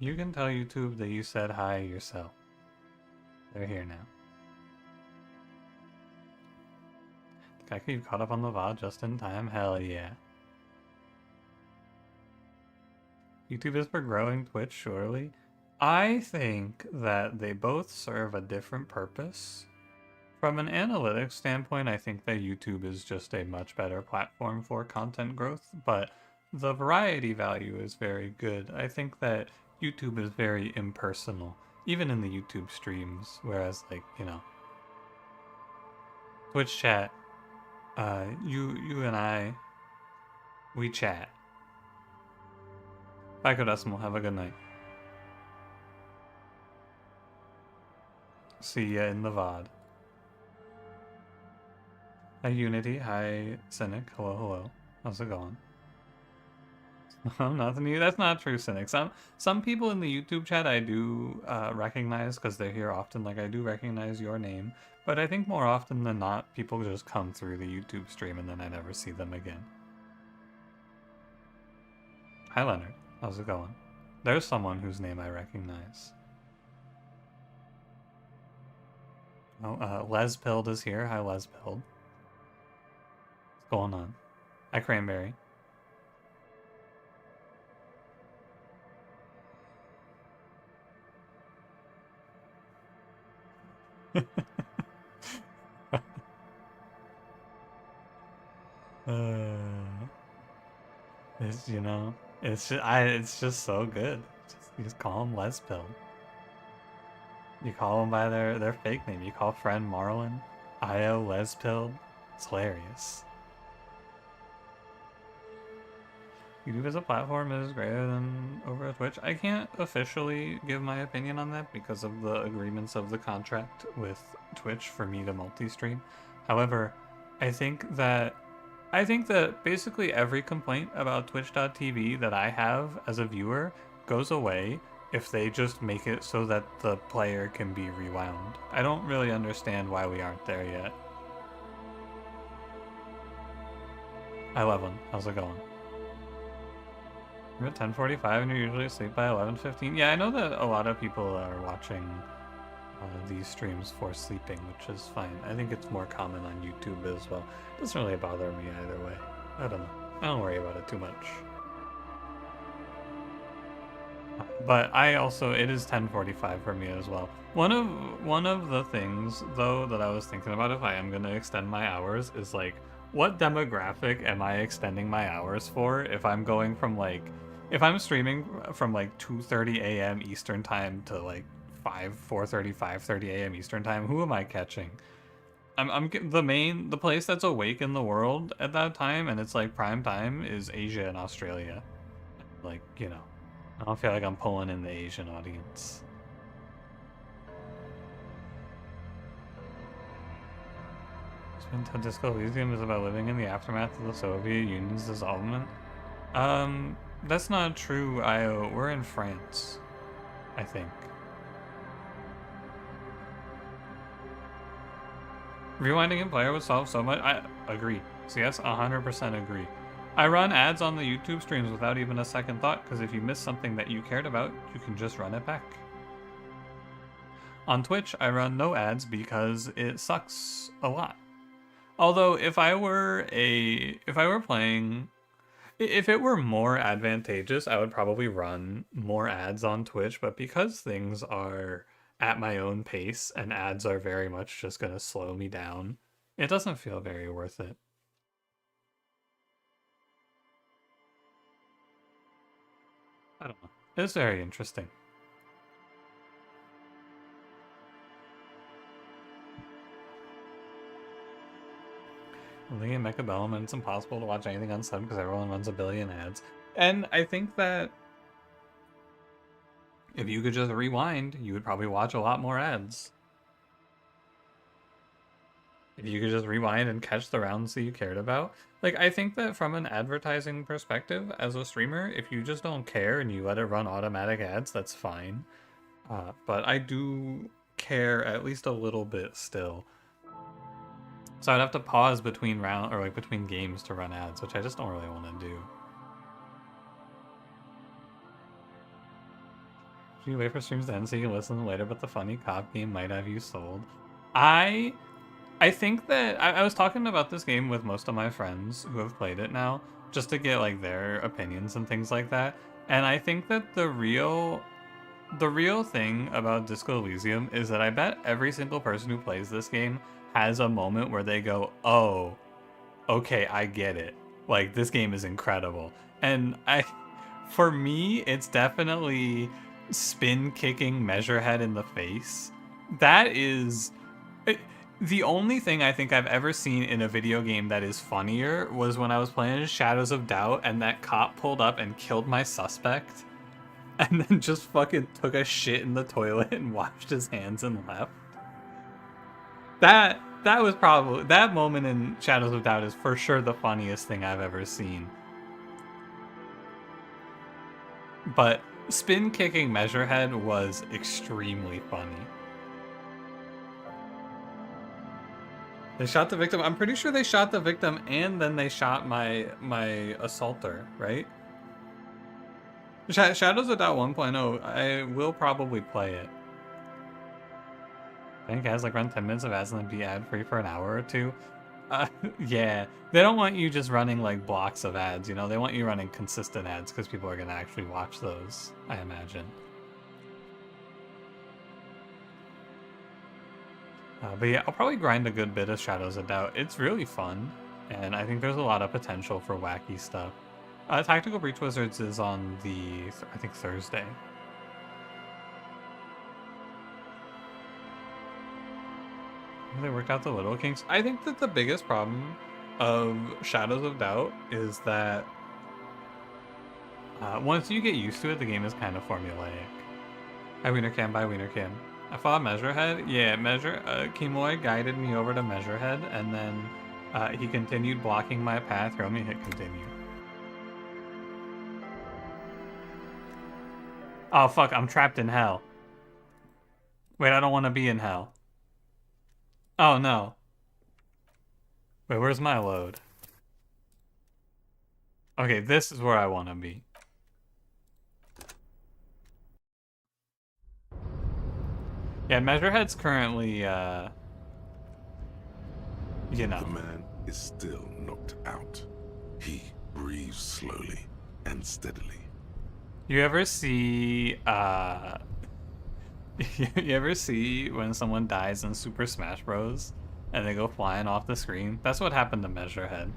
You can tell YouTube that you said hi yourself. They're here now. Think you caught up on the VOD just in time? Hell yeah. YouTube is for growing Twitch, surely. I think that they both serve a different purpose. From an analytics standpoint, I think that YouTube is just a much better platform for content growth, but the variety value is very good. I think that YouTube is very impersonal, even in the YouTube streams, whereas, like, you know, Twitch chat, you and I, we chat. Bye, Codecimal. Have a good night. See ya in the VOD. Hi, Unity. Hi, Cynic. Hello, hello. How's it going? Nothing new. That's not true, Cynic. Some people in the YouTube chat I do recognize because they're here often. Like, I do recognize your name. But I think more often than not, people just come through the YouTube stream and then I never see them again. Hi, Leonard. How's it going? There's someone whose name I recognize. Oh, Les Pilled is here. Hi, Les Pilled. What's going on? Hi, Cranberry. It's, you know, it's just so good. You just call them Les Pilled. You call them by their fake name. You call friend Marlin, IO Les Pilled. It's hilarious. YouTube as a platform is greater than over Twitch. I can't officially give my opinion on that because of the agreements of the contract with Twitch for me to multi-stream. However, I think that basically every complaint about Twitch.tv that I have as a viewer goes away if they just make it so that the player can be rewound. I don't really understand why we aren't there yet. Hi, Levin. How's it going? You're at 10:45 and you're usually asleep by 11:15. Yeah, I know that a lot of people are watching these streams for sleeping, which is fine. I think it's more common on YouTube as well. It doesn't really bother me either way. I don't know. I don't worry about it too much. But I also, it is 10:45 for me as well. One of the things though that I was thinking about if I am gonna extend my hours is like, what demographic am I extending my hours for? If I'm going from like, if I'm streaming from like 2:30 a.m. Eastern time to like 5:30 a.m. Eastern time, who am I catching? I'm the place that's awake in the world at that time, and it's like prime time is Asia and Australia. Like, you know, I don't feel like I'm pulling in the Asian audience. Disco Elysium is about living in the aftermath of the Soviet Union's dissolvement. That's not true, Io. We're in France, I think. Rewinding in player would solve so much. I agree. So yes, 100% agree. I run ads on the YouTube streams without even a second thought, because if you miss something that you cared about, you can just run it back. On Twitch, I run no ads because it sucks a lot. Although if it were more advantageous, I would probably run more ads on Twitch, but because things are at my own pace and ads are very much just going to slow me down, it doesn't feel very worth it. I don't know. It's very interesting. Looking at Mecha Bellum, and it's impossible to watch anything unsubbed because everyone runs a billion ads. And I think that if you could just rewind, you would probably watch a lot more ads. If you could just rewind and catch the rounds that you cared about. Like, I think that from an advertising perspective, as a streamer, if you just don't care and you let it run automatic ads, that's fine. But I do care at least a little bit still. So I'd have to pause between between games to run ads, which I just don't really want to do. Should you wait for streams to end so you can listen later, but the funny cop game might have you sold? I think that I was talking about this game with most of my friends who have played it now, just to get like their opinions and things like that. And I think that the real thing about Disco Elysium is that I bet every single person who plays this game has a moment where they go, "Oh, okay, I get it. Like, this game is incredible." And for me, it's definitely spin kicking Measurehead in the face. That is the only thing I think I've ever seen in a video game that is funnier was when I was playing Shadows of Doubt and that cop pulled up and killed my suspect and then just fucking took a shit in the toilet and washed his hands and left. That was probably, that moment in Shadows of Doubt is for sure the funniest thing I've ever seen. But spin kicking Measurehead was extremely funny. They shot the victim. I'm pretty sure they shot the victim and then they shot my assaulter, right? Shadows of Doubt 1.0, I will probably play it. I think it has like around 10 minutes of ads and then be ad free for an hour or two. Yeah, they don't want you just running like blocks of ads, you know? They want you running consistent ads because people are going to actually watch those, I imagine. But yeah, I'll probably grind a good bit of Shadows of Doubt. It's really fun, and I think there's a lot of potential for wacky stuff. Tactical Breach Wizards is on the, I think, Thursday. They worked out the Little Kinks. I think that the biggest problem of Shadows of Doubt is that once you get used to it, the game is kind of formulaic. Hi, Wienercam. Bye, Wienercam. I fought Measurehead. Yeah, Kimoy guided me over to Measurehead, and then he continued blocking my path. Here, let me hit continue. Oh, fuck, I'm trapped in hell. Wait, I don't want to be in hell. Oh, no. Wait, where's my load? Okay, this is where I want to be. Yeah, Measurehead's currently, you know. The man is still knocked out. He breathes slowly and steadily. You ever see, you ever see when someone dies in Super Smash Bros. And they go flying off the screen? That's what happened to Measurehead.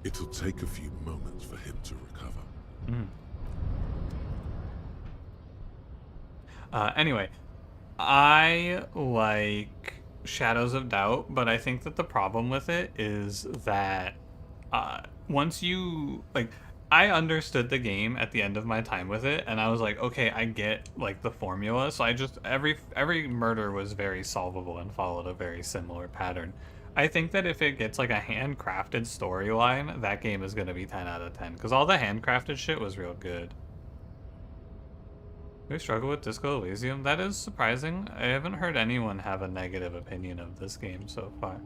It'll take a few moments for him to recover. Anyway, I like Shadows of Doubt, but I think that the problem with it is that once you, like, I understood the game at the end of my time with it, and I was like, okay, I get, like, the formula, so I just, every murder was very solvable and followed a very similar pattern. I think that if it gets, like, a handcrafted storyline, that game is going to be 10 out of 10, because all the handcrafted shit was real good. Do we struggle with Disco Elysium? That is surprising. I haven't heard anyone have a negative opinion of this game so far.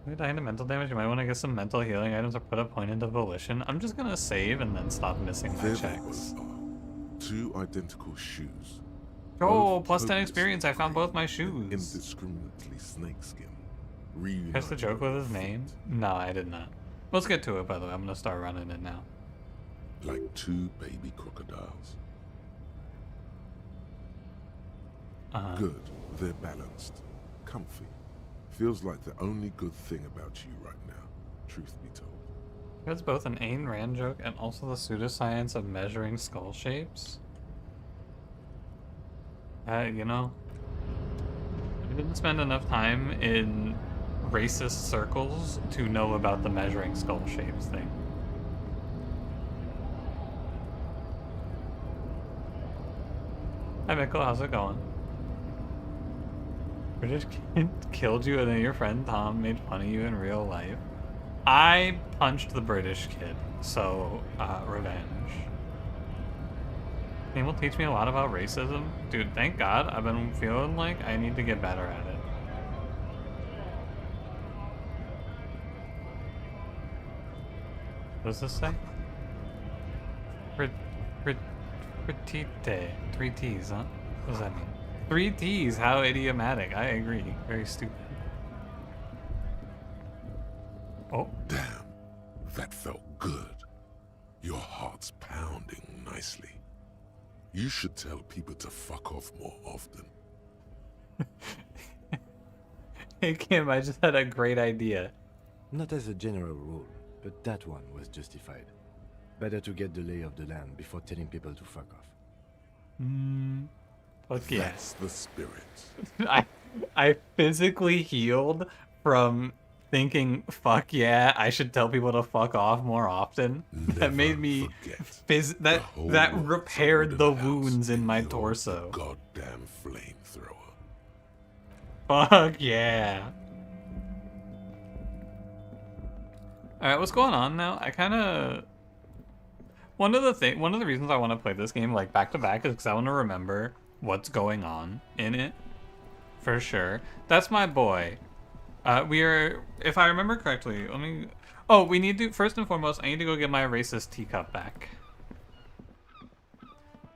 If you die into mental damage, you might want to get some mental healing items or put a point into volition. I'm just gonna save and then stop missing my checks. Two identical shoes. Oh, plus 10 experience. I found both my shoes. Indiscriminately snakeskin. Catch the joke with his name? No, I did not. Let's get to it, by the way. I'm gonna start running it now. Like two baby crocodiles. Good. They're balanced. Comfy. Feels like the only good thing about you right now, truth be told. That's both an Ayn Rand joke and also the pseudoscience of measuring skull shapes. You know, I didn't spend enough time in racist circles to know about the measuring skull shapes thing. Hi Mikkel, how's it going? British kid killed you and then your friend Tom made fun of you in real life. I punched the British kid, so revenge. Game will teach me a lot about racism. Dude, thank God. I've been feeling like I need to get better at it. What does this say? Frit, frit, fritite. 3 T's, huh? What does that mean? 3 T's, how idiomatic. I agree. Very stupid. Oh. Damn, that felt good. Your heart's pounding nicely. You should tell people to fuck off more often. Hey Kim, I just had a great idea. Not as a general rule, but that one was justified. Better to get the lay of the land before telling people to fuck off. Fuck yeah. That's the spirit. I physically healed from thinking, fuck yeah, I should tell people to fuck off more often. That made me that repaired the wounds in my torso. Goddamn flamethrower. Fuck yeah. Alright, what's going on now? I kinda one of the reasons I want to play this game like back to back is because I want to remember what's going on in it. For sure. That's my boy. If I remember correctly, we need to, first and foremost, I need to go get my racist teacup back.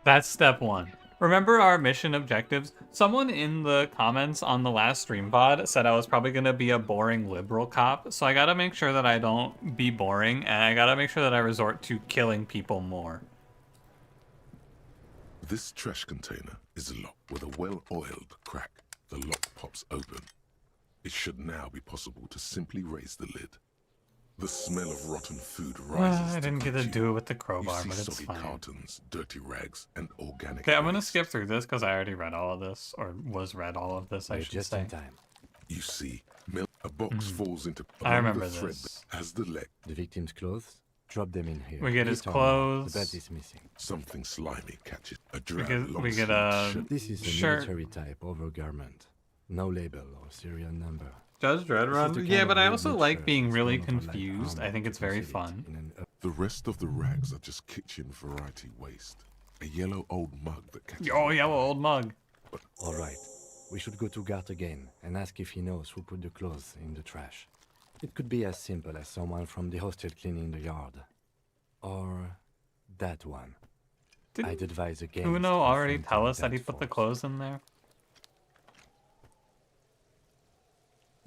That's step one. Remember our mission objectives? Someone in the comments on the last stream pod said I was probably going to be a boring liberal cop, so I gotta make sure that I don't be boring, and I gotta make sure that I resort to killing people more. This trash container is locked with a well-oiled crack. The lock pops open. It should now be possible to simply raise the lid. The smell of rotten food rises. I didn't get to do it with the You crowbar, see but it's soggy fine. cartons, dirty rags, and organic Okay, I'm gonna waste. skip through this because I already read all of this, or was read all of this, I You're should just say. in time. You see, a box falls into I among remember the thread this. that has the leg. The victim's clothes? Drop them in here. We get his Later on, clothes. The belt is missing. Something slimy catches a We drab get long-sleeved a shirt. This is a shirt. military type overgarment. No label or serial number. Judge This Dreadrun? is the Yeah, kind but of I red also blue like shirt being that's really worn on light confused. armor I think to it's very conceal it fun. in an The rest of the rags are just kitchen variety waste. A yellow old mug that catches Oh, your yeah, eye. old mug. All right. We should go to Gart again and ask if he knows who put the clothes in the trash. It could be as simple as someone from the hostel cleaning the yard. Or that one. I'd Didn't advise against Kuno already confronting tell us that he that put the force. clothes in there?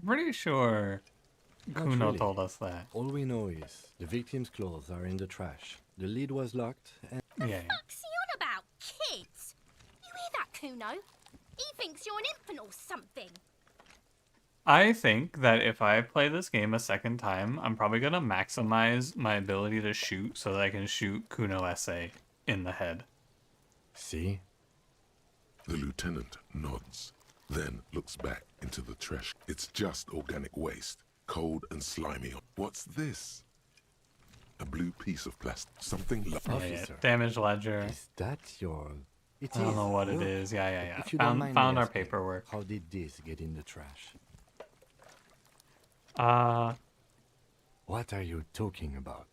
I'm pretty sure Not Kuno really. told us that. All we know is the victim's clothes are in the trash. The lid was locked and Yeah. What's he on about? Kids? You hear that, Kuno? He thinks you're an infant or something. I think that if I play this game a second time, I'm probably going to maximize my ability to shoot so that I can shoot Kuno SA in the head. see? The lieutenant nods, then looks back into the trash. It's just organic waste, cold and slimy. What's this? A blue piece of plastic. Something Yeah, Officer. Damage ledger. Is that your... It I don't know what it Look. is. Yeah. If you don't mind me Found our asking, paperwork. How did this get in the trash? What are you talking about?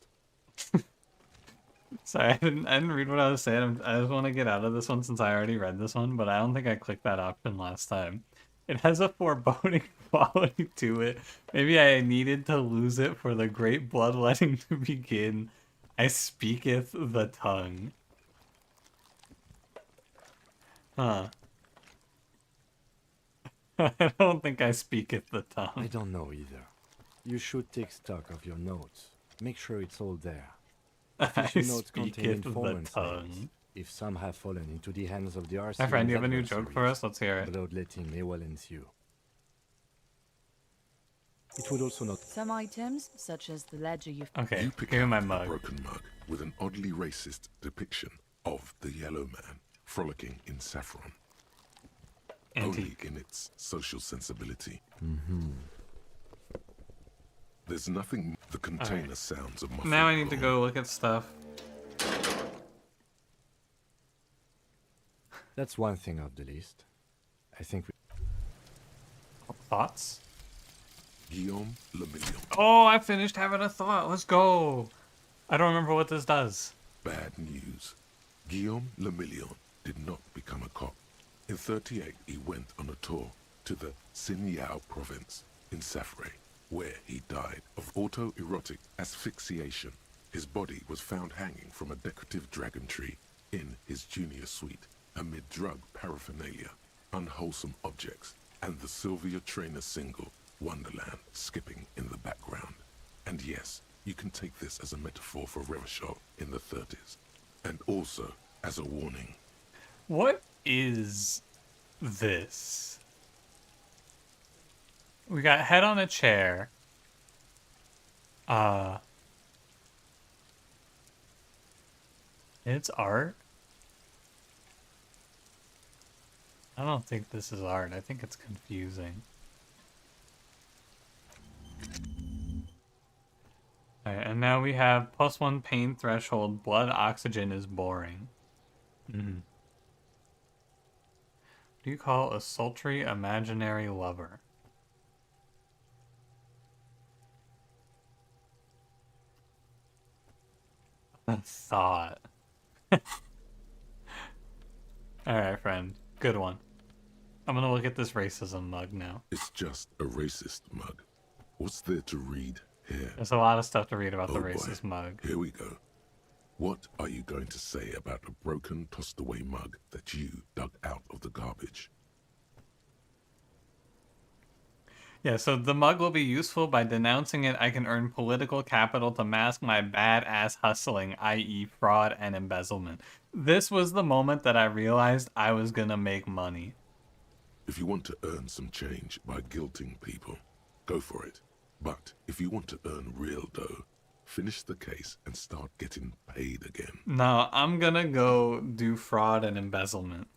Sorry, I didn't read what I was saying. I just want to get out of this one since I already read this one, but I don't think I clicked that option last time. It has a foreboding quality to it. Maybe I needed to lose it for the great bloodletting to begin. I speaketh the tongue. Huh. I don't think I speaketh the I tongue. don't know either. You should take stock of your notes. Make sure it's all there. I Official notes contain speaketh the informant's names. tongue. If some have fallen into the hands of the RC, My friend, you have a new joke for us? Let's hear it. Bloodletting may well ensue. It would also not. Some items, such as the ledger you've... Okay, You pick give me out my a mug. broken mug with an oddly racist depiction of the yellow man frolicking in saffron. Only Antique. in its social sensibility. There's nothing. The container sounds a muffled Now I need to gong. go look at stuff. That's one thing off the list. I think we... Thoughts? Guillaume Le Million. Oh, I finished having a thought. Let's go. I don't remember what this does. Bad news. Guillaume Le Million did not become a cop. In 38, he went on a tour to the Sinyao province in Safre, where he died of autoerotic asphyxiation. His body was found hanging from a decorative dragon tree in his junior suite, amid drug paraphernalia, unwholesome objects, and the Sylvia Trainer single, Wonderland, skipping in the background. And yes, you can take this as a metaphor for Revachol in the 30s, and also as a warning. What is this? We got head on a chair. It's art? I don't think this is art. I think it's confusing. Alright, and now we have +1 pain threshold. Blood oxygen is boring. What do you call a sultry imaginary lover? A thought. Alright, friend. Good one. I'm gonna look at this racism mug now. It's just a racist mug. What's there to read here? There's a lot of stuff to read about the Oh boy. racist mug. Here we go. What are you going to say about a broken, tossed-away mug that you dug out of the garbage? Yeah, so the mug will be useful. By denouncing it, I can earn political capital to mask my badass hustling, i.e. fraud and embezzlement. This was the moment that I realized I was gonna make money. If you want to earn some change by guilting people, go for it. But if you want to earn real dough, finish the case and start getting paid again. No, I'm gonna go do fraud and embezzlement.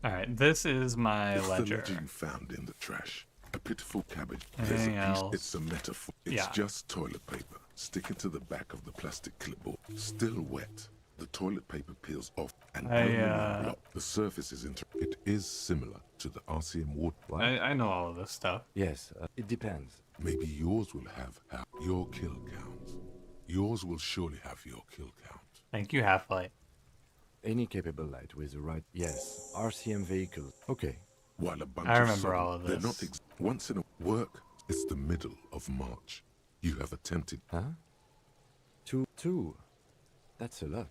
Alright, this is my It's ledger. the ledger you found in the trash. A pitiful cabbage. Anything There's a piece. else? It's a metaphor. It's Yeah. just toilet paper sticking to the back of the plastic clipboard. Still wet. The toilet paper peels off and aluminum block. The surface is It is similar to the RCM water. I know all of this stuff. Yes, it depends. Maybe yours will have your kill count. Yours will surely have your kill count. Thank you, Half-Light. Any capable light with the right... Yes, RCM vehicles. Okay. While a bunch I of remember some, all of they're this. not once in a work. It's the middle of March. You have attempted. Huh? Two. That's a lot.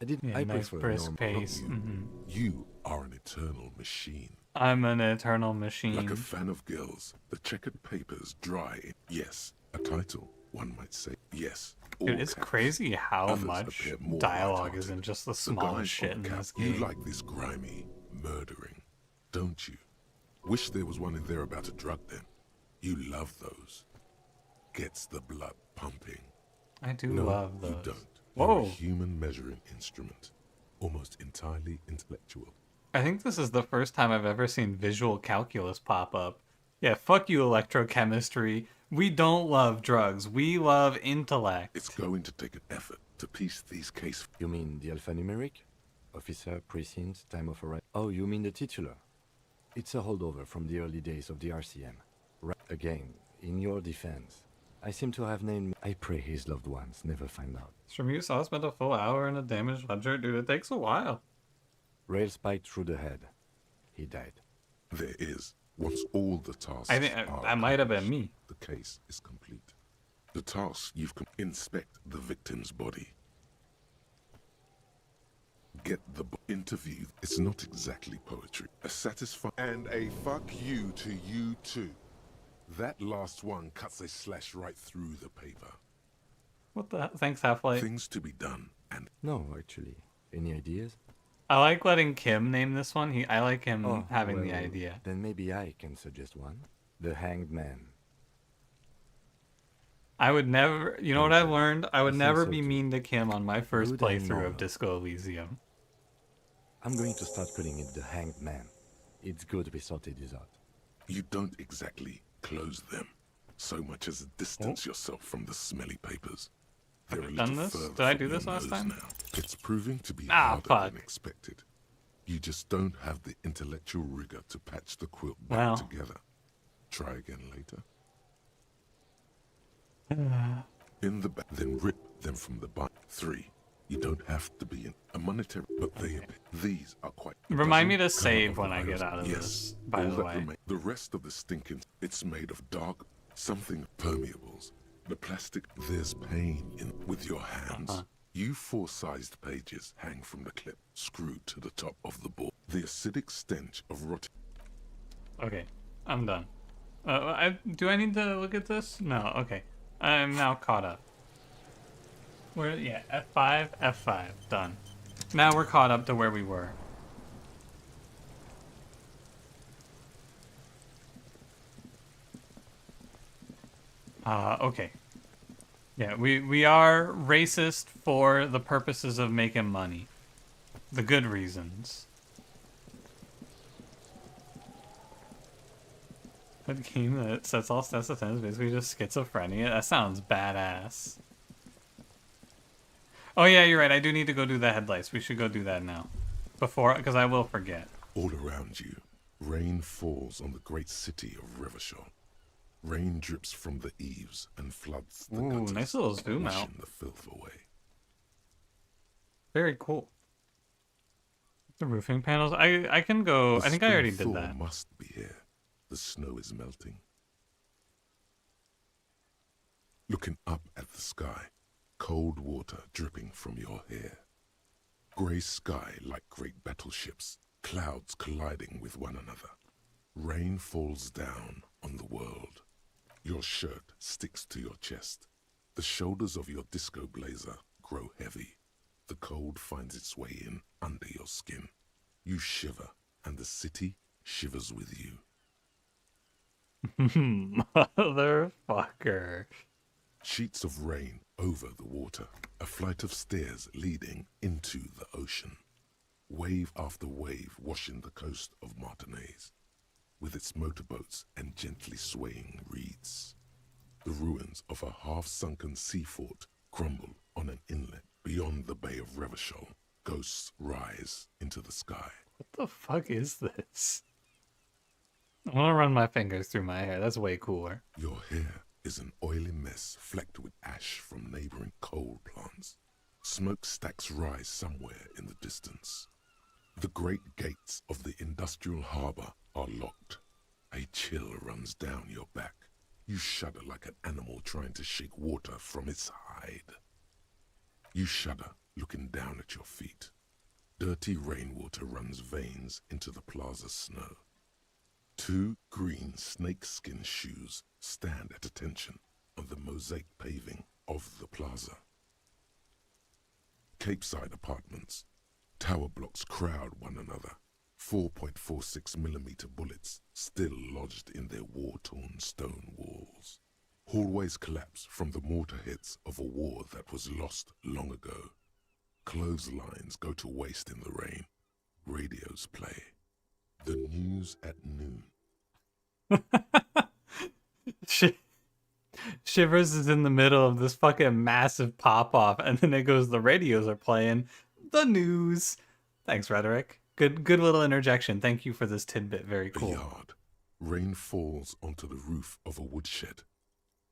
Yeah, I nice prefer brisk normal. pace. You. You are an eternal machine. I'm an eternal machine. Like a fan of girls, the checkered papers dry. Yes, a title, one might say. Yes. all Dude, it's caps. crazy how Others much appear more dialogue is lighthearted. in just the The smallest guys shit on in cap, this game. You like this grimy murdering, don't you? Wish there was one in there about a drug den. You love those. Gets the blood pumping. I do No, love those. you don't. Whoa. You're a human measuring instrument. Almost entirely intellectual. I think this is the first time I've ever seen visual calculus pop up. Yeah, fuck you, electrochemistry. We don't love drugs. We love intellect. It's going to take an effort to piece these cases. You mean the alphanumeric? Officer, precinct, time of arrival. Oh, you mean the titular? It's a holdover from the early days of the RCM. Right. Again, in your defense, I seem to have named... I pray his loved ones never find out. Shremusaw spent a full hour in a damaged ledger. Dude, it takes a while. Rail spiked through the head. He died. There is. Once all the tasks I think are that might have been accomplished, me. the case is complete. The task you've inspect the victim's body. Get the interview. It's not exactly poetry. A satisfying and a fuck you to you too. That last one cuts a slash right through the paper. What the thanks, Half-Light. Things to be done and No, actually. Any ideas? I like letting Kim name this one. I like him Oh, having the well, idea. Then maybe I can suggest one. The Hanged Man. I would never, you know what I've learned? I would think never so be too. mean to Kim on my first Good and playthrough normal. of Disco Elysium. I'm going to start calling it the Hanged Man. It's good we sorted this out. you don't exactly close them so much as distance yourself from the smelly papers. They're a done little this? further Did I from do your this last nose time? now. It's proving to be Ah, harder fuck. than expected. You just don't have the intellectual rigor to patch the quilt back Well. together. Try again later. In the back, then rip them from the back. 3. You don't have to be in a monetary, but these are quite. Remind me to dozen save color when I get items. out of Yes, this, by all the that way. remain- the rest of the stinking, it's made of dark, something permeables. The plastic, there's pain in with your hands. You 4-sized pages hang from the clip, screwed to the top of the board. The acidic stench of rotting. Okay, I'm done. Do I need to look at this? No, okay. I'm now caught up. Yeah, F5, F5, done. Now we're caught up to where we were. Okay. Yeah, we are racist for the purposes of making money. The good reasons. A game that sets all stats to 10 is basically just schizophrenia. That sounds badass. Oh yeah, you're right. I do need to go do the headlights. We should go do that now. Because I will forget. All around you, rain falls on the great city of Revachol. Rain drips from the eaves and floods the gutters, nice little zoom out. washing the filth away. Very cool. The roofing panels. I can go. I think I already did that. Must be here. The snow is melting. Looking up at the sky, cold water dripping from your hair. Grey sky like great battleships, clouds colliding with one another. Rain falls down on the world. Your shirt sticks to your chest. The shoulders of your disco blazer grow heavy. The cold finds its way in under your skin. You shiver, and the city shivers with you. Motherfucker. Sheets of rain over the water, a flight of stairs leading into the ocean. Wave after wave washing the coast of Martinaise, with its motorboats and gently swaying reeds. The ruins of a half-sunken sea fort crumble on an inlet beyond the Bay of Revachol. Ghosts rise into the sky. What the fuck is this? I want to run my fingers through my hair. That's way cooler. Your hair is an oily mess flecked with ash from neighboring coal plants. Smokestacks rise somewhere in the distance. The great gates of the industrial harbor are locked. A chill runs down your back. You shudder like an animal trying to shake water from its hide. You shudder, looking down at your feet. Dirty rainwater runs veins into the plaza's snow. 2 green snakeskin shoes stand at attention on the mosaic paving of the plaza. Capeside apartments. Tower blocks crowd one another. 4.46mm bullets still lodged in their war-torn stone walls. Hallways collapse from the mortar hits of a war that was lost long ago. Clotheslines go to waste in the rain. Radios play. The news at noon. Shivers is in the middle of this fucking massive pop-off, and then it goes, the radios are playing the news. Thanks, Rhetoric. Good little interjection. Thank you for this tidbit. Very cool. A yard. Rain falls onto the roof of a woodshed.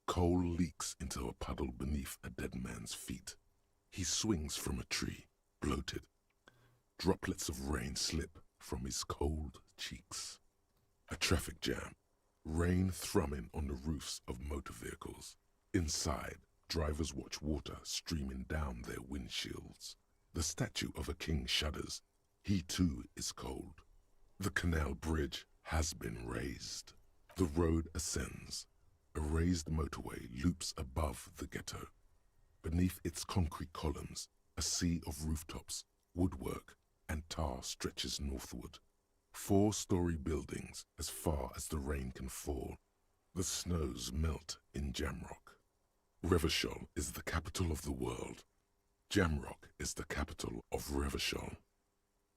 Coal leaks into a puddle beneath a dead man's feet. He swings from a tree, bloated. Droplets of rain slip from his cold cheeks. A traffic jam. Rain thrumming on the roofs of motor vehicles. Inside, drivers watch water streaming down their windshields. The statue of a king shudders. He too is cold. The canal bridge has been raised. The road ascends. A raised motorway loops above the ghetto. Beneath its concrete columns, a sea of rooftops, woodwork, and tar stretches northward. 4-story buildings as far as the rain can fall. The snows melt in Jamrock. Revachol is the capital of the world. Jamrock is the capital of Revachol.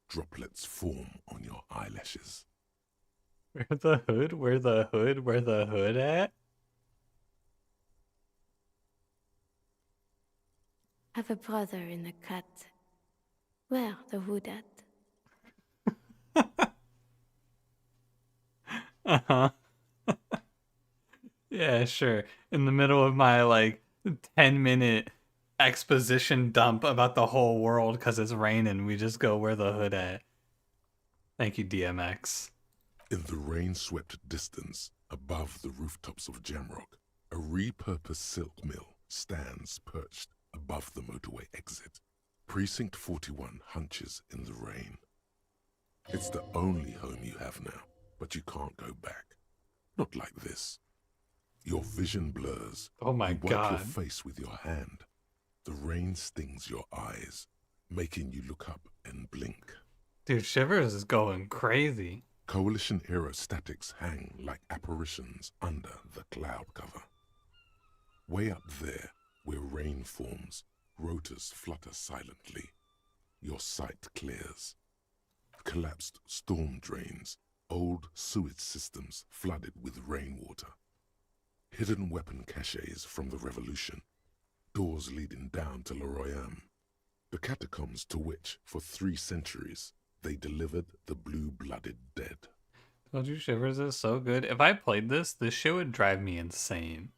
Droplets form on your eyelashes. Where the hood? Where the hood? Where the hood at? I've a brother in the cut. Where the hood at? Uh-huh. Yeah, sure. In the middle of my, 10-minute exposition dump about the whole world because it's raining, we just go, where the hood at? Thank you, DMX. In the rain-swept distance, above the rooftops of Jamrock, A repurposed silk mill stands perched above the motorway exit. Precinct 41 hunches in the rain. It's the only home you have now, but you can't go back. Not like this. Your vision blurs. Oh my You wipe your God. face with your hand. The rain stings your eyes, making you look up and blink. Dude, Shivers is going crazy. Coalition aerostatics hang like apparitions under the cloud cover. Way up there, where rain forms, rotors flutter silently. Your sight clears. Collapsed storm drains, old sewage systems flooded with rainwater. Hidden weapon caches from the Revolution. Doors leading down to Lorry, the catacombs to which, for 3 centuries, they delivered the blue-blooded dead. Told you Shivers is so good. If I played this shit would drive me insane.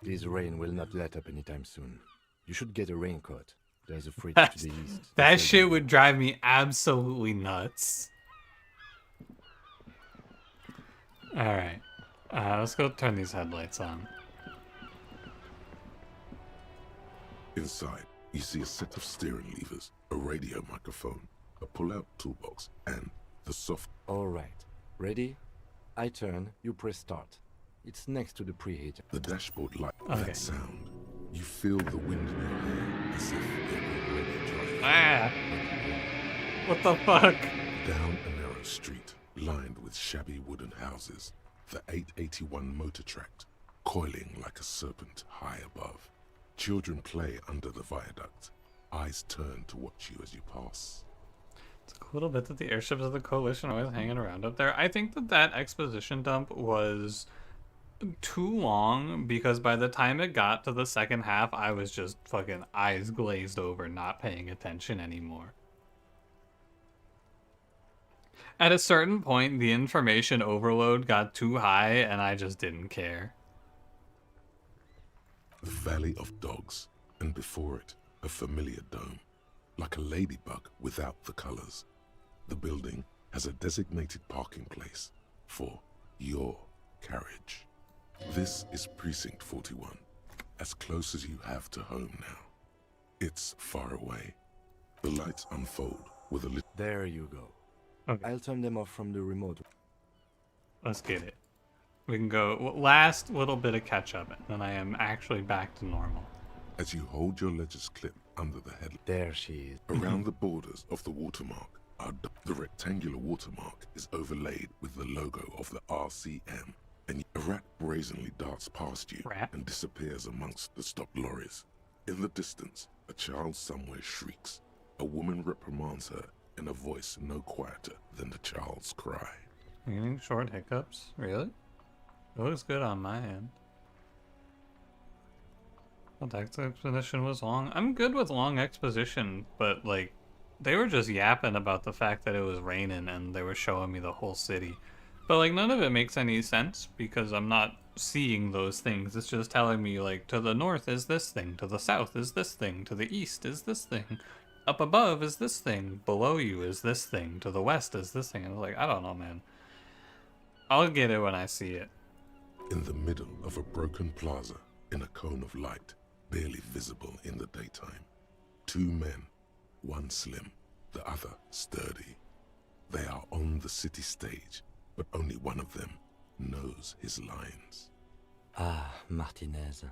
This rain will not let up anytime soon. You should get a raincoat. There's a fridge That's- to the east. That shit would drive me absolutely nuts. Alright. Let's go turn these headlights on. Inside, you see a set of steering levers, a radio microphone, a pull-out toolbox, and the soft... All right. Ready? I turn, you press start. It's next to the preheater. The dashboard light. Okay. That sound. You feel the wind in your hair as if you're already driving. Ah! What the fuck? Down a narrow street, lined with shabby wooden houses, the 881 motor tracked, coiling like a serpent high above. Children play under the viaduct, eyes turn to watch you as you pass. It's a little bit that the airships of the Coalition are always hanging around up there. I think that exposition dump was too long because by the time it got to the second half, I was just fucking eyes glazed over, not paying attention anymore. At a certain point, the information overload got too high and I just didn't care. The Valley of Dogs, and before it, a familiar dome, like a ladybug without the colors. The building has a designated parking place for your carriage. This is Precinct 41, as close as you have to home now. It's far away. The lights unfold with a little... There you go. Okay, I'll turn them off from the remote. let's get it. We can go last little bit of catch up, and then I am actually back to normal. As you hold your ledger's clip under the headlight, There she is. around the borders of the watermark, the rectangular watermark is overlaid with the logo of the RCM, and a rat brazenly darts past you Rat? and disappears amongst the stopped lorries. In the distance, a child somewhere shrieks. A woman reprimands her in a voice no quieter than the child's cry. I'm getting short hiccups? Really? It looks good on my end. Well, that exposition was long. I'm good with long exposition, but like, they were just yapping about the fact that it was raining and they were showing me the whole city. But like, none of it makes any sense because I'm not seeing those things. It's just telling me like, to the north is this thing, to the south is this thing, to the east is this thing, up above is this thing, below you is this thing, to the west is this thing. And I'm like, I don't know, man. I'll get it when I see it. In the middle of a broken plaza, in a cone of light, barely visible in the daytime, 2 men, one slim, the other sturdy. They are on the city stage, but only one of them knows his lines. Ah, Martinez.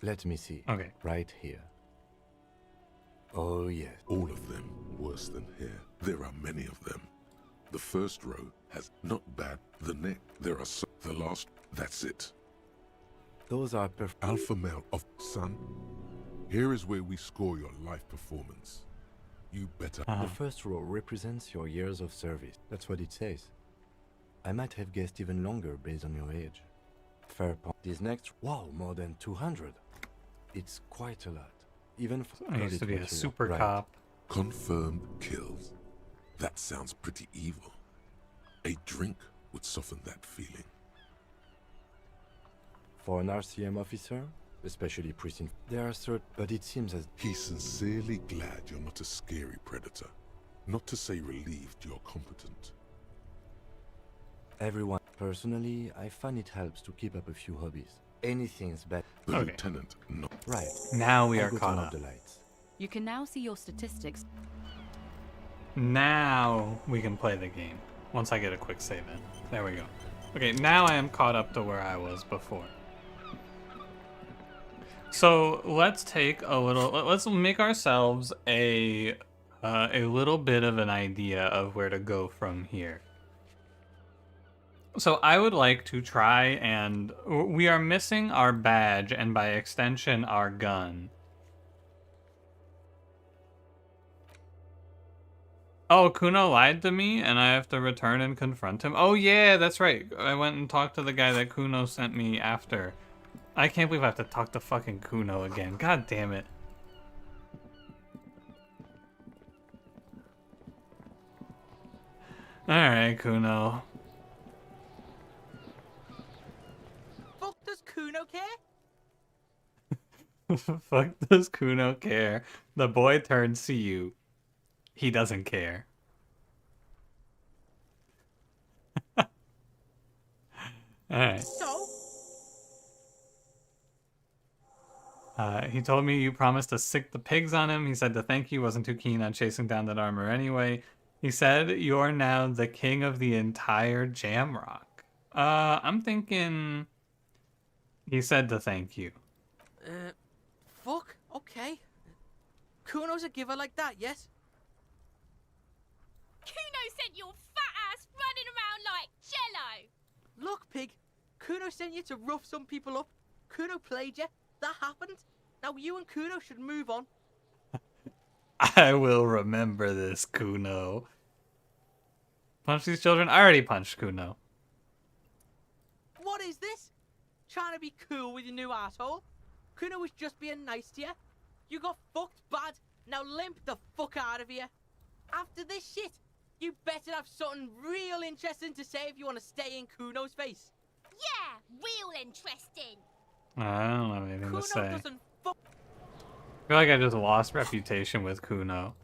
Let me see. Okay. Right here. Oh, yes. All of them worse than here. There are many of them. The first row has not bad. The neck, there are so. The last, that's it. Those are perfect. Alpha male of son. Here is where we score your life performance. You better. The first row represents your years of service. That's what it says. I might have guessed even longer based on your age. Fair point. This next, wow, more than 200. It's quite a lot. Even for I used to be a credit super right. cop. Confirmed kills. That sounds pretty evil. A drink would soften that feeling. For an RCM officer, especially precinct, there are certain, but it seems as He's sincerely glad you're not a scary predator. Not to say relieved you're competent. Everyone. Personally, I find it helps to keep up a few hobbies. Anything's better. The Okay. lieutenant nods. Right. Now we I'll are go caught turn up. off the lights. You can now see your statistics. Now we can play the game. Once I get a quick save in. There we go. Okay, now I am caught up to where I was before. So let's take a little. Let's make ourselves a little bit of an idea of where to go from here. So I would like to try and we are missing our badge and by extension our gun. Oh, Cuno lied to me and I have to return and confront him. Oh yeah, that's right. I went and talked to the guy that Cuno sent me after. I can't believe I have to talk to fucking Cuno again. God damn it. Alright, Cuno. Fuck does Cuno care? Fuck does Cuno care? The boy turns to you. He doesn't care. Alright. So? He told me you promised to sick the pigs on him. He said to thank you, wasn't too keen on chasing down that armor anyway. He said you're now the king of the entire Jamrock. I'm thinking he said to thank you. Fuck, okay. Cuno's a giver like that, yes? Cuno sent your fat ass running around like jello. Look, pig. Cuno sent you to rough some people up. Cuno played you. That happened. Now you and Cuno should move on. I will remember this, Cuno. Punch these children? I already punched Cuno. What is this? Trying to be cool with your new asshole? Cuno was just being nice to you. You got fucked bad. Now limp the fuck out of here. After this shit, you better have something real interesting to say if you want to stay in Cuno's face. Yeah, real interesting. I don't have anything Cuno to say. doesn't fuck. I feel like I just lost reputation with Cuno.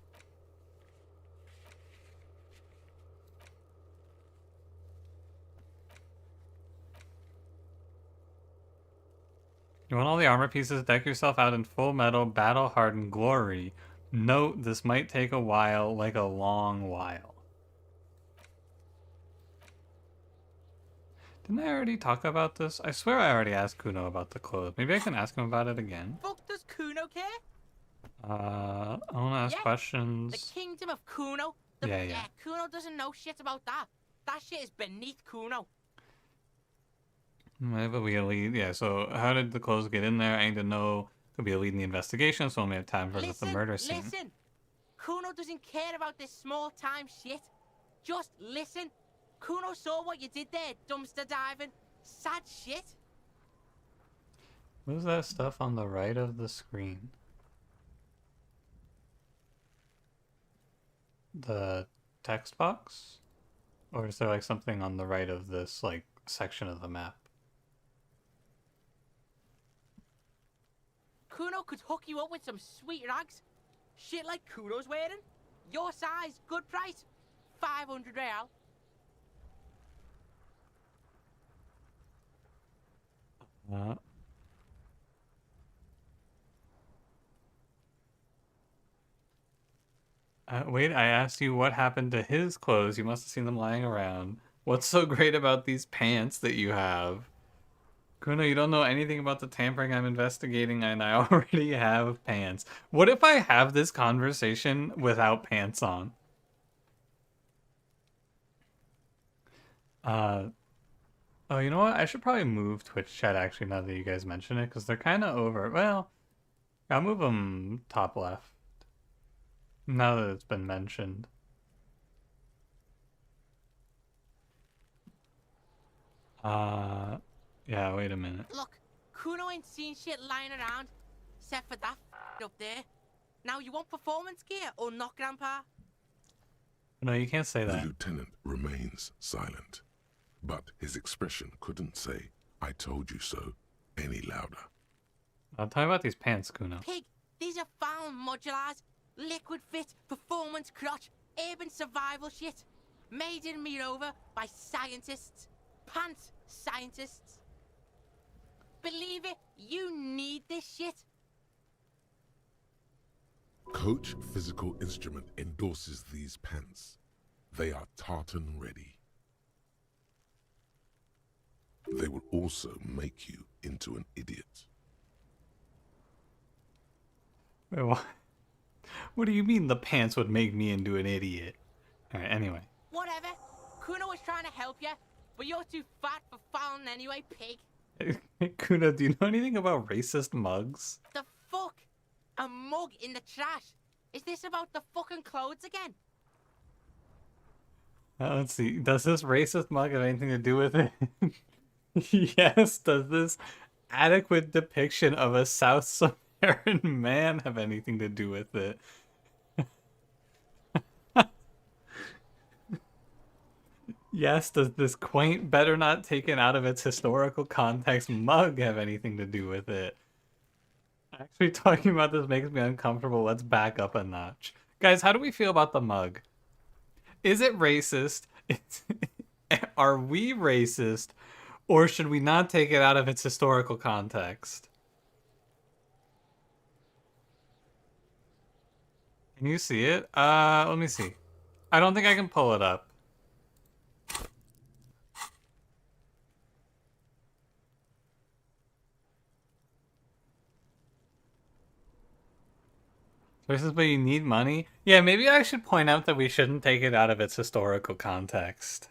You want all the armor pieces? Deck yourself out in full metal, battle-hardened glory. Note, this might take a while, like a long while. Didn't I already talk about this? I swear I already asked Cuno about the clothes. Maybe I can ask him about it again. Fuck does Cuno care? I want to ask Yeah, questions. The kingdom of Cuno? Yeah. Cuno doesn't know shit about that. That shit is beneath Cuno. Maybe we a lead. Yeah, so how did the clothes get in there? I need to know. Could be a lead in the investigation, so we only have time for the murder scene. Listen. Cuno doesn't care about this small time shit. Just listen. Cuno saw what you did there, dumpster diving. Sad shit. What is that stuff on the right of the screen? The text box? Or is there like something on the right of this like section of the map? Cuno could hook you up with some sweet rags. Shit like Cuno's wearing. Your size, good price. 500 real. Wait, I asked you what happened to his clothes. You must have seen them lying around. What's so great about these pants that you have? Cuno, you don't know anything about the tampering I'm investigating, and I already have pants. What if I have this conversation without pants on? Oh, you know what? I should probably move Twitch chat, actually, now that you guys mention it, because they're kind of over. Well, I'll move them top left. Now that it's been mentioned. Yeah, wait a minute. Look, Cuno ain't seen shit lying around, except for that up there. Now, you want performance gear or not, Grandpa? No, you can't say The that. lieutenant remains silent, but his expression couldn't say, "I told you so," any louder. I'll tell you about these pants, Cuno. Pig, these are found modulars, liquid fit, performance crotch, urban survival shit. Made in Mirova by scientists. pants, scientists. Believe it, you need this shit. Coach Physical Instrument endorses these pants. They are tartan ready. They will also make you into an idiot. Wait, what do you mean the pants would make me into an idiot? Alright, anyway. Whatever. Kuno was trying to help you, but you're too fat for falling anyway, pig. Kuno, do you know anything about racist mugs? The fuck? A mug in the trash? Is this about the fucking clothes again? Let's see. Does this racist mug have anything to do with it? Yes. Does this adequate depiction of a South Samaritan man have anything to do with it? Yes. Does this quaint, better not taken out of its historical context mug have anything to do with it? Actually, talking about this makes me uncomfortable. Let's back up a notch. Guys, how do we feel about the mug? Is it racist? Are we racist? Or should we not take it out of its historical context? Can you see it? Let me see. I don't think I can pull it up. Choices, but you need money? Yeah, maybe I should point out that we shouldn't take it out of its historical context.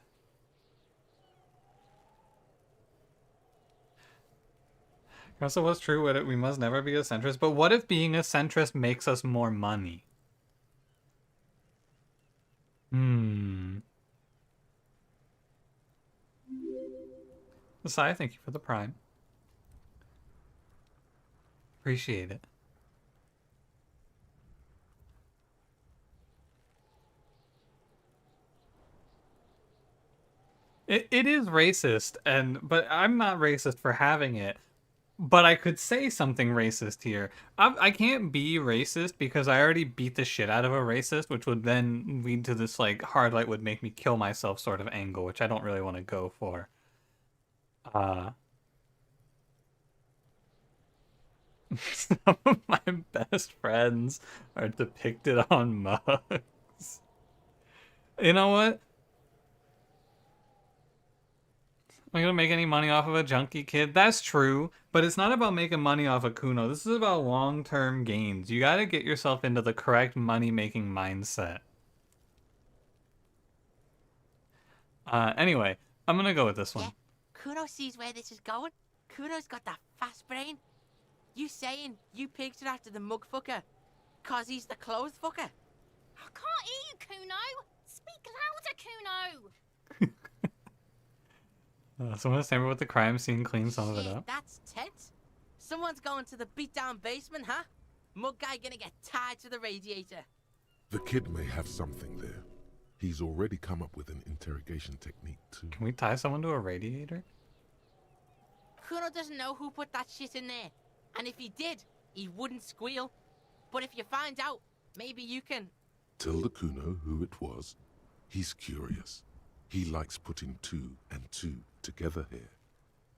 Also, what's true? We must never be a centrist. But what if being a centrist makes us more money? Messiah, thank you for the prime. Appreciate it. It is racist, but I'm not racist for having it. But I could say something racist here. I can't be racist because I already beat the shit out of a racist, which would then lead to this, like, hard light would make me kill myself sort of angle, which I don't really want to go for. Some of my best friends are depicted on mugs. You know what? Am I gonna make any money off of a junkie kid? That's true, but it's not about making money off of Kuno. This is about long-term gains. You gotta get yourself into the correct money-making mindset. Anyway, I'm gonna go with this one. Yeah, Kuno sees where this is going. Kuno's got that fast brain. You saying you picked it after the mug fucker, 'cause he's the clothes fucker? I can't hear you, Kuno. Speak louder, Kuno. Someone's tampered with the crime scene, clean some of it Shit, up. that's tense. Someone's going to the beat-down basement, huh? Mug guy gonna get tied to the radiator. The kid may have something there. He's already come up with an interrogation technique too. Can we tie someone to a radiator? Kuno doesn't know who put that shit in there. And if he did, he wouldn't squeal. But if you find out, maybe you can... Tell the Kuno who it was. He's curious. He likes putting 2 and 2 together here.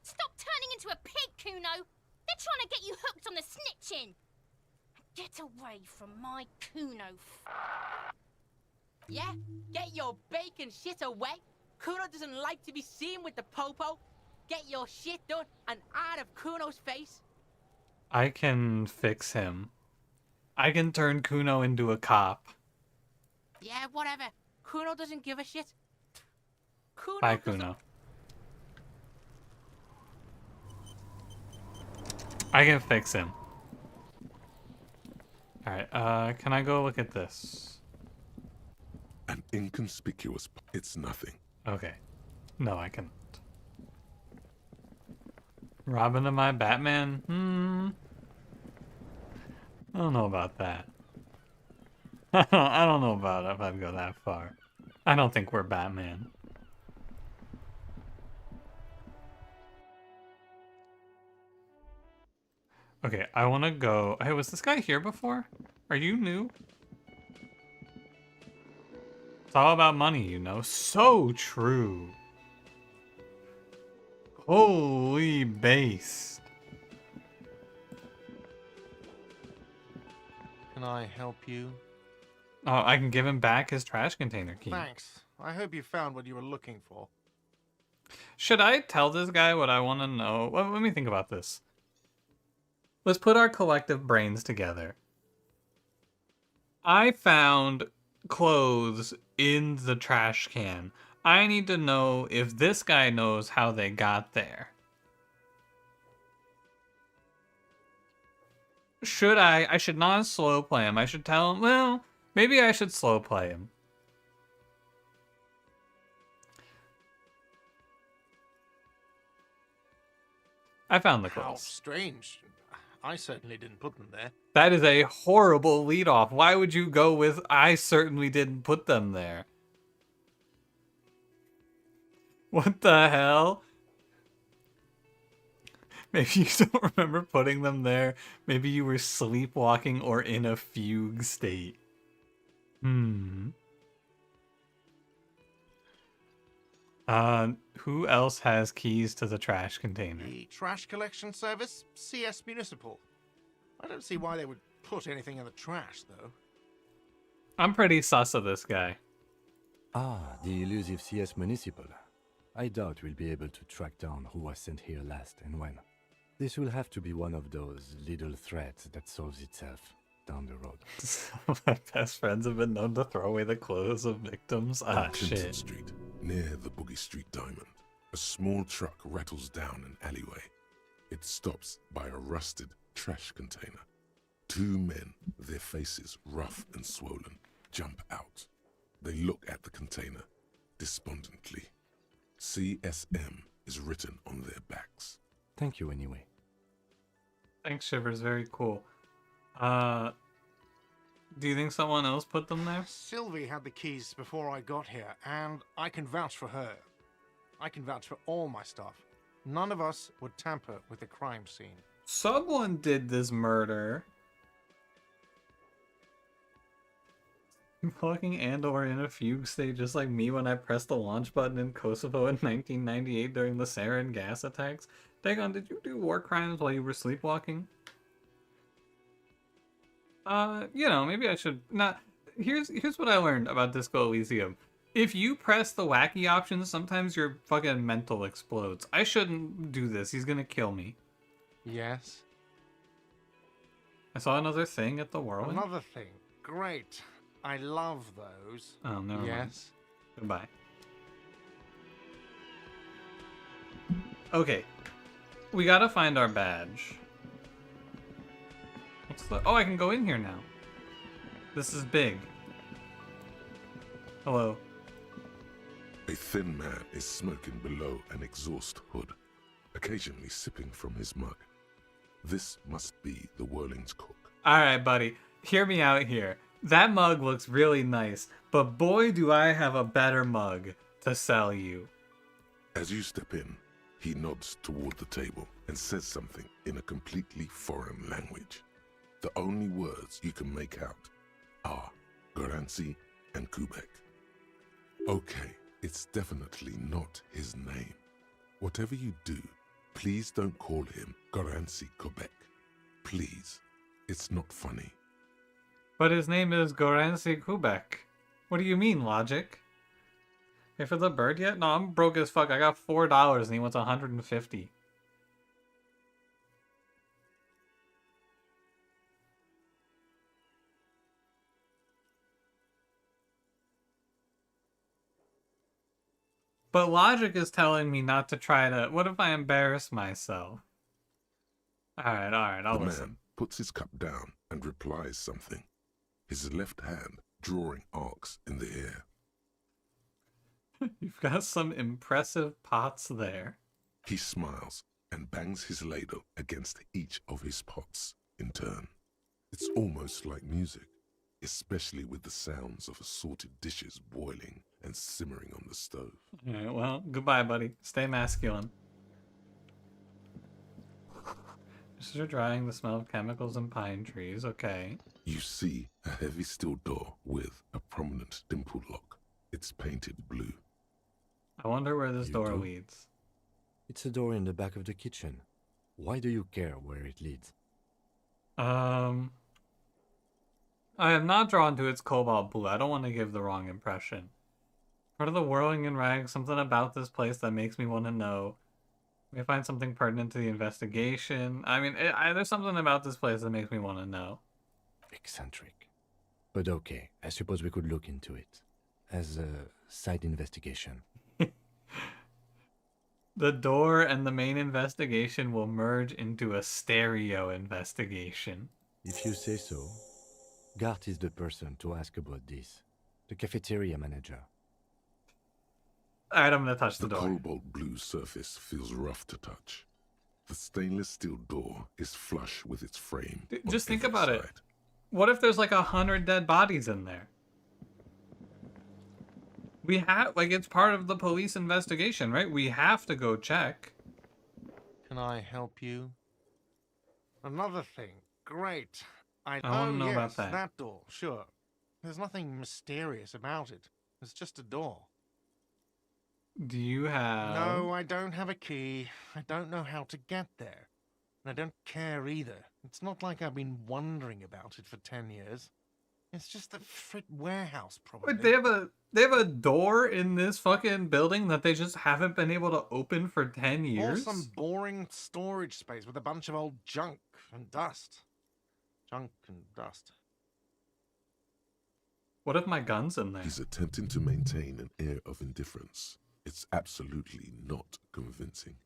Stop turning into a pig, Kuno. They're trying to get you hooked on the snitching. Get away from my Kuno. Yeah? Get your bacon shit away. Kuno doesn't like to be seen with the popo. Get your shit done and out of Kuno's face. I can fix him. I can turn Kuno into a cop. Yeah, whatever. Kuno doesn't give a shit. Kuno Bye, doesn't- Kuno. I can fix him. Alright, can I go look at this? An inconspicuous... It's nothing. Okay. No, I cannot. Robin to my Batman? I don't know about that. I don't know about if I'd go that far. I don't think we're Batman. Okay, I want to go... Hey, was this guy here before? Are you new? It's all about money, you know. So true. Holy base. Can I help you? Oh, I can give him back his trash container key. Thanks. I hope you found what you were looking for. Should I tell this guy what I want to know? Well, let me think about this. Let's put our collective brains together. I found clothes in the trash can. I need to know if this guy knows how they got there. Should I should not slow play him. I should tell him, well, maybe I should slow play him. I found the How clothes. strange. I certainly didn't put them there. That is a horrible leadoff. Why would you go with, I certainly didn't put them there? What the hell? Maybe you don't remember putting them there. Maybe you were sleepwalking or in a fugue state. Who else has keys to the trash container? The trash collection service? CS Municipal. I don't see why they would put anything in the trash, though. I'm pretty sus of this guy. Ah, the elusive CS Municipal. I doubt we'll be able to track down who was sent here last and when. This will have to be one of those little threads that solves itself down the road. Some of my best friends have been known to throw away the clothes of victims. Ah, On Clinton shit. Street, near the Boogie Street Diamond, a small truck rattles down an alleyway. It stops by a rusted trash container. Two men, their faces rough and swollen, jump out. They look at the container despondently. CSM is written on their backs. Thank you anyway. Thanks, Shivers. Very cool. Do you think someone else put them there? Sylvie had the keys before I got here, and I can vouch for her. I can vouch for all my stuff. None of us would tamper with the crime scene. Someone did this murder. Fucking Andor in a fugue state, just like me when I pressed the launch button in Kosovo in 1998 during the sarin gas attacks. Dagon, did you do war crimes while you were sleepwalking? You know, maybe I should not. Here's what I learned about Disco Elysium. If you press the wacky options, sometimes your fucking mental explodes. I shouldn't do this. He's gonna kill me. Yes? I saw another thing at the Whirling. Another thing. Great. I love those. Oh, never mind. Yes? Goodbye. Okay. We gotta find our badge. What's the... Oh, I can go in here now. This is big. Hello. A thin man is smoking below an exhaust hood, occasionally sipping from his mug. This must be the Whirling's cook. Alright, buddy. Hear me out here. That mug looks really nice, but boy do I have a better mug to sell you. As you step in, he nods toward the table and says something in a completely foreign language. The only words you can make out are Goranci and Kubek. Okay, it's definitely not his name. Whatever you do, please don't call him Goranci Kubek. Please, it's not funny. But his name is Goranci Kubek. What do you mean, logic? Pay for the bird yet? No, I'm broke as fuck. I got $4 and he wants $150. But logic is telling me not to try to... What if I embarrass myself? Alright, I'll The listen. man puts his cup down and replies something, his left hand drawing arcs in the air. You've got some impressive pots there. He smiles and bangs his ladle against each of his pots in turn. It's almost like music, especially with the sounds of assorted dishes boiling and simmering on the stove. Alright, well, goodbye, buddy. Stay masculine. Dishes are drying, the smell of chemicals and pine trees. Okay. You see a heavy steel door with a prominent dimple lock. It's painted blue. I wonder where this You door do? leads. It's a door in the back of the kitchen. Why do you care where it leads? I am not drawn to its cobalt blue. I don't want to give the wrong impression. Part of the whirling and rag, something about this place that makes me want to know. We find something pertinent to the investigation. I mean, there's something about this place that makes me want to know. Eccentric. But okay, I suppose we could look into it. As a side investigation. The door and the main investigation will merge into a stereo investigation. If you say so. Gart is the person to ask about this. The cafeteria manager. Alright, I'm gonna touch the The door. cobalt blue surface feels rough to touch. The stainless steel door is flush with its frame. Dude, on just think every about it. side. What if there's like 100 dead bodies in there? We have, like, it's part of the police investigation, right? We have to go check. Can I help you? Another thing. Great. I wanna know about yes, that. door, sure. There's nothing mysterious about it. It's just a door. Do you have... No, I don't have a key. I don't know how to get there. And I don't care either. It's not like I've been wondering about it for 10 years. It's just a frit warehouse, probably. Wait, they have a door in this fucking building that they just haven't been able to open for 10 Or years? some boring storage space with a bunch of old junk and dust. Junk and dust. What if my gun's in there? He's attempting to maintain an air of indifference. It's absolutely not convincing.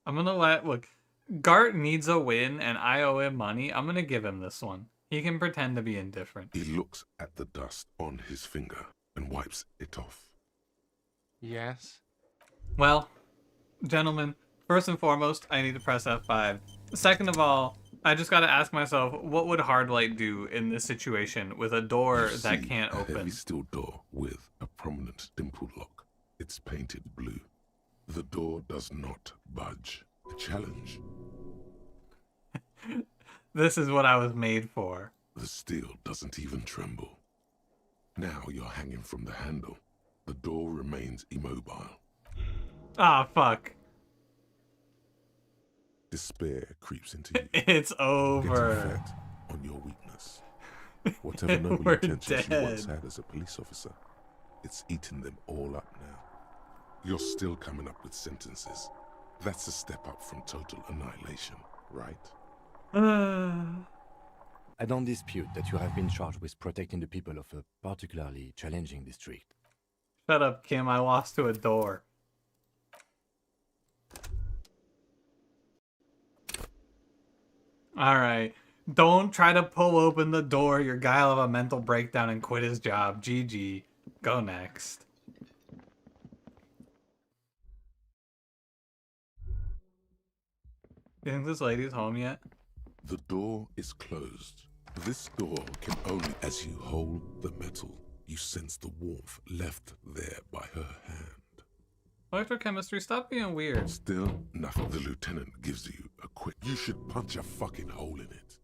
I'm gonna look, Gart needs a win and I owe him money. I'm gonna give him this one. He can pretend to be indifferent. He looks at the dust on his finger and wipes it off. Yes? Well, gentlemen, first and foremost, I need to press F5. Second of all, I just gotta ask myself, what would Hardlight do in this situation with a door You that see can't a open? heavy steel door with a prominent dimple lock. It's painted blue. The door does not budge. A challenge. This is what I was made for. The steel doesn't even tremble. Now you're hanging from the handle. The door remains immobile. Ah, fuck. Despair creeps into you. It's over. Getting fed on your weakness. Whatever noble We're intentions you once dead. had as a police officer, it's eaten them all up now. You're still coming up with sentences. That's a step up from total annihilation, right? I don't dispute that you have been charged with protecting the people of a particularly challenging district. Shut up, Kim. I lost to a door. Alright. Don't try to pull open the door. Your guy will have a mental breakdown and quit his job. GG. Go next. You think this lady's home yet? The door is closed. This door can only, as you hold the metal, you sense the warmth left there by her hand. Electrochemistry, stop being weird. Still, nothing. The lieutenant gives you a quick, you should punch a fucking hole in it.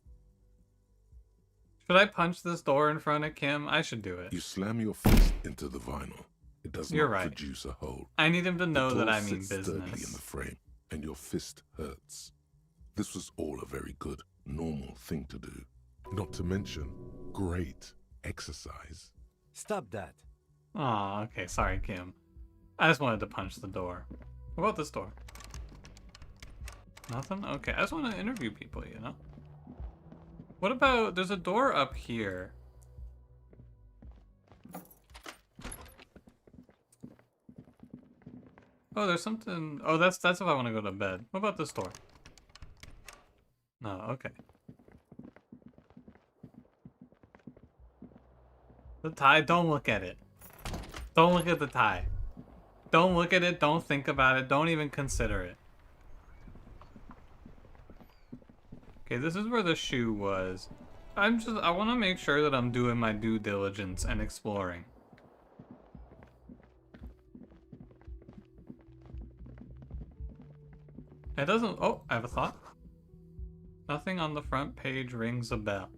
Should I punch this door in front of Kim? I should do it. You slam your fist into the vinyl. It does You're not right. produce a hole. I need him to know The that door I mean sits sturdily in the business. frame, and your fist hurts. This was all a very good, normal thing to do. Not to mention, great exercise. Stop that. Aw, okay, sorry, Kim. I just wanted to punch the door. What about this door? Nothing? Okay, I just want to interview people, you know? What about, there's a door up here. Oh, there's something, oh, that's if I want to go to bed. What about this door? No, okay. The tie, don't look at it. Don't look at the tie. Don't look at it, don't think about it, don't even consider it. Okay, this is where the shoe was. I want to make sure that I'm doing my due diligence and exploring. It doesn't, oh, I have a thought. Nothing on the front page rings a bell.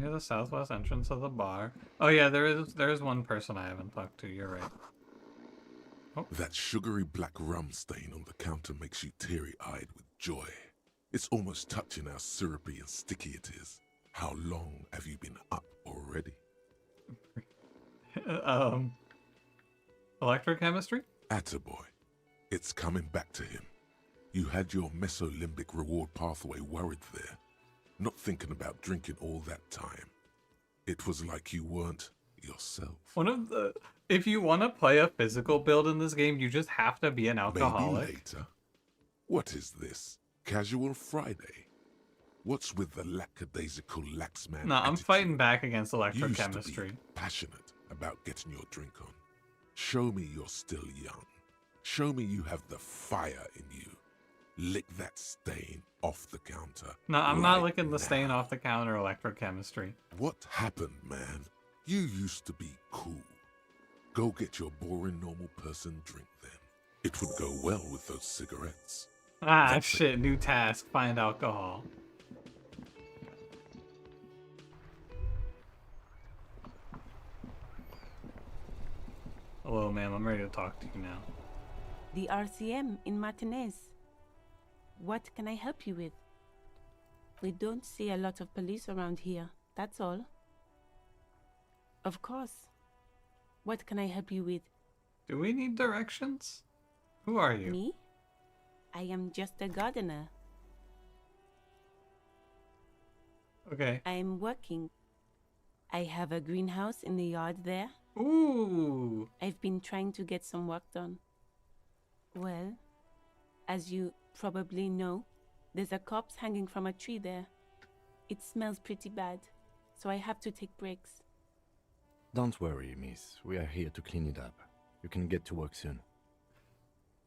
Near the southwest entrance of the bar. Oh yeah, there is one person I haven't talked to. You're right. Oh. That sugary black rum stain on the counter makes you teary-eyed with joy. It's almost touching how syrupy and sticky it is. How long have you been up already? Electrochemistry? Attaboy. It's coming back to him. You had your mesolimbic reward pathway worried there, not thinking about drinking all that time. It was like you weren't yourself. If you want to play a physical build in this game, you just have to be an alcoholic. Maybe later. What is this? Casual Friday? What's with the lackadaisical laxman? No, I'm attitude? fighting back against You used to electrochemistry. be passionate about getting your drink on. Show me you're still young. Show me you have the fire in you. Lick that stain off the counter. No, I'm not right licking the stain now. off the counter, electrochemistry. What happened, man? You used to be cool. Go get your boring normal person drink then. It would go well with those cigarettes. Ah, That's shit, new task, find alcohol. Hello, ma'am, I'm ready to talk to you now. The RCM in Martinez. What can I help you with? We don't see a lot of police around here, that's all. Of course. What can I help you with? Do we need directions? Who are you? Me? I am just a gardener. Okay. I am working. I have a greenhouse in the yard there. Ooh. I've been trying to get some work done. Well, as you probably know, there's a corpse hanging from a tree there. It smells pretty bad, so I have to take breaks. Don't worry, miss. We are here to clean it up. You can get to work soon.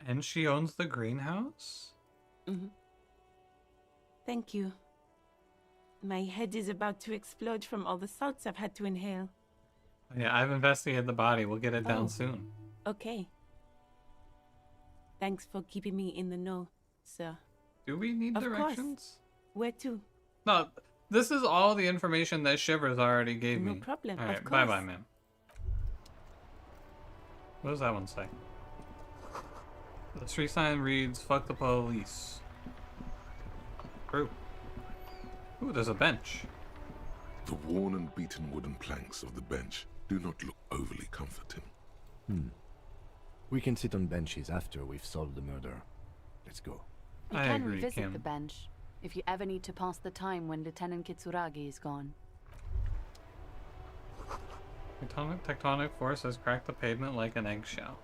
And she owns the greenhouse? Mm-hmm. Thank you. My head is about to explode from all the salts I've had to inhale. Yeah, I've investigated the body. We'll get it down Oh. soon. Okay. Thanks for keeping me in the know, sir. Do we need Of course. directions? Where to? No, this is all the information that Shivers already gave No me. problem, of Alright, course. bye-bye, ma'am. What does that one say? The street sign reads, "Fuck the police." True. Ooh, there's a bench. The worn and beaten wooden planks of the bench do not look overly comforting. We can sit on benches after we've solved the murder. Let's go. You I can agree, revisit Kim. the bench if you ever need to pass the time when Lieutenant Kitsuragi is gone. Tectonic force has cracked the pavement like an eggshell.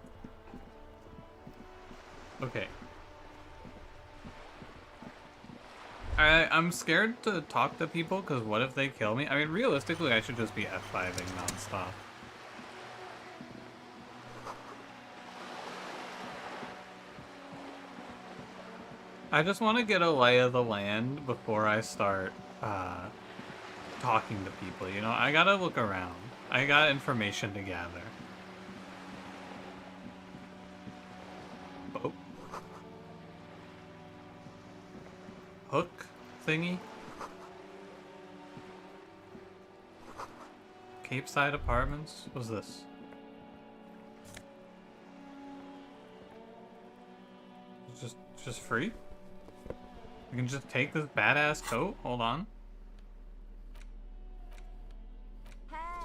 Okay. I'm scared to talk to people because what if they kill me? I mean, realistically, I should just be F5ing nonstop. I just want to get a lay of the land before I start talking to people, you know? I gotta look around. I got information to gather. Oh. Hook thingy? Cape Side Apartments? What's this? It's just free? You can just take this badass coat? Hold on.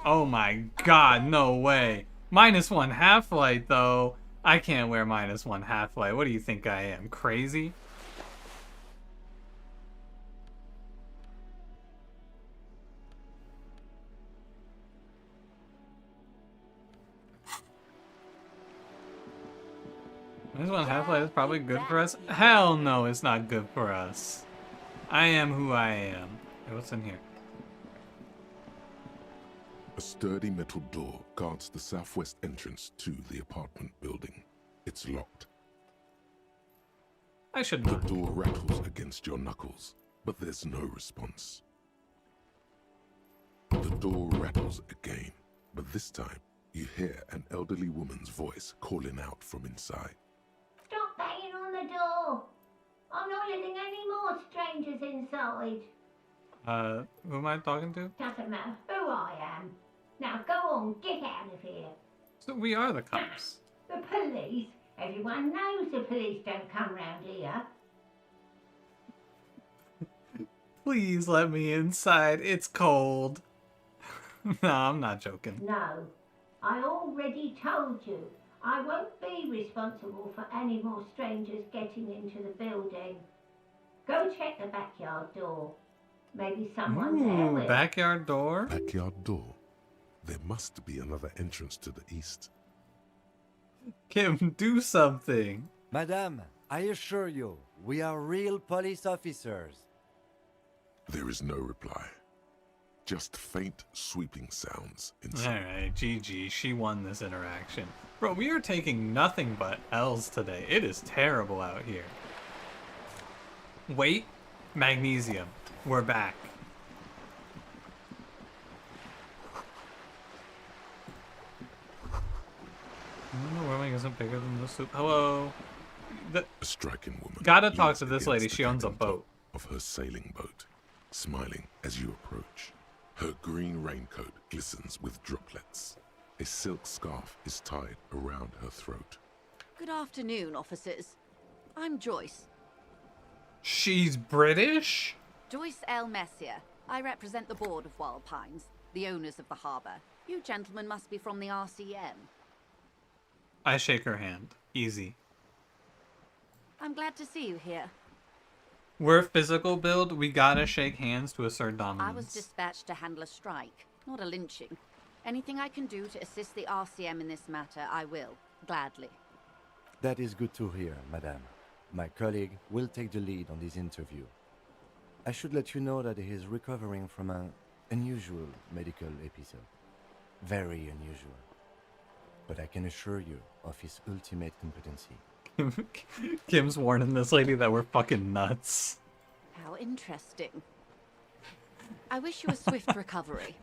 Oh my god, no way. -1 half-light though. I can't wear -1 half-light. What do you think I am? Crazy? -1 half-light is probably good for us. Hell no, it's not good for us. I am who I am. Hey, what's in here? A sturdy metal door guards the southwest entrance to the apartment building. It's locked. I should The not. door rattles against your knuckles, but there's no response. The door rattles again, but this time you hear an elderly woman's voice calling out from inside. Stop banging on the door. I'm not letting any more strangers inside. Who am I talking to? Doesn't matter who I am. Now go on, get out of here. So we are the cops. The police? Everyone knows the police don't come round here. Please let me inside. It's cold. No, I'm not joking. No, I already told you. I won't be responsible for any more strangers getting into the building. Go check the backyard door. Maybe someone there Ooh, will. backyard door? Backyard door. There must be another entrance to the east. Kim, do something. Madame, I assure you, we are real police officers. There is no reply. Just faint, sweeping sounds inside. Alright, GG, she won this interaction. Bro, we are taking nothing but L's today. It is terrible out here. Wait, magnesium. We're back. The Whirling isn't bigger than the soup. Hello. A striking woman. Gotta talk leans to this against lady. the She owns a cabin boat. top of her sailing boat, smiling as you approach. Her green raincoat glistens with droplets. A silk scarf is tied around her throat. Good afternoon, officers. I'm Joyce. She's British? Joyce L. Messier. I represent the board of Wild Pines, the owners of the harbour. You gentlemen must be from the RCM. I shake her hand. Easy. I'm glad to see you here. We're physical build. We gotta shake hands to assert dominance. I was dispatched to handle a strike, not a lynching. Anything I can do to assist the RCM in this matter, I will. Gladly. That is good to hear, madame. My colleague will take the lead on this interview. I should let you know that he is recovering from an unusual medical episode. Very unusual. But I can assure you of his ultimate competency. Kim's warning this lady that we're fucking nuts. How interesting. I wish you a swift recovery.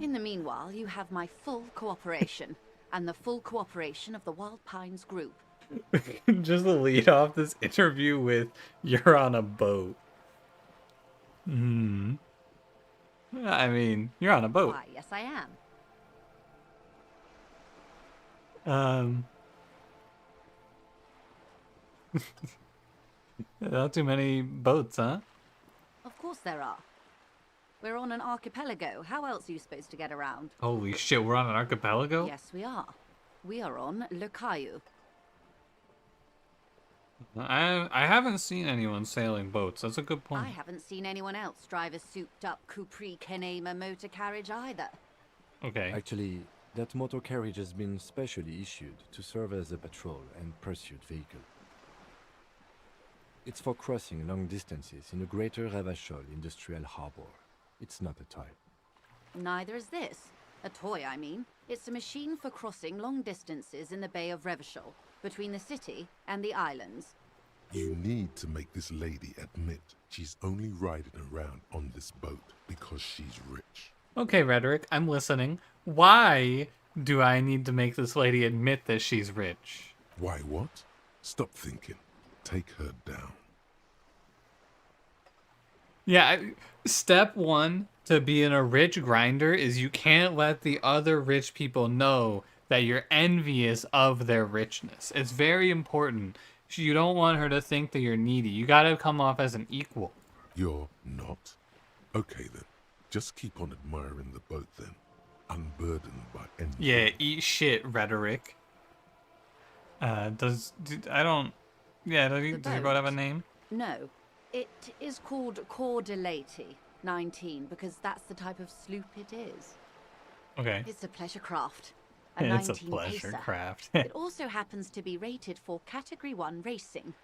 In the meanwhile, you have my full cooperation, and the full cooperation of the Wild Pines group. Just lead off this interview with, "You're on a boat." I mean, you're on a boat. Why, yes I am. Not too many boats, huh? Of course there are. We're on an archipelago. How else are you supposed to get around? Holy shit, we're on an archipelago? Yes, we are. We are on Le Caillou. I haven't seen anyone sailing boats. That's a good point. I haven't seen anyone else drive a souped-up Capri Kenema motor carriage either. Okay. Actually, that motor carriage has been specially issued to serve as a patrol and pursuit vehicle. It's for crossing long distances in the greater Ravachol industrial harbor. It's not a toy. Neither is this. A toy, I mean. It's a machine for crossing long distances in the Bay of Revachol, between the city and the islands. You need to make this lady admit she's only riding around on this boat because she's rich. Okay, Rhetoric, I'm listening. Why do I need to make this lady admit that she's rich? Why what? Stop thinking. Take her down. Yeah, step one to being a rich grinder is you can't let the other rich people know that you're envious of their richness. It's very important. You don't want her to think that you're needy. You gotta come off as an equal. You're not? Okay then. Just keep on admiring the boat then. Unburdened by envy. Yeah, eat shit, Rhetoric. Does your boat have a name? No. It is called Cordelati 19 because that's the type of sloop it is. Okay. It's a pleasure craft. It's a 19 pleasure pacer. craft. It also happens to be rated for Category 1 racing.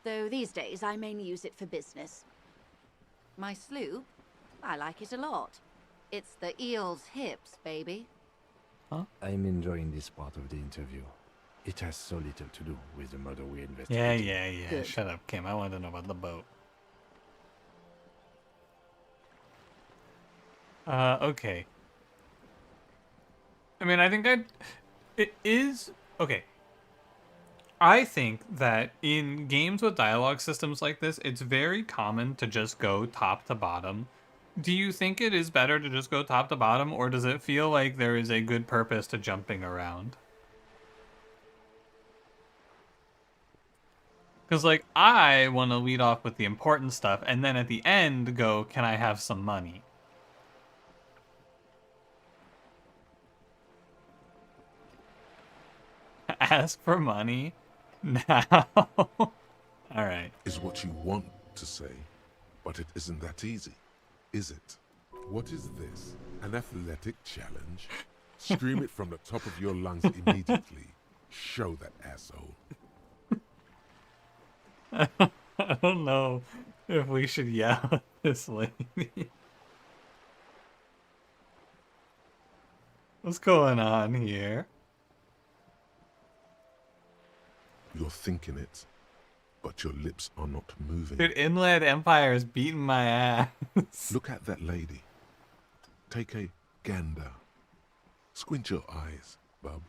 Though these days I mainly use it for business. My sloop? I like it a lot. It's the eel's hips, baby. Huh? I'm enjoying this part of the interview. It has so little to do with the murder we investigated. Yeah. Good. Shut up, Kim. I want to know about the boat. Okay. I mean, I think it is... Okay. I think that in games with dialogue systems like this, it's very common to just go top to bottom. Do you think it is better to just go top to bottom, or does it feel like there is a good purpose to jumping around? Because, like, I want to lead off with the important stuff, and then at the end go, can I have some money? Ask for money? Now? Alright. Is what you want to say, but it isn't that easy, is it? What is this? An athletic challenge? Scream it from the top of your lungs immediately. Show that asshole. I don't know if we should yell at this lady. What's going on here? You're thinking it, but your lips are not moving. Dude, Inland Empire is beating my ass. Look at that lady. Take a gander. Squint your eyes, bub.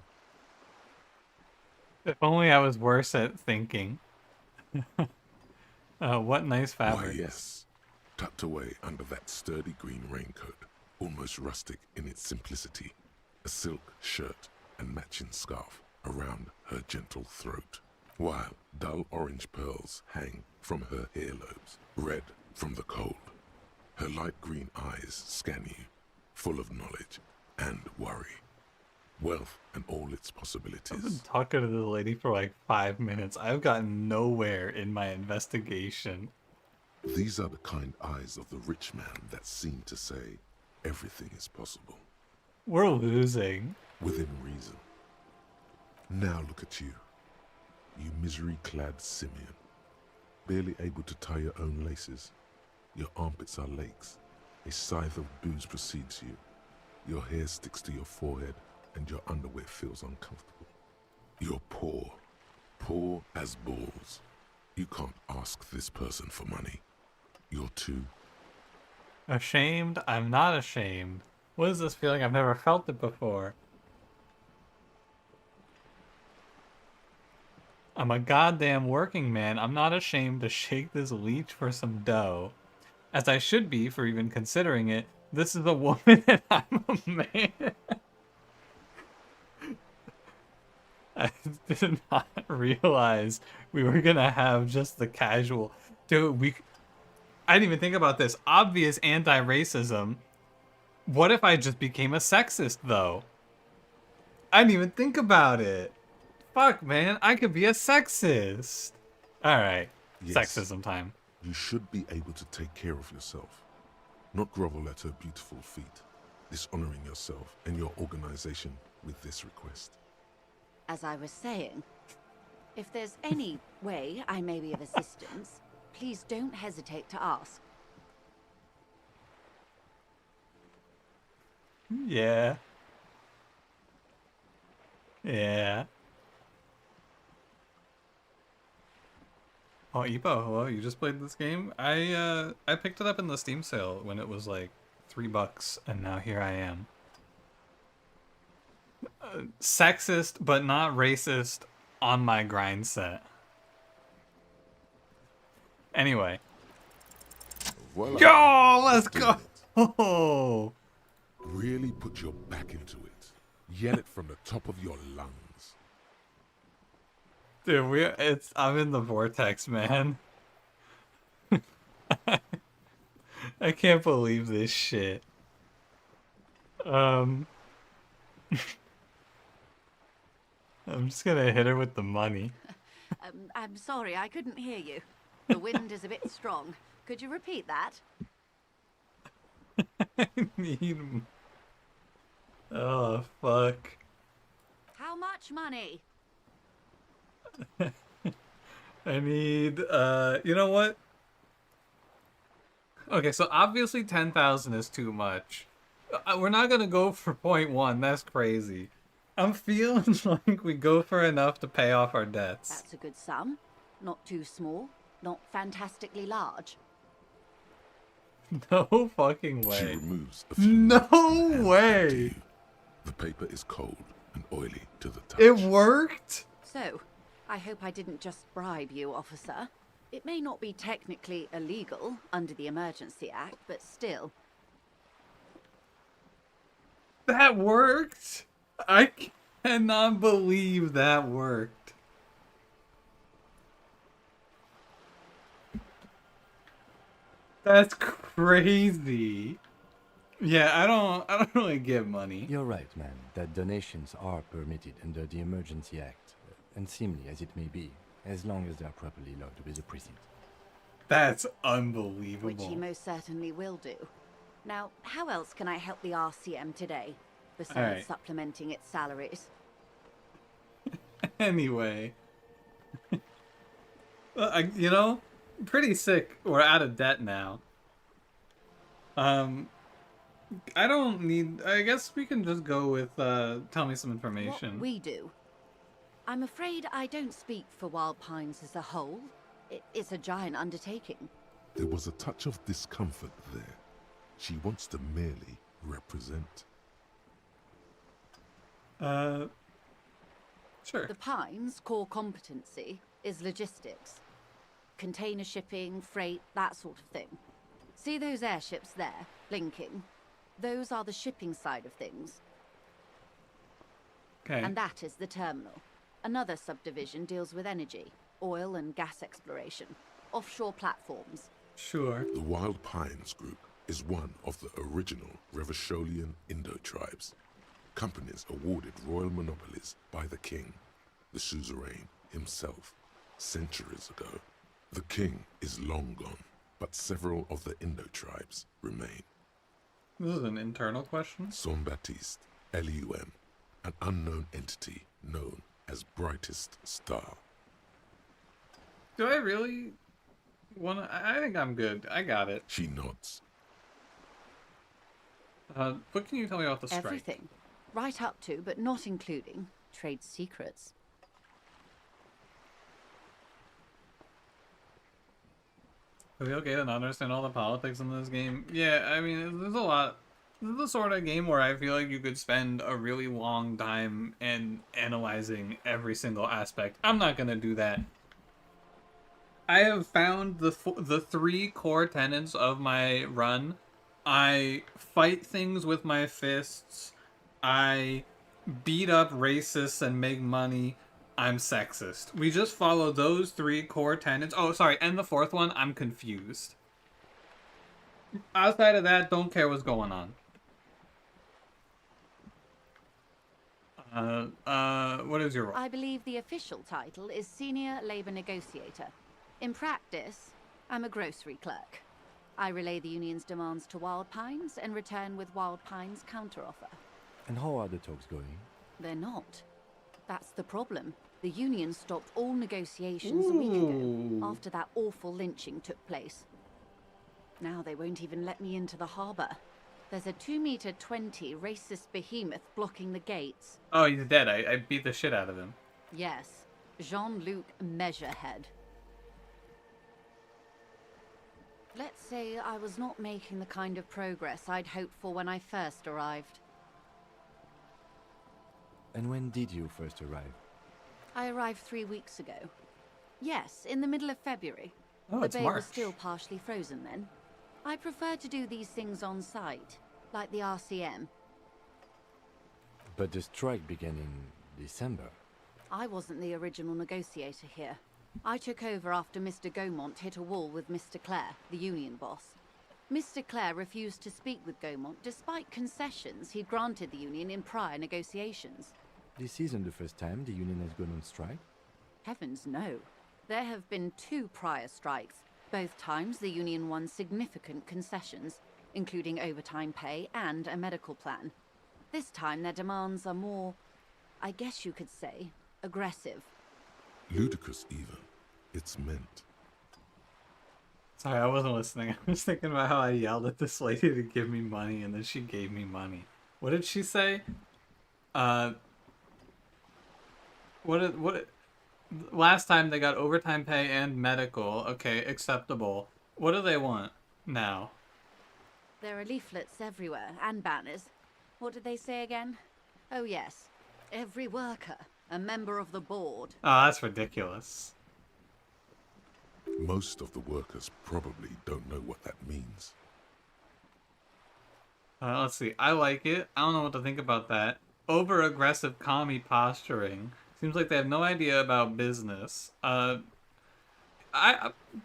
If only I was worse at thinking. What nice fabric. Why, yes. Tucked away under that sturdy green raincoat, almost rustic in its simplicity, a silk shirt and matching scarf around her gentle throat, while dull orange pearls hang from her earlobes, red from the cold. Her light green eyes scan you, full of knowledge and worry. Wealth and all its possibilities. I've been talking to this lady for like 5 minutes. I've gotten nowhere in my investigation. These are the kind eyes of the rich man that seem to say everything is possible. We're losing. Within reason. Now look at you. You misery-clad simian. Barely able to tie your own laces. Your armpits are lakes. A scythe of booze precedes you. Your hair sticks to your forehead, and your underwear feels uncomfortable. You're poor. Poor as balls. You can't ask this person for money. You're too... Ashamed? I'm not ashamed. What is this feeling? I've never felt it before. I'm a goddamn working man. I'm not ashamed to shake this leech for some dough. As I should be for even considering it. This is a woman and I'm a man. I did not realize we were gonna have just the casual... Dude, I didn't even think about this. Obvious anti-racism. What if I just became a sexist, though? I didn't even think about it. Fuck, man. I could be a sexist. Alright. Yes, sexism time. You should be able to take care of yourself. Not grovel at her beautiful feet, dishonoring yourself and your organization with this request. As I was saying, if there's any way I may be of assistance, please don't hesitate to ask. Yeah. Yeah. Oh, Epo, hello, you just played this game? I picked it up in the Steam sale when it was like $3, and now here I am. Sexist, but not racist on my grind set. Anyway. Voila. Yo, let's go! Oh. Really put your back into it. Yell it from the top of your lungs. Dude, I'm in the vortex, man. I can't believe this shit. I'm just gonna hit her with the money. I'm sorry, I couldn't hear you. The wind is a bit strong. Could you repeat that? I need... Oh, fuck. How much money? I need, you know what? Okay, so obviously 10,000 is too much. We're not gonna go for 0.1, that's crazy. I'm feeling like we go for enough to pay off our debts. That's a good sum. Not too small, not fantastically large. No fucking way. She removes a few No way! The paper is cold and oily to the touch. It worked? So, I hope I didn't just bribe you, officer. It may not be technically illegal under the Emergency Act, but still, That worked! I cannot believe that worked. That's crazy. Yeah, I don't really give money. You're right, man, that donations are permitted under the Emergency Act, unseemly as it may be, as long as they are properly logged with the precinct. That's unbelievable. Which he most certainly will do. Now, how else can I help the RCM today, besides supplementing its salaries? Anyway. You know, pretty sick. We're out of debt now. I don't need... I guess we can just go with, tell me some information. What we do. I'm afraid I don't speak for Wild Pines as a whole. It's a giant undertaking. There was a touch of discomfort there. She wants to merely represent. Sure. The Pines' core competency is logistics. Container shipping, freight, that sort of thing. See those airships there, blinking? Those are the shipping side of things. Okay. And that is the terminal. Another subdivision deals with energy, oil and gas exploration, offshore platforms. Sure. The Wild Pines Group is one of the original Revacholian Indo-tribes. Companies awarded royal monopolies by the king, the suzerain himself, centuries ago. The king is long gone, but several of the Indo-tribes remain. This is an internal question. Saint-Baptiste, LUM, an unknown entity known as Brightest Star. Do I really want to... I think I'm good. I got it. She nods. What can you tell me about the strike? Everything. Right up to, but not including, trade secrets. Are we okay to not understand all the politics in this game? Yeah, I mean, there's a lot. This is the sort of game where I feel like you could spend a really long time and analyzing every single aspect. I'm not gonna do that. I have found the three core tenets of my run. I fight things with my fists. I beat up racists and make money. I'm sexist. We just follow those three core tenets. Oh, sorry, and the fourth one, I'm confused. Outside of that, don't care what's going on. What is your role? I believe the official title is Senior Labor Negotiator. In practice, I'm a grocery clerk. I relay the union's demands to Wild Pines and return with Wild Pines' counteroffer. And how are the talks going? They're not. That's the problem. The union stopped all negotiations a week ago, after that awful lynching took place. Now they won't even let me into the harbour. There's a 2-meter 20 racist behemoth blocking the gates. Oh, he's dead. I beat the shit out of him. Yes, Jean-Luc Measurehead. Let's say I was not making the kind of progress I'd hoped for when I first arrived. And when did you first arrive? I arrived 3 weeks ago. Yes, in the middle of February. Oh, the it's bay March. was still partially frozen then. I prefer to do these things on site, like the RCM. But the strike began in December. I wasn't the original negotiator here. I took over after Mr. Gaumont hit a wall with Mr. Clare, the union boss. Mr. Clare refused to speak with Gaumont despite concessions he'd granted the union in prior negotiations. This isn't the first time the union has gone on strike. Heavens no. There have been 2 prior strikes. Both times the union won significant concessions, including overtime pay and a medical plan. This time their demands are more, I guess you could say, aggressive. Ludicrous even. It's meant. Sorry, I wasn't listening. I was thinking about how I yelled at this lady to give me money, and then she gave me money. What did she say? Last time they got overtime pay and medical. Okay, acceptable. What do they want now? There are leaflets everywhere, and banners. What did they say again? Oh yes, every worker, a member of the board. Oh, that's ridiculous. Most of the workers probably don't know what that means. Let's see. I like it. I don't know what to think about that. Over-aggressive commie posturing. Seems like they have no idea about business. I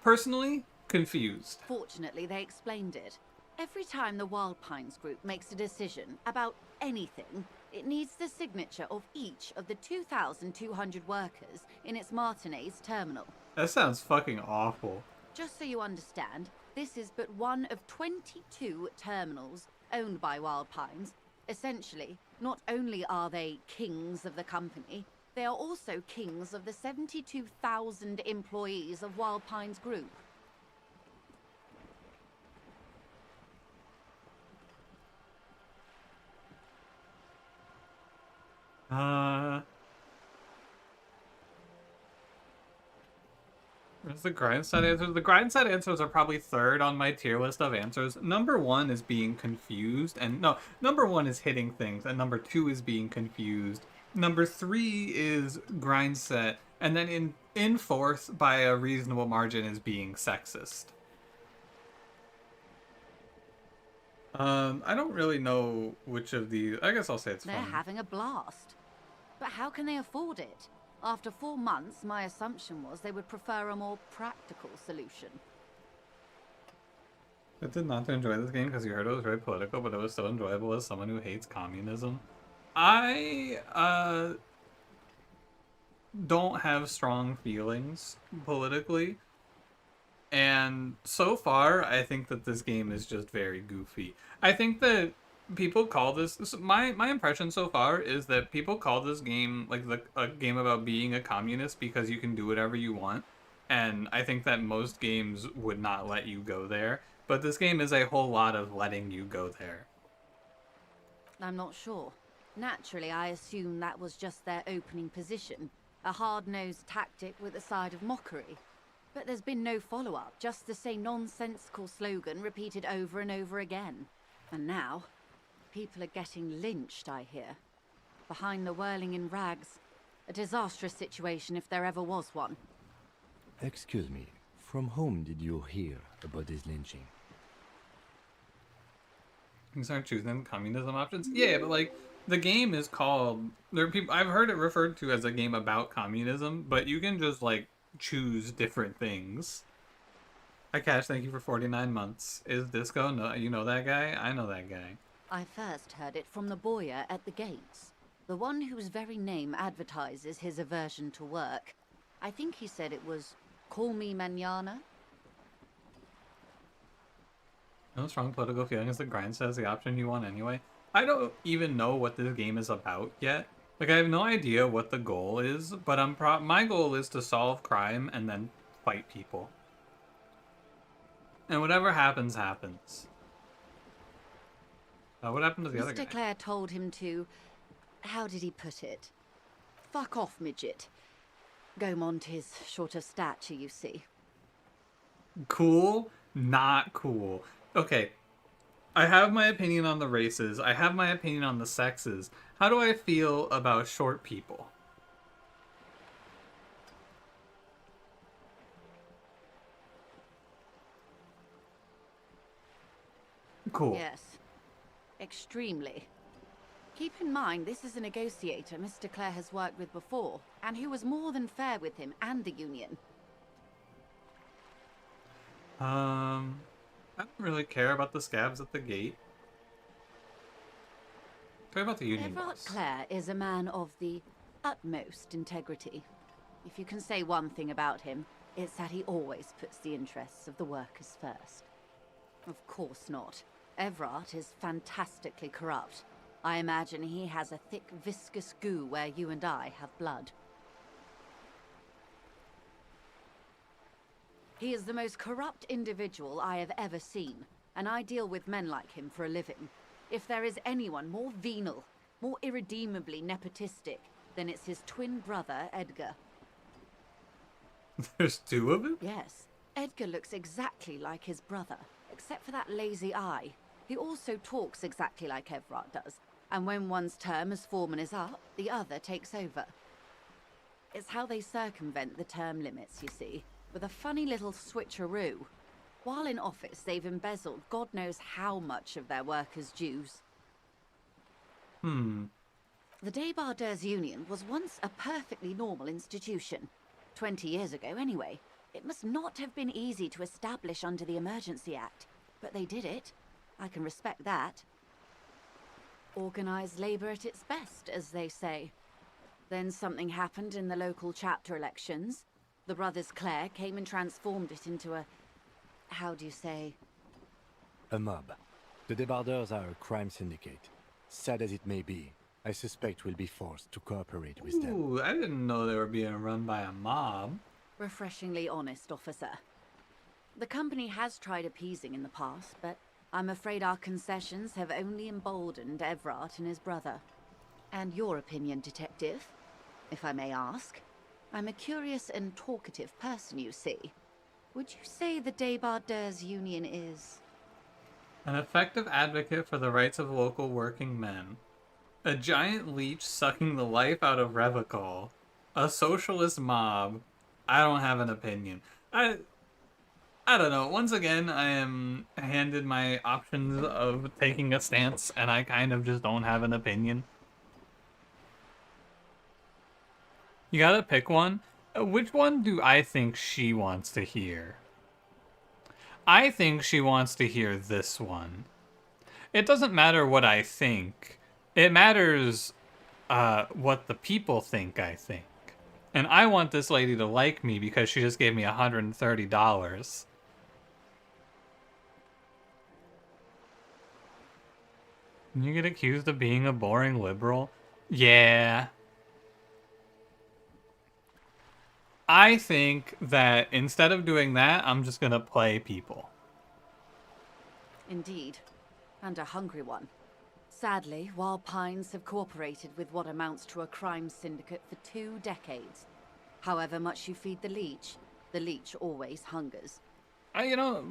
personally confused. Fortunately, they explained it. Every time the Wild Pines group makes a decision about anything, it needs the signature of each of the 2,200 workers in its Martinez terminal. That sounds fucking awful. Just so you understand, this is but one of 22 terminals owned by Wild Pines. Essentially, not only are they kings of the company, they are also kings of the 72,000 employees of Wild Pines Group. Where's the Grindside answers? The Grindside answers are probably third on my tier list of answers. Number 1 is being confused, and no, number 1 is hitting things, and number 2 is being confused. Number 3 is Grindset, and then in fourth, by a reasonable margin, is being sexist. I don't really know which of these. I guess I'll say it's They're fun. having a blast. But how can they afford it? After 4 months, my assumption was they would prefer a more practical solution. I did not enjoy this game because you heard it was very political, but it was so enjoyable as someone who hates communism. I don't have strong feelings politically, and so far I think that this game is just very goofy. I think that people call this my impression so far is that people call this game like a game about being a communist because you can do whatever you want, and I think that most games would not let you go there, but this game is a whole lot of letting you go there. I'm not sure. Naturally, I assume that was just their opening position, a hard-nosed tactic with a side of mockery. But there's been no follow-up, just the same nonsensical slogan repeated over and over again. And now, people are getting lynched, I hear. Behind the Whirling in rags. A disastrous situation if there ever was one. Excuse me, from whom did you hear about this lynching? You start choosing communism options? Yeah, but like, the game is called... There are people... I've heard it referred to as a game about communism, but you can just, like, choose different things. Hi, Cash, thank you for 49 months. Is Disco? No, you know that guy? I know that guy. I first heard it from the boyer at the gates. The one whose very name advertises his aversion to work. I think he said it was, "Call me mañana." No strong political feeling is the grind says the option you want anyway. I don't even know what this game is about yet. Like, I have no idea what the goal is, but my goal is to solve crime and then fight people. And whatever happens, happens. What happened to the other guy? Mr. Clare told him to... How did he put it? Fuck off, midget. Gaumont is short of stature, you see. Cool? Not cool. Okay. I have my opinion on the races. I have my opinion on the sexes. How do I feel about short people? Cool. Yes. Extremely. Keep in mind, this is a negotiator Mr. Clare has worked with before, and who was more than fair with him and the Union. I don't really care about the scabs at the gate. Care about the Union Everard boss. Clare is a man of the utmost integrity. If you can say one thing about him, it's that he always puts the interests of the workers first. Of course not. Everard is fantastically corrupt. I imagine he has a thick, viscous goo where you and I have blood. He is the most corrupt individual I have ever seen, and I deal with men like him for a living. If there is anyone more venal, more irredeemably nepotistic, then it's his twin brother, Edgar. There's two of him? Yes. Edgar looks exactly like his brother, except for that lazy eye. He also talks exactly like Everard does, and when one's term as foreman is up, the other takes over. It's how they circumvent the term limits, you see, with a funny little switcheroo. While in office, they've embezzled God knows how much of their workers' dues. The Débardeurs Union was once a perfectly normal institution. 20 years ago, anyway. It must not have been easy to establish under the Emergency Act, but they did it. I can respect that. Organised labour at its best, as they say. Then something happened in the local chapter elections. The brothers Clare came and transformed it into a... how do you say? A mob. The Débardeurs are a crime syndicate. Sad as it may be, I suspect we'll be forced to cooperate with them. Ooh, I didn't know they were being run by a mob. Refreshingly honest, officer. The company has tried appeasing in the past, but I'm afraid our concessions have only emboldened Everard and his brother. And your opinion, detective, if I may ask? I'm a curious and talkative person, you see. Would you say the Débardeurs Union is... An effective advocate for the rights of local working men. A giant leech sucking the life out of Revachol. A socialist mob. I don't have an opinion. I don't know. Once again, I am handed my options of taking a stance, and I kind of just don't have an opinion. You gotta pick one. Which one do I think she wants to hear? I think she wants to hear this one. It doesn't matter what I think. It matters what the people think I think. And I want this lady to like me because she just gave me $130. Can you get accused of being a boring liberal? Yeah. I think that instead of doing that, I'm just gonna play people. Indeed. And a hungry one. Sadly, Wild Pines have cooperated with what amounts to a crime syndicate for 2 decades. However much you feed the leech always hungers. You know,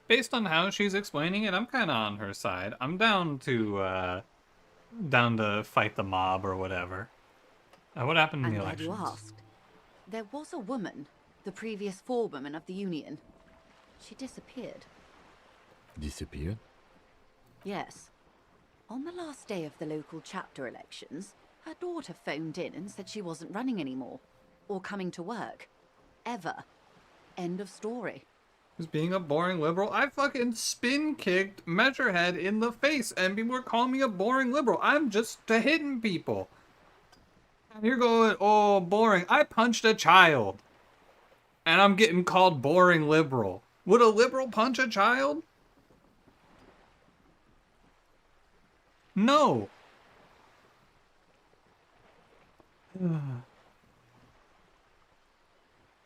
based on how she's explaining it, I'm kind of on her side. I'm down to fight the mob or whatever. What happened in the elections? I'm glad you asked. There was a woman, the previous forewoman of the Union. She disappeared. Disappeared? Yes. On the last day of the local chapter elections, her daughter phoned in and said she wasn't running anymore. Or coming to work. Ever. End of story. Was being a boring liberal. I fucking spin-kicked Measurehead in the face and people were calling me a boring liberal. I'm just hitting people. And you're going, oh, boring. I punched a child. And I'm getting called boring liberal. Would a liberal punch a child? No.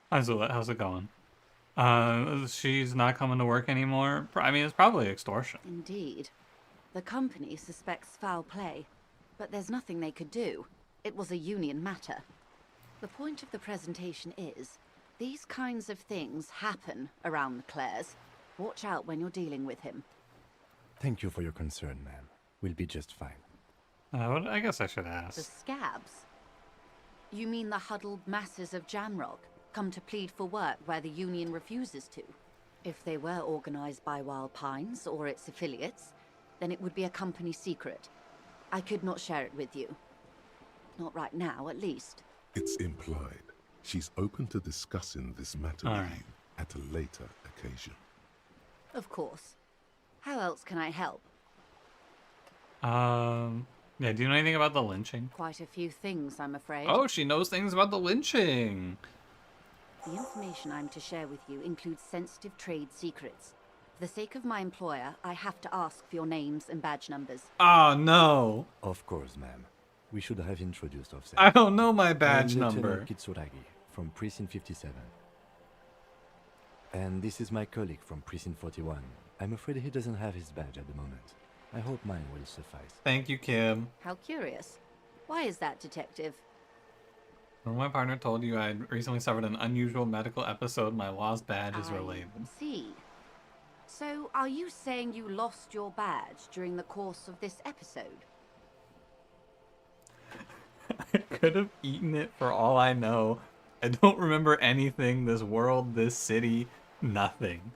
How's it going? She's not coming to work anymore? I mean, it's probably extortion. Indeed. The company suspects foul play, but there's nothing they could do. It was a union matter. The point of the presentation is, these kinds of things happen around the Clares. Watch out when you're dealing with him. Thank you for your concern, ma'am. We'll be just fine. I guess I should The ask. scabs? You mean the huddled masses of Jamrock, come to plead for work where the Union refuses to? If they were organized by Wild Pines or its affiliates, then it would be a company secret. I could not share it with you. Not right now, at least. It's implied. She's open to discussing this matter with you at a later occasion. Of course. How else can I help? Yeah, do you know anything about the lynching? Quite a few things, I'm afraid. Oh, she knows things about the lynching. The information I'm to share with you includes sensitive trade secrets. For the sake of my employer, I have to ask for your names and badge numbers. Oh, no. Of course, ma'am. We should have introduced ourselves. I don't know my badge I'm number. Lieutenant Kitsuragi from Precinct 57. And this is my colleague from Precinct 41. I'm afraid he doesn't have his badge at the moment. I hope mine will suffice. Thank you, Kim. How curious. Why is that, Detective? When my partner told you I'd recently suffered an unusual medical episode, my lost badge is related. See. So, are you saying you lost your badge during the course of this episode? I could have eaten it for all I know. I don't remember anything, this world, this city, nothing.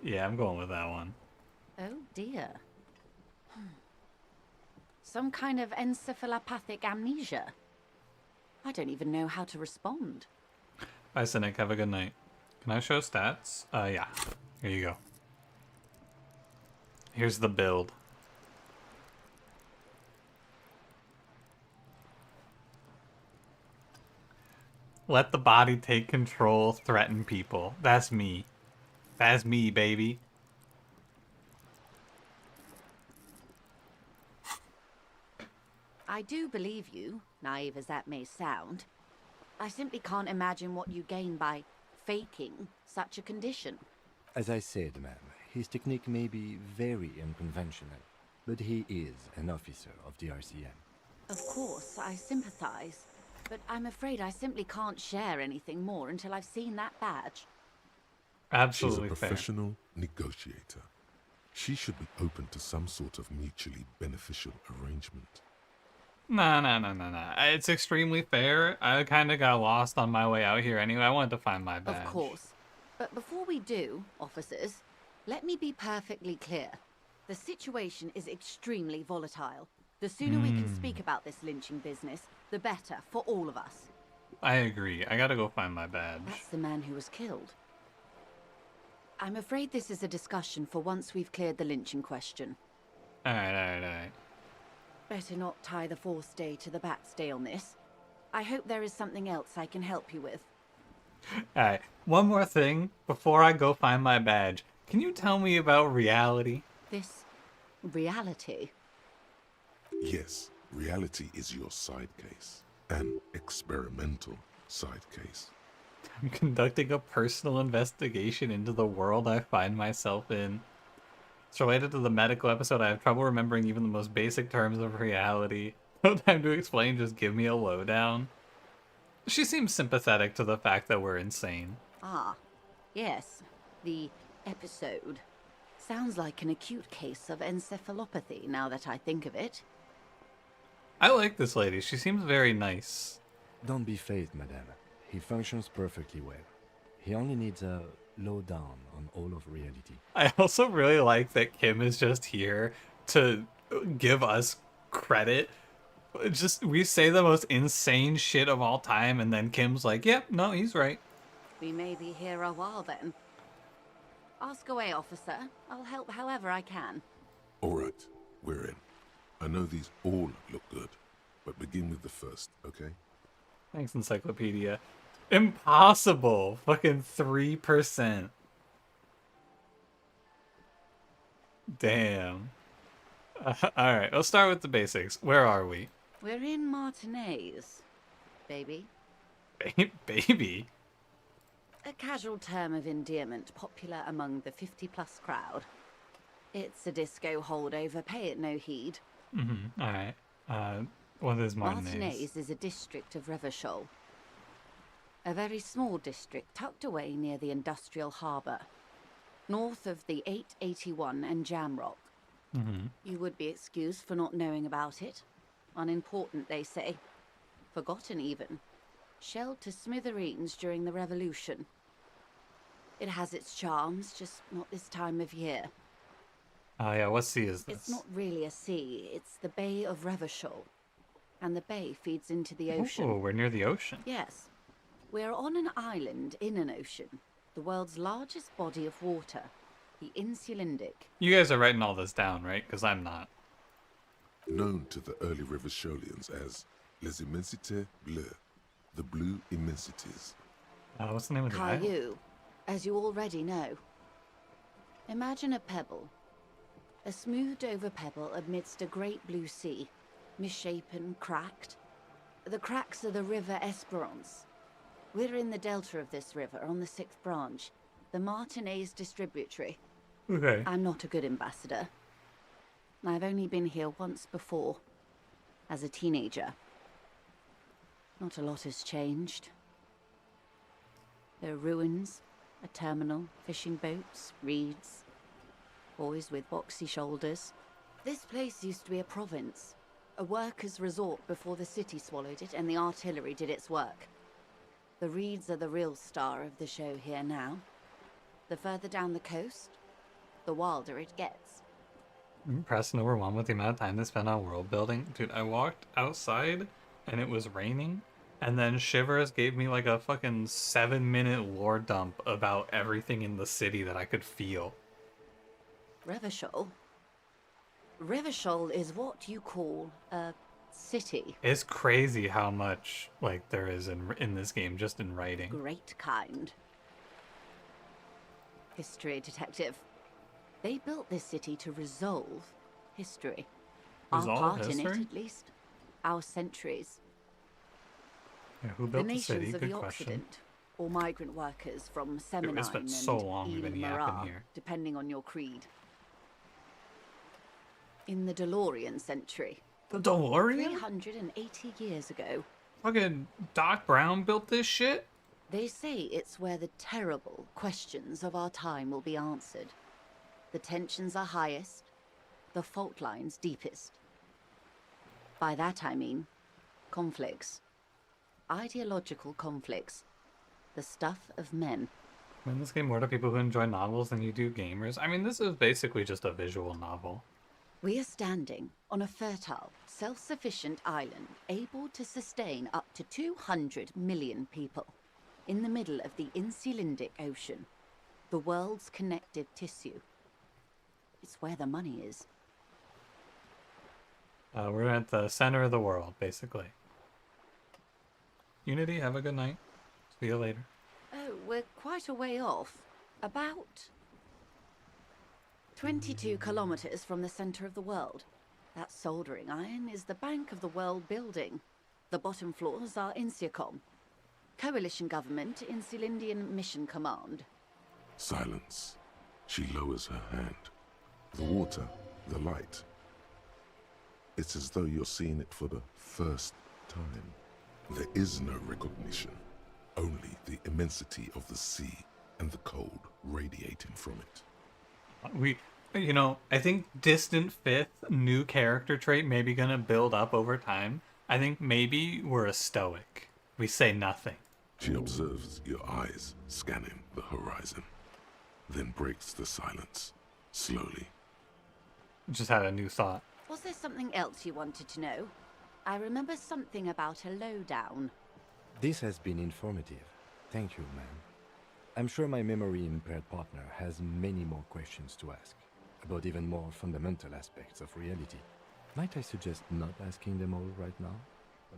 Yeah, I'm going with that one. Oh dear. Some kind of encephalopathic amnesia. I don't even know how to respond. Bye, Cynic. Have a good night. Can I show stats? Yeah. Here you go. Here's the build. Let the body take control, threaten people. That's me. That's me, baby. I do believe you, naive as that may sound. I simply can't imagine what you gain by faking such a condition. As I said, ma'am, his technique may be very unconventional, but he is an officer of the RCM. Of course, I sympathize, but I'm afraid I simply can't share anything more until I've seen that badge. Absolutely She's a fair. professional negotiator. She should be open to some sort of mutually beneficial arrangement. Nah. It's extremely fair. I kind of got lost on my way out here anyway. I wanted to find my badge. Of course. But before we do, officers, let me be perfectly clear. The situation is extremely volatile. The sooner we can speak about this lynching business, the better for all of us. I agree. I gotta go find my badge. That's the man who was killed. I'm afraid this is a discussion for once we've cleared the lynching question. Alright. Better not tie the fourth day to the bat's day on this. I hope there is something else I can help you with. Alright, one more thing before I go find my badge. Can you tell me about reality? This reality? Yes, reality is your side case. An experimental side case. I'm conducting a personal investigation into the world I find myself in. It's related to the medical episode. I have trouble remembering even the most basic terms of reality. No time to explain, just give me a lowdown. She seems sympathetic to the fact that we're insane. Ah, yes. The episode. Sounds like an acute case of encephalopathy, now that I think of it. I like this lady. She seems very nice. Don't be phased, madame. He functions perfectly well. He only needs a lowdown on all of reality. I also really like that Kim is just here to give us credit. We say the most insane shit of all time, and then Kim's like, yep, no, he's right. We may be here a while then. Ask away, officer. I'll help however I can. All right, we're in. I know these all look good, but begin with the first, okay? Thanks, Encyclopedia. Impossible. Fucking 3%. Damn. Alright, let's start with the basics. Where are we? We're in Martinez, baby. Baby? A casual term of endearment popular among the 50-plus crowd. It's a disco holdover, pay it no heed. Alright. What is Martinez? Martinez is a district of Revachol. A very small district tucked away near the industrial harbour, north of the 881 and Jamrock. You would be excused for not knowing about it. Unimportant, they say. Forgotten, even. Shelled to smithereens during the Revolution. It has its charms, just not this time of year. Oh yeah, what sea is this? It's not really a sea, it's the Bay of Revachol. And the bay feeds into the ocean. Oh, we're near the ocean. Yes. We're on an island in an ocean. The world's largest body of water. The Insulindic. You guys are writing all this down, right? Because I'm not. Known to the early Revacholians as Les Immensités Bleues, the Blue Immensities. What's the name of the island? Caillou, as you already know. Imagine a pebble. A smoothed-over pebble amidst a great blue sea. Misshapen, cracked. The cracks are the River Esperance. We're in the delta of this river, on the 6th branch. The Martinez Distributary. Okay. I'm not a good ambassador. I've only been here once before, as a teenager. Not a lot has changed. There are ruins, a terminal, fishing boats, reeds, boys with boxy shoulders. This place used to be a province, a workers' resort before the city swallowed it and the artillery did its work. The reeds are the real star of the show here now. The further down the coast, the wilder it gets. I'm impressed and overwhelmed with the amount of time they spent on world building. Dude, I walked outside and it was raining, and then Shivers gave me like a fucking 7-minute lore dump about everything in the city that I could feel. Revachol? Revachol is what you call a city. It's crazy how much like there is in this game just in writing. Great kind. History detective. They built this city to resolve history. Our part in it, at least. Our centuries. Yeah, who built the city? Nations of Good the question. Occident, or migrant workers from Seminine It's been and so long we've been yapping Ilmarar, here. depending on your creed. In the DeLorean century. The DeLorean? 380 years ago. Fucking Doc Brown built this shit? They say it's where the terrible questions of our time will be answered. The tensions are highest, the fault lines deepest. By that I mean conflicts. Ideological conflicts. The stuff of men. In this game more to people who enjoy novels than you do gamers. I mean, this is basically just a visual novel. We are standing on a fertile, self-sufficient island able to sustain up to 200 million people in the middle of the Insulindic Ocean, the world's connective tissue. It's where the money is. We're at the center of the world, basically. Unity, have a good night. See you later. Oh, we're quite a way off. About 22 kilometers from the center of the world. That soldering iron is the bank of the world building. The bottom floors are Intercom. Coalition government, Insulindian Mission Command. Silence. She lowers her hand. The water, the light. It's as though you're seeing it for the first time. There is no recognition, only the immensity of the sea and the cold radiating from it. I think distant fifth, new character trait maybe gonna build up over time. I think maybe we're a stoic. We say nothing. She observes your eyes scanning the horizon, then breaks the silence, slowly. Just had a new thought. Was there something else you wanted to know? I remember something about a lowdown. This has been informative. Thank you, ma'am. I'm sure my memory-impaired partner has many more questions to ask, about even more fundamental aspects of reality. Might I suggest not asking them all right now?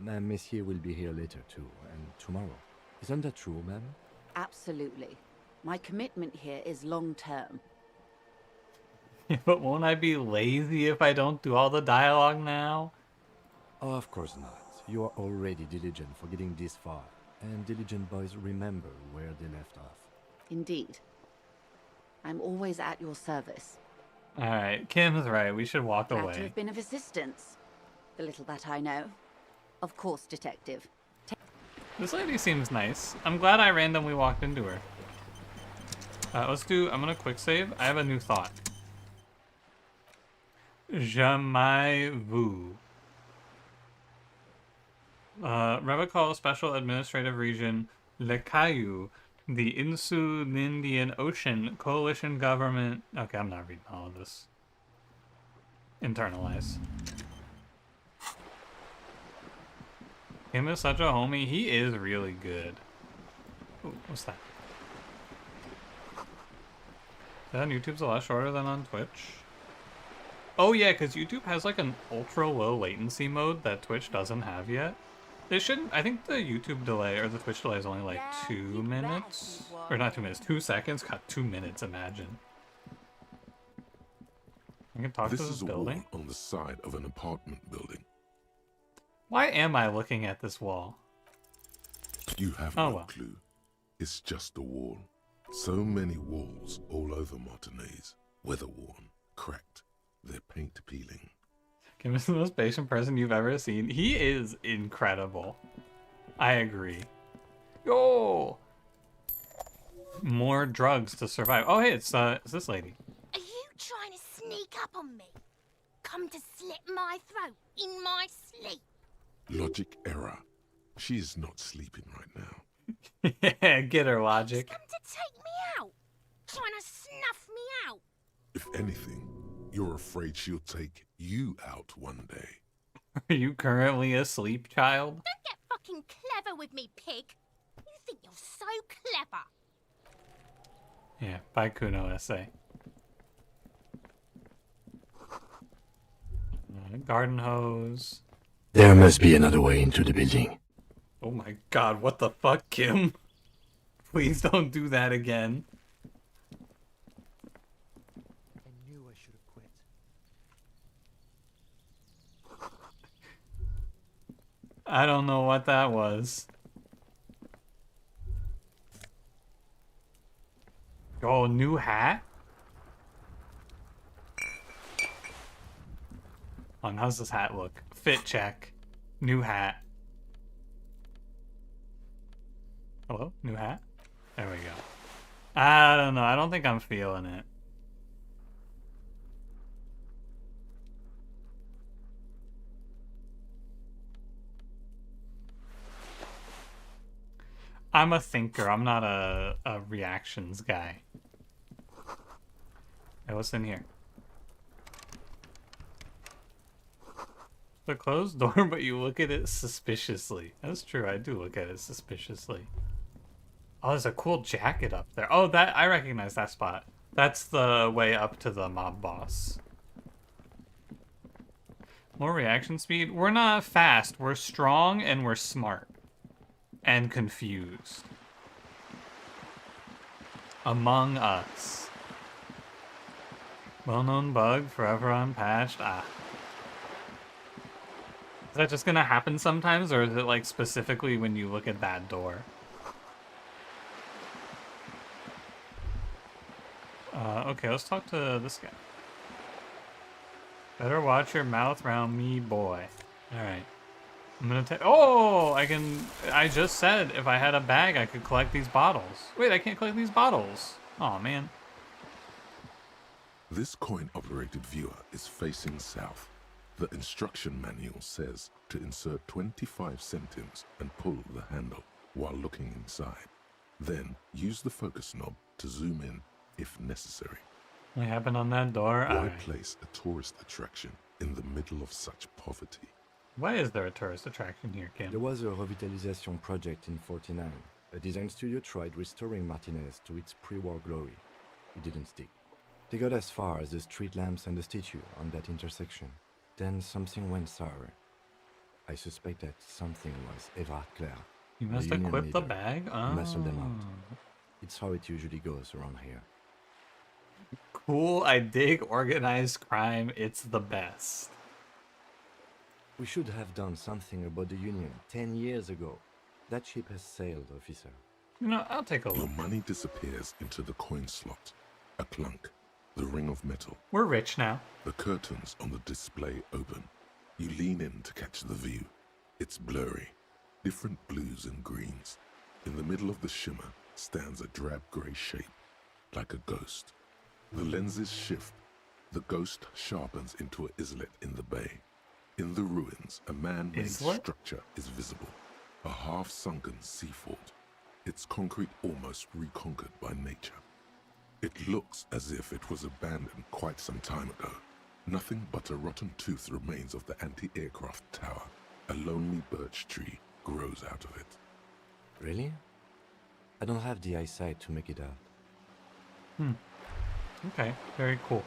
Ma'am, Messier will be here later too, and tomorrow. Isn't that true, ma'am? Absolutely. My commitment here is long-term. But won't I be lazy if I don't do all the dialogue now? Oh, of course not. You are already diligent for getting this far, and diligent boys remember where they left off. Indeed. I'm always at your service. Alright, Kim's right. We should walk Glad away. to have been of assistance. The little that I know. Of course, detective. This lady seems nice. I'm glad I randomly walked into her. I'm gonna quick save. I have a new thought. Jamais vu. Revachol Special Administrative Region, Le Caillou, the Insulindian Ocean Coalition Government. Okay, I'm not reading all of this. Internalize. Him is such a homie. He is really good. Ooh, what's that? Then YouTube's a lot shorter than on Twitch. Oh yeah, because YouTube has like an ultra low latency mode that Twitch doesn't have yet. They shouldn't. I think the YouTube delay or the Twitch delay is only like 2 minutes, or not 2 minutes, 2 seconds. God, 2 minutes. Imagine. I can talk to this building. This is a wall on the side of an apartment building. Why am I looking at this wall? You have no clue. It's just a wall. So many walls all over Martinez, weather-worn, cracked, their paint peeling. Kim is the most patient person you've ever seen. He is incredible. I agree. Yo! More drugs to survive. Oh, hey, it's this lady. Are you trying to sneak up on me? Come to slit my throat in my sleep? Logic error. She is not sleeping right now. Yeah, get her, Logic. Come to take me out? Trying to snuff me out? If anything, you're afraid she'll take you out one day. Are you currently asleep, child? Don't get fucking clever with me, pig. You think you're so clever. Yeah, by Cuno essay. Garden hose. There must be another way into the building. Oh my god, what the fuck, Kim? Please don't do that again. I knew I should have quit. I don't know what that was. Oh, new hat? How's this hat look? Fit check. New hat. Hello? New hat? There we go. I don't know. I don't think I'm feeling it. I'm a thinker. I'm not a reactions guy. Hey, what's in here? The closed door, but you look at it suspiciously. That's true. I do look at it suspiciously. Oh, there's a cool jacket up there. Oh, that I recognize that spot. That's the way up to the mob boss. More reaction speed. We're not fast. We're strong and we're smart. And confused. Among Us. Well-known bug, forever unpatched. Ah. Is that just gonna happen sometimes, or is it like specifically when you look at that door? Okay, let's talk to this guy. Better watch your mouth round me, boy. Alright. I'm gonna take. Oh! I just said if I had a bag, I could collect these bottles. Wait, I can't collect these bottles. Oh man. This coin-operated viewer is facing south. The instruction manual says to insert 25 centimes and pull the handle while looking inside. Then use the focus knob to zoom in if necessary. What happened on that door? Why place a tourist attraction in the middle of such poverty? Why is there a tourist attraction here, Kim? There was a revitalization project in '49. A design studio tried restoring Martinez to its pre-war glory. It didn't stick. They got as far as the street lamps and the statue on that intersection. Then something went sour. I suspect that something was Everard Clare. You must equip the bag? Oh. Muscle them out. It's how it usually goes around here. Cool, I dig organized crime. It's the best. We should have done something about the Union 10 years ago. That ship has sailed, officer. You know, I'll take a look. Your money disappears into the coin slot. A clunk. The ring of metal. We're rich now. The curtains on the display open. You lean in to catch the view. It's blurry. Different blues and greens. In the middle of the shimmer stands a drab grey shape, like a ghost. The lenses shift. The ghost sharpens into an islet in the bay. In the ruins, a man-made structure is visible. A half-sunken sea fort. Its concrete almost reconquered by nature. It looks as if it was abandoned quite some time ago. Nothing but a rotten tooth remains of the anti-aircraft tower. A lonely birch tree grows out of it. Really? I don't have the eyesight to make it out. Okay, very cool.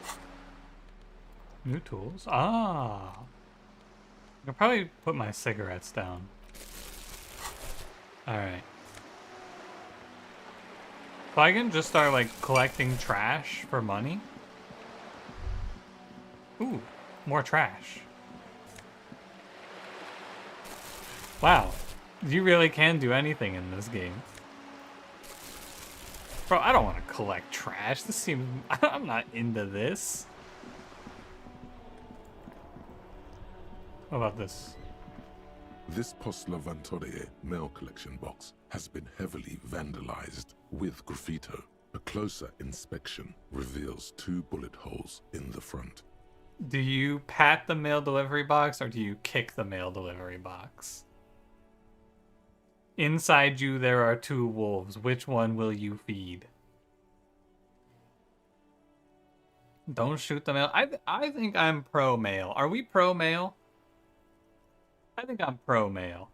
New tools. Ah. I could probably put my cigarettes down. Alright. So I can just start, like, collecting trash for money? Ooh, more trash. Wow. You really can do anything in this game. Bro, I don't want to collect trash. This seems... I'm not into this. What about this? This Post Lavatorie mail collection box has been heavily vandalized with graffito. A closer inspection reveals 2 bullet holes in the front. Do you pat the mail delivery box or do you kick the mail delivery box? Inside you there are 2 wolves. Which one will you feed? Don't shoot the mail. I think I'm pro mail. Are we pro mail? I think I'm pro mail.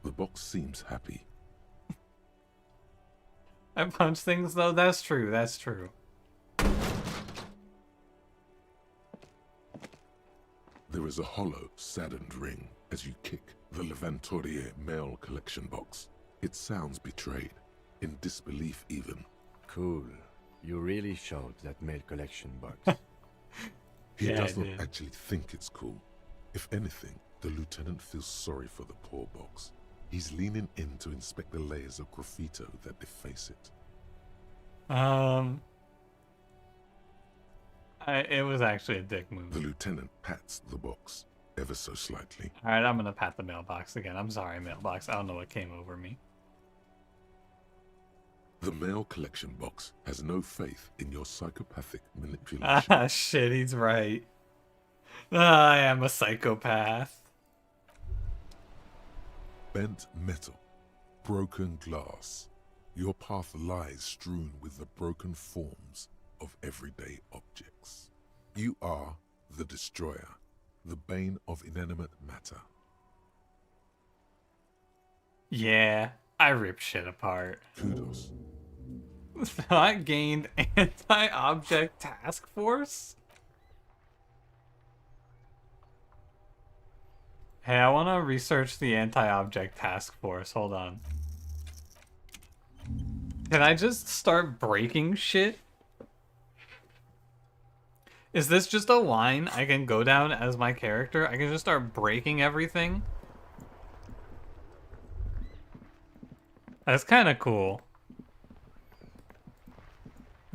The box seems happy. I punch things though. That's true. That's true. There is a hollow, saddened ring as you kick the Levantorier mail collection box. It sounds betrayed, in disbelief even. Cool. You really showed that mail collection box. He Yeah, does I not did. actually think it's cool. If anything, the lieutenant feels sorry for the poor box. He's leaning in to inspect the layers of graffito that deface it. It was actually a dick move. The lieutenant pats the box, ever so slightly. Alright, I'm gonna pat the mailbox again. I'm sorry, mailbox. I don't know what came over me. The mail collection box has no faith in your psychopathic manipulation. Ah, shit, he's right. I am a psychopath. Bent metal, broken glass. Your path lies strewn with the broken forms of everyday objects. You are the destroyer, the bane of inanimate matter. Yeah, I rip shit apart. Kudos. I gained anti-object task force? Hey, I want to research the anti-object task force. Hold on. Can I just start breaking shit? Is this just a line I can go down as my character? I can just start breaking everything? That's kind of cool.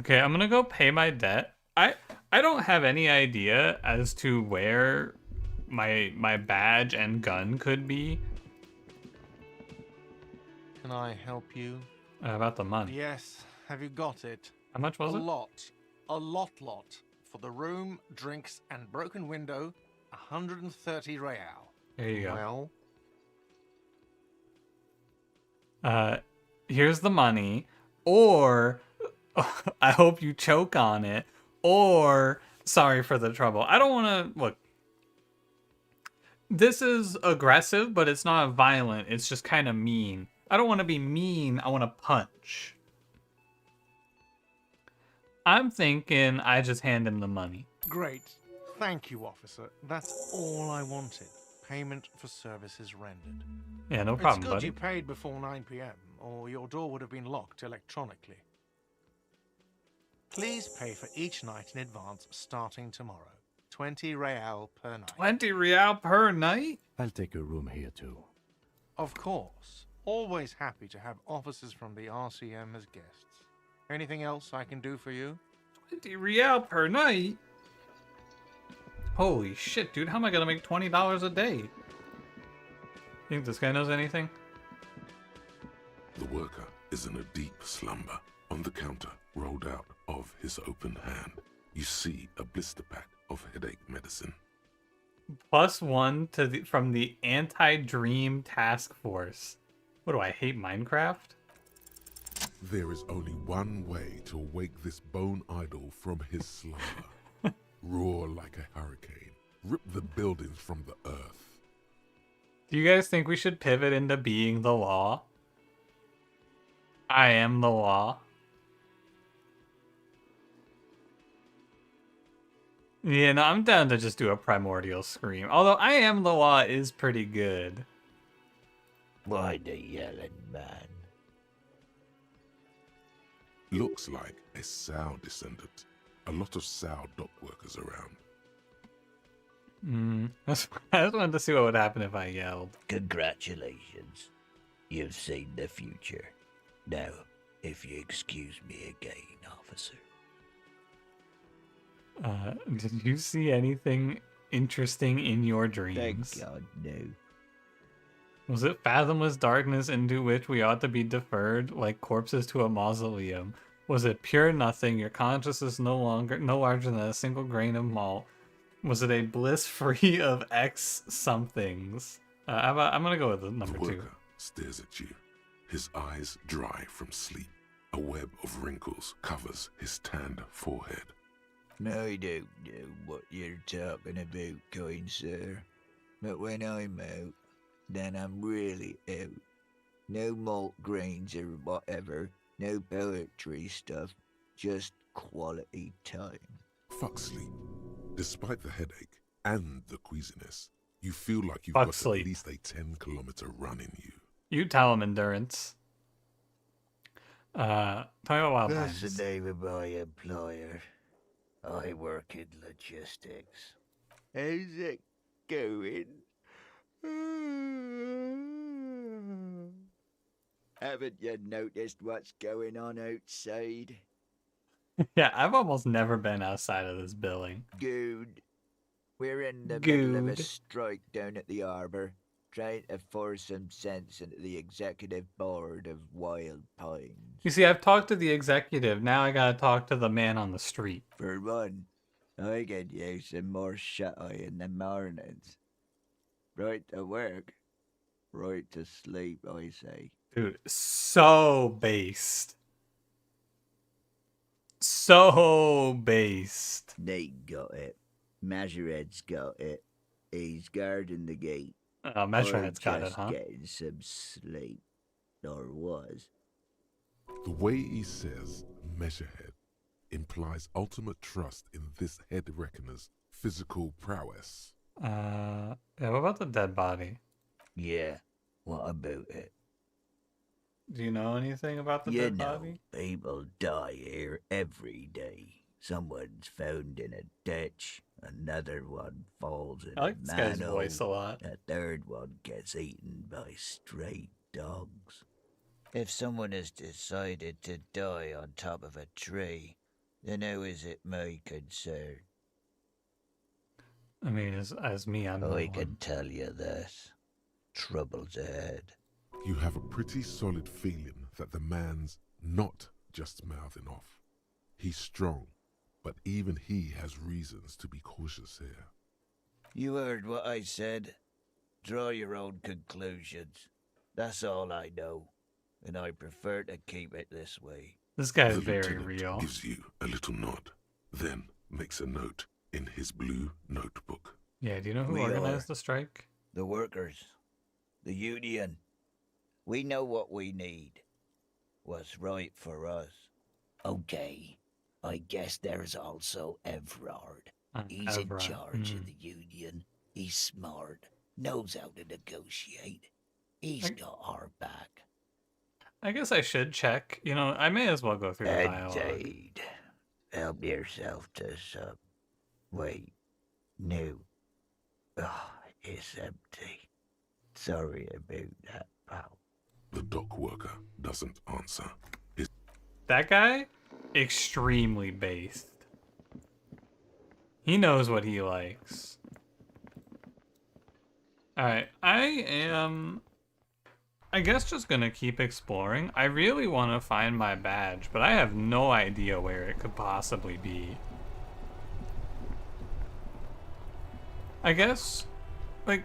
Okay, I'm gonna go pay my debt. I don't have any idea as to where my badge and gun could be. Can I help you? About the money. Yes. Have you got it? How much was a it? lot. A lot. For the room, drinks, and broken window, 130 real. There you go. Well, Here's the money. Or I hope you choke on it. Or sorry for the trouble. I don't want to look. This is aggressive, but it's not violent. It's just kind of mean. I don't want to be mean. I want to punch. I'm thinking I just hand him the money. great. Thank you, officer. That's all I wanted. Payment for services rendered. Yeah, no problem, It's good buddy. you paid before 9 p.m., or your door would have been locked electronically. Please pay for each night in advance starting tomorrow. 20 real per night. 20 real per night? I'll take a room here too. Of course. Always happy to have officers from the RCM as guests. Anything else I can do for you? 20 real per night? Holy shit, dude. How am I gonna make $20 a day? Think this guy knows anything? The worker is in a deep slumber. On the counter, rolled out of his open hand, you see a blister pack of headache medicine. +1 to from the anti-dream task force. What do I hate, Minecraft? There is only one way to wake this bone idol from his slumber. Roar like a hurricane. Rip the buildings from the earth. Do you guys think we should pivot into being the law? I am the law. Yeah, no, I'm down to just do a primordial scream. Although I am the law is pretty good. Why the yelling man? Looks like a sow descendant. A lot of sow dock workers around. I just wanted to see what would happen if I yelled. Congratulations. You've seen the future. Now, if you excuse me again, officer. Did you see anything interesting in your dreams? Thank God, no. Was it fathomless darkness into which we ought to be deferred, like corpses to a mausoleum? Was it pure nothing, your consciousness no larger than a single grain of malt? Was it a bliss free of X somethings? I'm gonna go with the number The 2. worker stares at you. his eyes dry from sleep. A web of wrinkles covers his tanned forehead. I don't know what you're talking about, kind sir. But when I'm out, then I'm really out. No malt grains or whatever, no poetry stuff, just quality time. Fuck sleep. Despite the headache and the queasiness, you feel like you've Fuck got sleep. at least a 10-kilometer run in you. You tell him, Endurance. Talk about Wild That's Pines. the name of my employer. I work in logistics. How's it going? Haven't you noticed what's going on outside? Yeah, I've almost never been outside of this building. Good. We're in the middle of a Good. strike down at the harbour, trying to force some sense into the executive board of Wild Pines. You see, I've talked to the executive. Now I gotta talk to the man on the street. For one, I get you some more shut-eye in the mornings. Right to work, right to sleep, I say. Dude, so based. So based. Nate got it. Measurehead's got it. He's guarding the gate. Measurehead's got it, Just huh? getting some sleep. Or was. The way he says Measurehead implies ultimate trust in this head reckoner's physical prowess. Yeah, what about the dead body? Yeah, what about it? Do you know anything about the dead body? People die here every day. Someone's found in a ditch, another one falls in I like a this guy's manhole, voice a lot. a third one gets eaten by stray dogs. If someone has decided to die on top of a tree, then how is it my concern? I mean, as me, I'm the I one. can tell you this. Trouble's ahead. You have a pretty solid feeling that the man's not just mouthing off. He's strong, but even he has reasons to be cautious here. You heard what I said. Draw your own conclusions. That's all I know, and I prefer to keep it this way. This guy is The very lieutenant real. gives you a little nod, then makes a note in his blue notebook. Yeah, do you know who We organized are. the strike? The workers. The union. We know what we need. What's right for us. Okay. I guess there's also Everard. He's in Everard, charge of the union. He's smart. Knows how to negotiate. He's got our back. I guess I should check. You know, I may as well go through the dialogue. Indeed. Help yourself to some. Wait. No. Oh, it's empty. Sorry about that, pal. The dock worker doesn't answer. That guy, extremely based. He knows what he likes. Alright, I am, I guess, just gonna keep exploring. I really want to find my badge, but I have no idea where it could possibly be. I guess, like,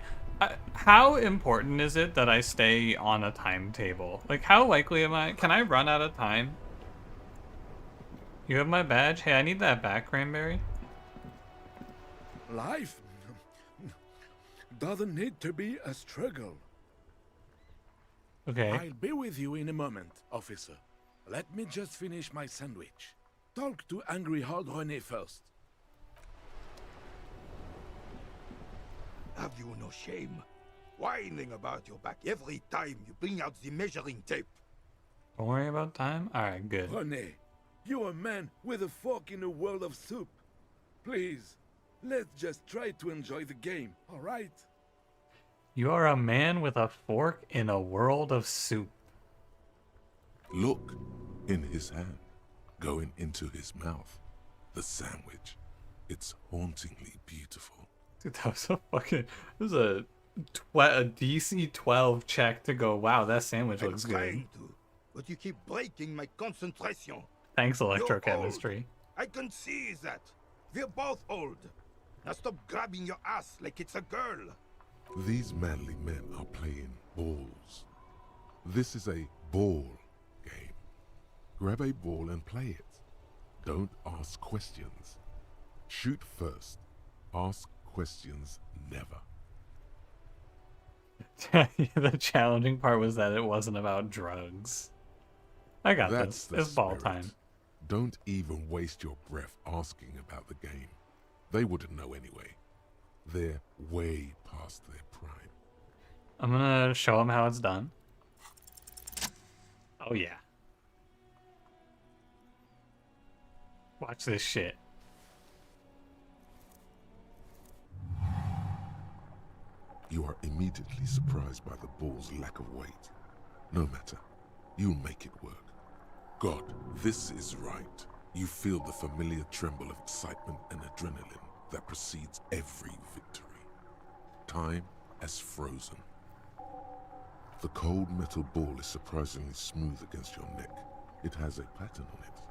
how important is it that I stay on a timetable? Like, how likely am I? Can I run out of time? You have my badge? Hey, I need that back, Cranberry. Life doesn't need to be a struggle. Okay. I'll be with you in a moment, officer. Let me just finish my sandwich. Talk to Angry Hard René first. Have you no shame? Whining about your back every time you bring out the measuring tape. Don't worry about time. Alright, good. René, you're a man with a fork in a world of soup. Please, let's just try to enjoy the game, alright? You are a man with a fork in a world of soup. Look, in his hand, going into his mouth, the sandwich. It's hauntingly beautiful. Dude, that was a fucking, it was a DC 12 check to go, wow, that sandwich looks good. Trying to, but you keep breaking my concentration. Thanks, You're electrochemistry. old. I can see that. We're both old. Now stop grabbing your ass like it's a girl. These manly men are playing balls. This is a ball game. Grab a ball and play it. Don't ask questions. Shoot first. Ask questions never. The challenging part was that it wasn't about drugs. I got That's this. It's ball spirit. time. Don't even waste your breath asking about the game. They wouldn't know anyway. They're way past their prime. I'm gonna show them how it's done. Oh yeah. Watch this shit. You are immediately surprised by the ball's lack of weight. No matter. You'll make it work. God, this is right. You feel the familiar tremble of excitement and adrenaline that precedes every victory. Time has frozen. The cold metal ball is surprisingly smooth against your neck. It has a pattern on it.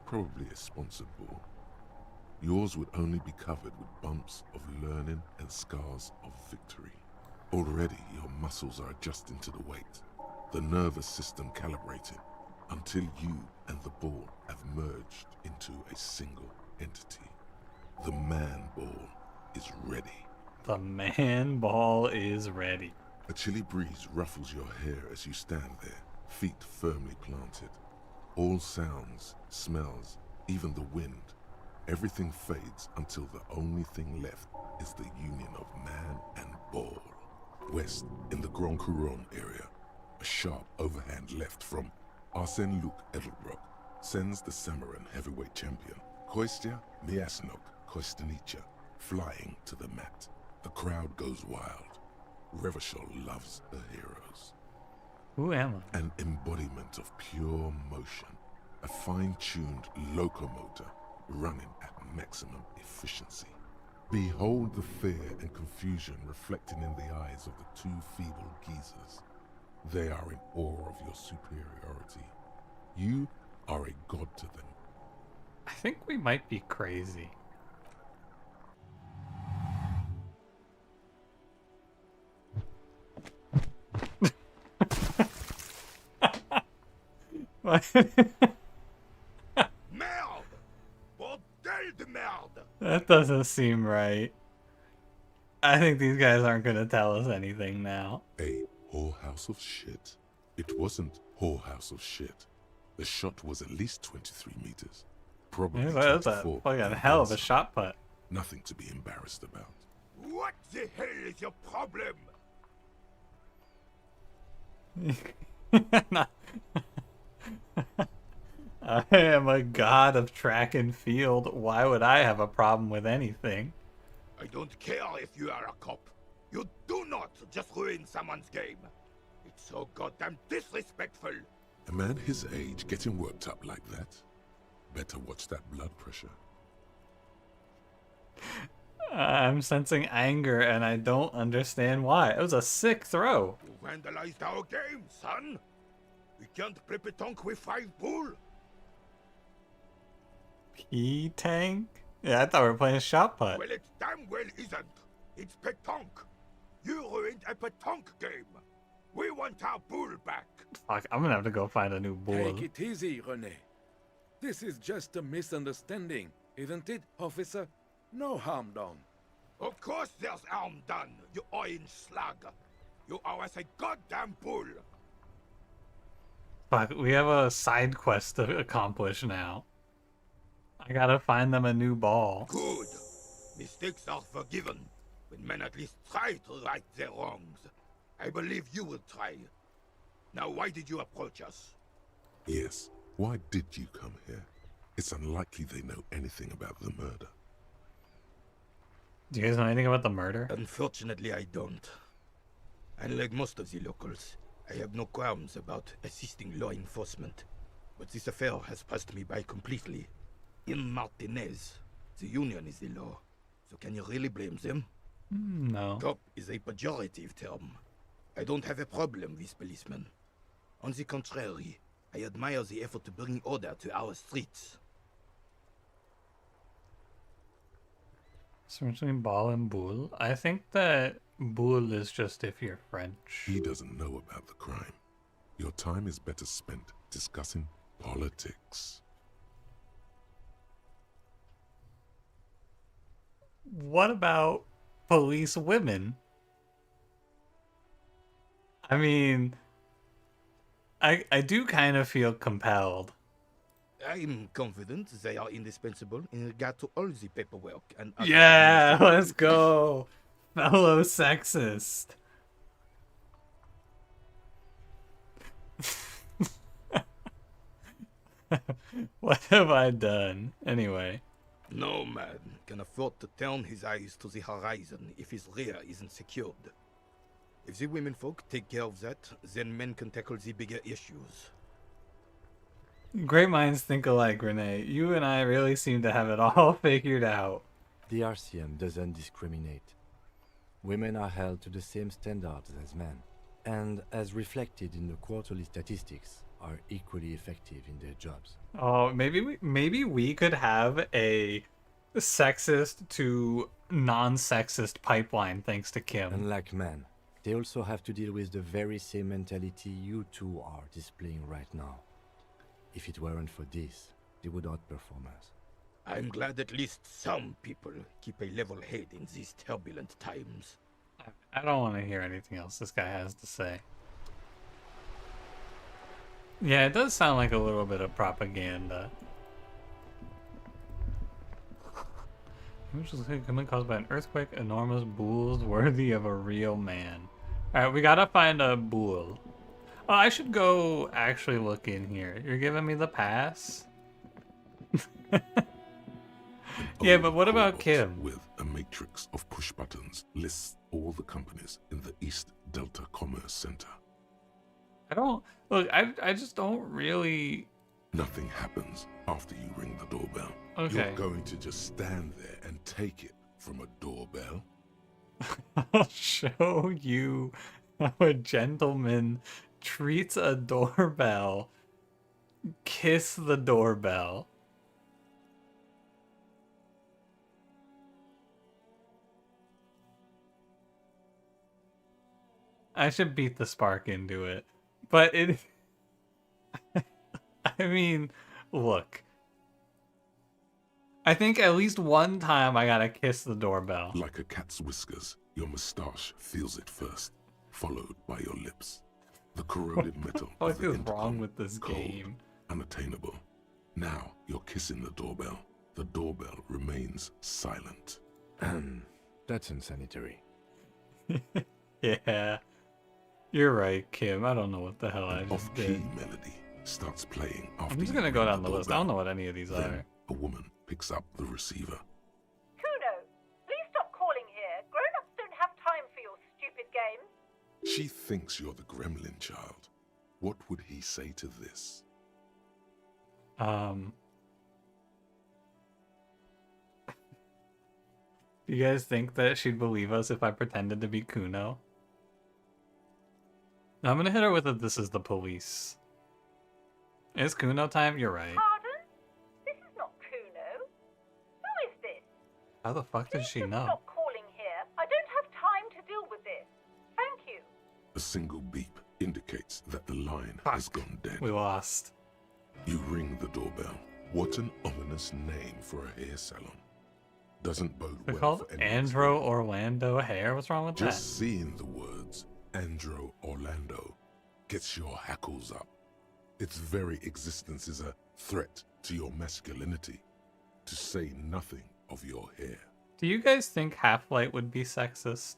Probably a sponsored ball. Yours would only be covered with bumps of learning and scars of victory. Already your muscles are adjusting to the weight, the nervous system calibrating, until you and the ball have merged into a single entity. The man ball is ready. The man ball is ready. A chilly breeze ruffles your hair as you stand there, feet firmly planted. All sounds, smells, even the wind, everything fades until the only thing left is the union of man and ball. West, in the Grand Couronne area, a sharp overhand left from Arsène Luc Edelbrock sends the Samaran heavyweight champion, Kostya Miasnok Kostanicha, flying to the mat. The crowd goes wild. Revachol loves her heroes. Who am I? An embodiment of pure motion, a fine-tuned locomotor running at maximum efficiency. Behold the fear and confusion reflecting in the eyes of the two feeble geezers. They are in awe of your superiority. You are a god to them. I think we might be crazy. Merde! Bordel de merde! That doesn't seem right. I think these guys aren't gonna tell us anything now. A whorehouse of shit. It wasn't whorehouse of shit. The shot was at least 23 meters. Probably Yeah, that's a 24. fucking hell of a shot put. Nothing to be embarrassed about. What the hell is your problem? I am a god of track and field. Why would I have a problem with anything? I don't care if you are a cop. You do not just ruin someone's game. It's so goddamn disrespectful. A man his age getting worked up like that? Better watch that blood pressure. I'm sensing anger and I don't understand why. It was a sick throw. You vandalized our game, son. We can't play petanque with 5 bull. P-tank? Yeah, I thought we were playing shot put. Well, it damn well isn't. It's petanque. You ruined a petanque game. We want our bull back. Fuck, I'm gonna have to go find a new bull. Take it easy, René. This is just a misunderstanding, isn't it, officer? No harm done. Of course there's harm done, you orange slug. You owe us a goddamn bull. Fuck, we have a side quest to accomplish now. I gotta find them a new ball. Good. Mistakes are forgiven when men at least try to right their wrongs. I believe you will try. Now, why did you approach us? Yes, why did you come here? It's unlikely they know anything about the murder. Do you guys know anything about the murder? Unfortunately, I don't. Unlike most of the locals, I have no qualms about assisting law enforcement. But this affair has passed me by completely. In Martinez, the union is the law. So can you really blame them? No. Cop is a pejorative term. I don't have a problem with policemen. On the contrary, I admire the effort to bring order to our streets. So between ball and bull? I think that bull is just if you're French. He doesn't know about the crime. Your time is better spent discussing politics. What about police women? I mean, I do kind of feel compelled. I'm confident they are indispensable in regard to all the paperwork and other Yeah, administrative let's go. Fellow sexist. What have I done? Anyway. No man can afford to turn his eyes to the horizon if his rear isn't secured. If the women folk take care of that, then men can tackle the bigger issues. Great minds think alike, Renee. You and I really seem to have it all figured out. The RCM doesn't discriminate. Women are held to the same standards as men, and as reflected in the quarterly statistics, are equally effective in their jobs. Oh, maybe we could have a sexist to non-sexist pipeline thanks to Kim. Unlike men, they also have to deal with the very same mentality you two are displaying right now. If it weren't for this, they would outperform us. I'm glad at least some people keep a level head in these turbulent times. I don't want to hear anything else this guy has to say. Yeah, it does sound like a little bit of propaganda. Which is caused by an earthquake, enormous bulls worthy of a real man. Alright, we gotta find a bull. Oh, I should go actually look in here. You're giving me the pass? Yeah, but what about Kim? With a matrix of push buttons lists all the companies in the East Delta Commerce Center. I just don't really... Nothing happens after you ring the doorbell. Okay. You're going to just stand there and take it from a doorbell? I'll show you how a gentleman treats a doorbell. Kiss the doorbell. I should beat the spark into it. But it... I mean, look. I think at least one time I gotta kiss the doorbell. Like a cat's whiskers, your moustache feels it first, followed by your lips. The corroded metal What is wrong with this game? Unattainable. Now you're kissing the doorbell. The doorbell remains silent. That's unsanitary. Yeah. You're right, Kim. I don't know what the hell I just did. Off-key melody starts playing after I'm just gonna go down the list. I don't know what any of these are. A woman picks up the receiver. Cuno, please stop calling here. Grown-ups don't have time for your stupid games. She thinks you're the gremlin child. What would he say to this? Do you guys think that she'd believe us if I pretended to be Cuno? No, I'm gonna hit her with a "this is the police." It's Cuno time? You're right. Pardon? This is not Cuno. Who is this? How the fuck does she know? Stop calling here. I don't have time to deal with this. Thank you. A single beep indicates that the line has gone dead. We lost. You ring the doorbell. What an ominous name for a hair salon. Doesn't bode They're well called for anyone. Andro Orlando Hair? What's wrong with Just seeing the words Andro Orlando gets your hackles up. Its very existence is a threat to your masculinity, to say nothing of your hair. Do you guys think Half-Light would be sexist?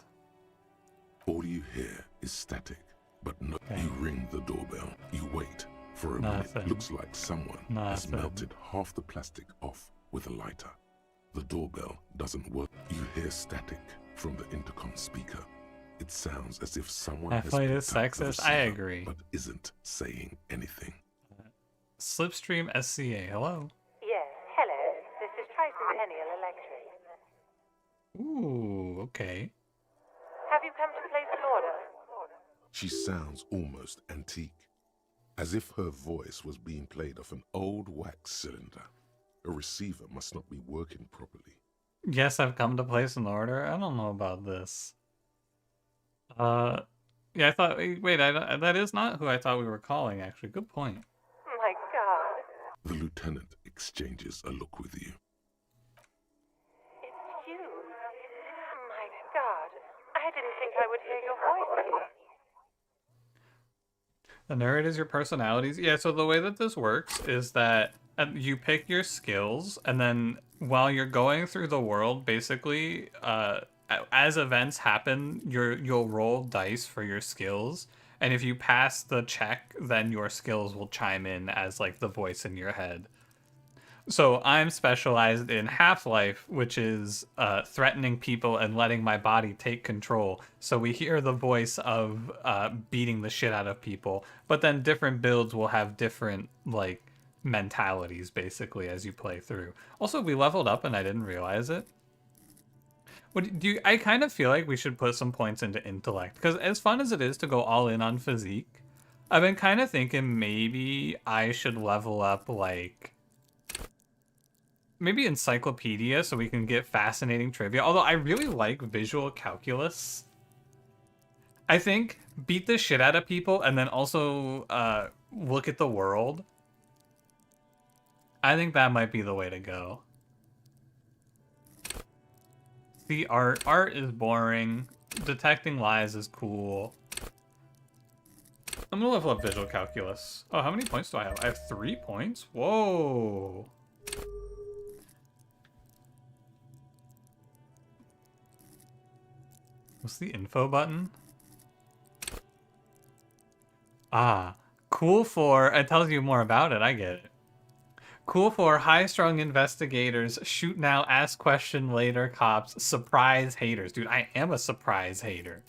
All you hear is static, but no. You ring the doorbell. You wait for a minute. Looks like someone has melted half the plastic off with a lighter. The doorbell doesn't work. You hear static from the intercom speaker. It sounds as if someone has Half-Light is picked up the sexist? I receiver, agree. but isn't saying anything. Slipstream SCA, hello. Yes, hello. This is Tricentennial Electric. Ooh, okay. Have you come to place an order? She sounds almost antique, as if her voice was being played off an old wax cylinder. A receiver must not be working properly. Yes, I've come to place an order. I don't know about this. Yeah, I thought. Wait, that is not who I thought we were calling. Actually, good point. My God. The lieutenant exchanges a look with you. It's you. My God. I didn't think I would hear your voice. The narrator is your personalities. Yeah, so the way that this works is that you pick your skills, and then while you're going through the world, basically, as events happen, you'll roll dice for your skills, and if you pass the check, then your skills will chime in as like the voice in your head. So I'm specialized in Half-Life, which is threatening people and letting my body take control. So we hear the voice of beating the shit out of people, but then different builds will have different like mentalities basically as you play through. Also, we leveled up and I didn't realize it. What do you? I kind of feel like we should put some points into intellect, because as fun as it is to go all in on physique, I've been kind of thinking maybe I should level up like. Maybe encyclopedia so we can get fascinating trivia. Although I really like visual calculus. I think beat the shit out of people and then also look at the world. I think that might be the way to go. See, art is boring. Detecting lies is cool. I'm gonna level up visual calculus. Oh, how many points do I have? I have 3 points? Whoa. What's the info button? Ah, cool for, it tells you more about it, I get it. Cool for high-strung investigators, shoot now, ask question later cops, surprise haters. Dude, I am a surprise hater.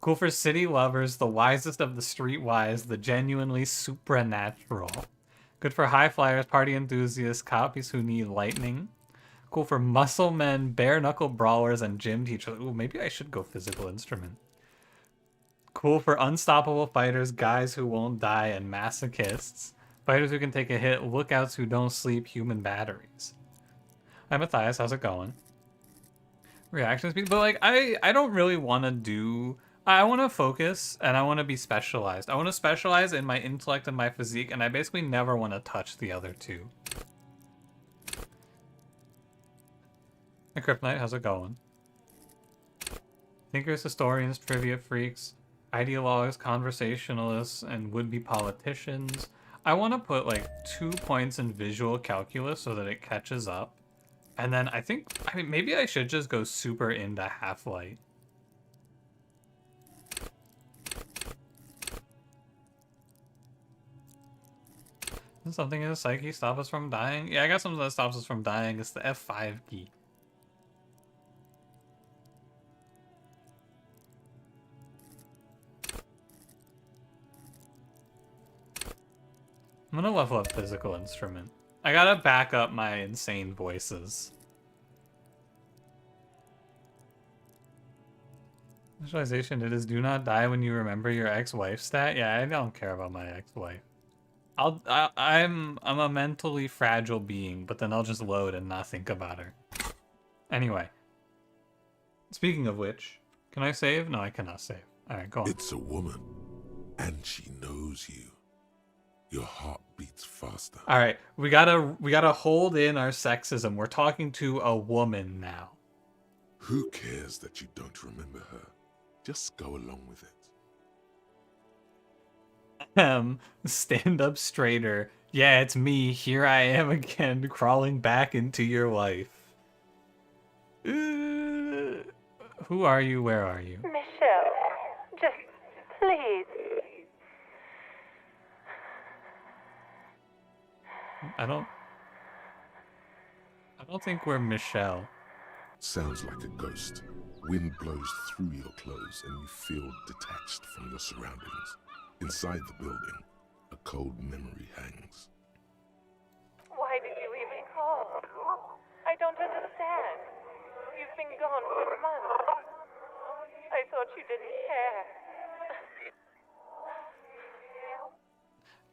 Cool for city lovers, the wisest of the streetwise, the genuinely supernatural. Good for high flyers, party enthusiasts, copies who need lightning. Cool for muscle men, bare-knuckle brawlers, and gym teachers. Ooh, maybe I should go physical instrument. Cool for unstoppable fighters, guys who won't die, and masochists. Fighters who can take a hit, lookouts who don't sleep, human batteries. Hi, Matthias. How's it going? Reaction speed? But, like, I don't really want to do... I want to focus, and I want to be specialized. I want to specialize in my intellect and my physique, and I basically never want to touch the other two. Hey, Kryptonite, how's it going? Thinkers, historians, trivia freaks, ideologues, conversationalists, and would-be politicians. I want to put like 2 points in visual calculus so that it catches up. And then I mean, maybe I should just go super into Half-Light. Does something in the psyche stop us from dying? Yeah, I got something that stops us from dying. It's the F5 key. I'm gonna level up physical instrument. I gotta back up my insane voices. Visualization, it is do not die when you remember your ex-wife stat. Yeah, I don't care about my ex-wife. I'm a mentally fragile being, but then I'll just load and not think about her. Anyway. Speaking of which, can I save? No, I cannot save. Alright, go on. It's a woman, and she knows you. Your heart beats faster. All right, we gotta hold in our sexism. We're talking to a woman now. Who cares that you don't remember her? Just go along with it. Stand up straighter. Yeah, it's me. Here I am again, crawling back into your life. Who are you? Where are you? Michelle, just please. I don't think we're Michelle. Sounds like a ghost. Wind blows through your clothes and you feel detached from your surroundings. Inside the building, a cold memory hangs. Why did you even call? I don't understand. You've been gone for months. I thought you didn't care.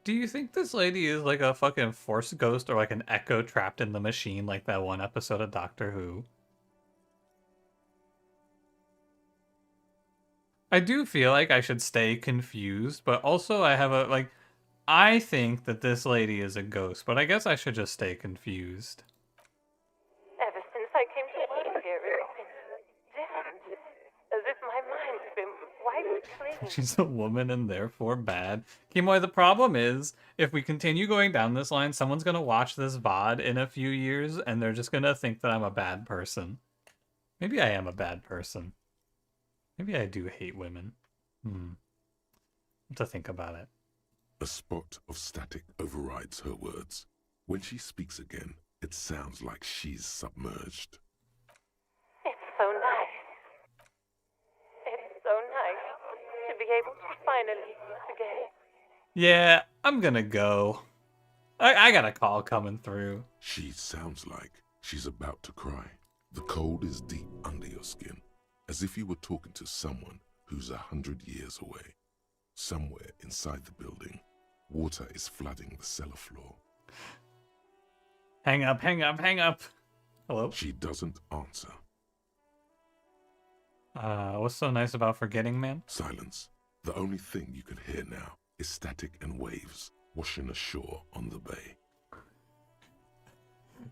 Do you think this lady is like a fucking force ghost or like an echo trapped in the machine like that one episode of Doctor Who? I do feel like I should stay confused, but also I have a, like, I think that this lady is a ghost, but I guess I should just stay confused. Ever since I came to work here, it's been different. As if my mind's been wiped clean. She's a woman and therefore bad. Kimoy, the problem is, if we continue going down this line, someone's gonna watch this VOD in a few years, and they're just gonna think that I'm a bad person. Maybe I am a bad person. Maybe I do hate women. To think about it. A spot of static overrides her words. When she speaks again, it sounds like she's submerged. It's so nice. It's so nice to be able to finally forget. Yeah, I'm gonna go. I got a call coming through. She sounds like she's about to cry. The cold is deep under your skin, as if you were talking to someone who's 100 years away. Somewhere inside the building, water is flooding the cellar floor. Hang up, hang up, hang up. Hello? She doesn't answer. What's so nice about forgetting, man? Silence. The only thing you can hear now is static and waves washing ashore on the bay.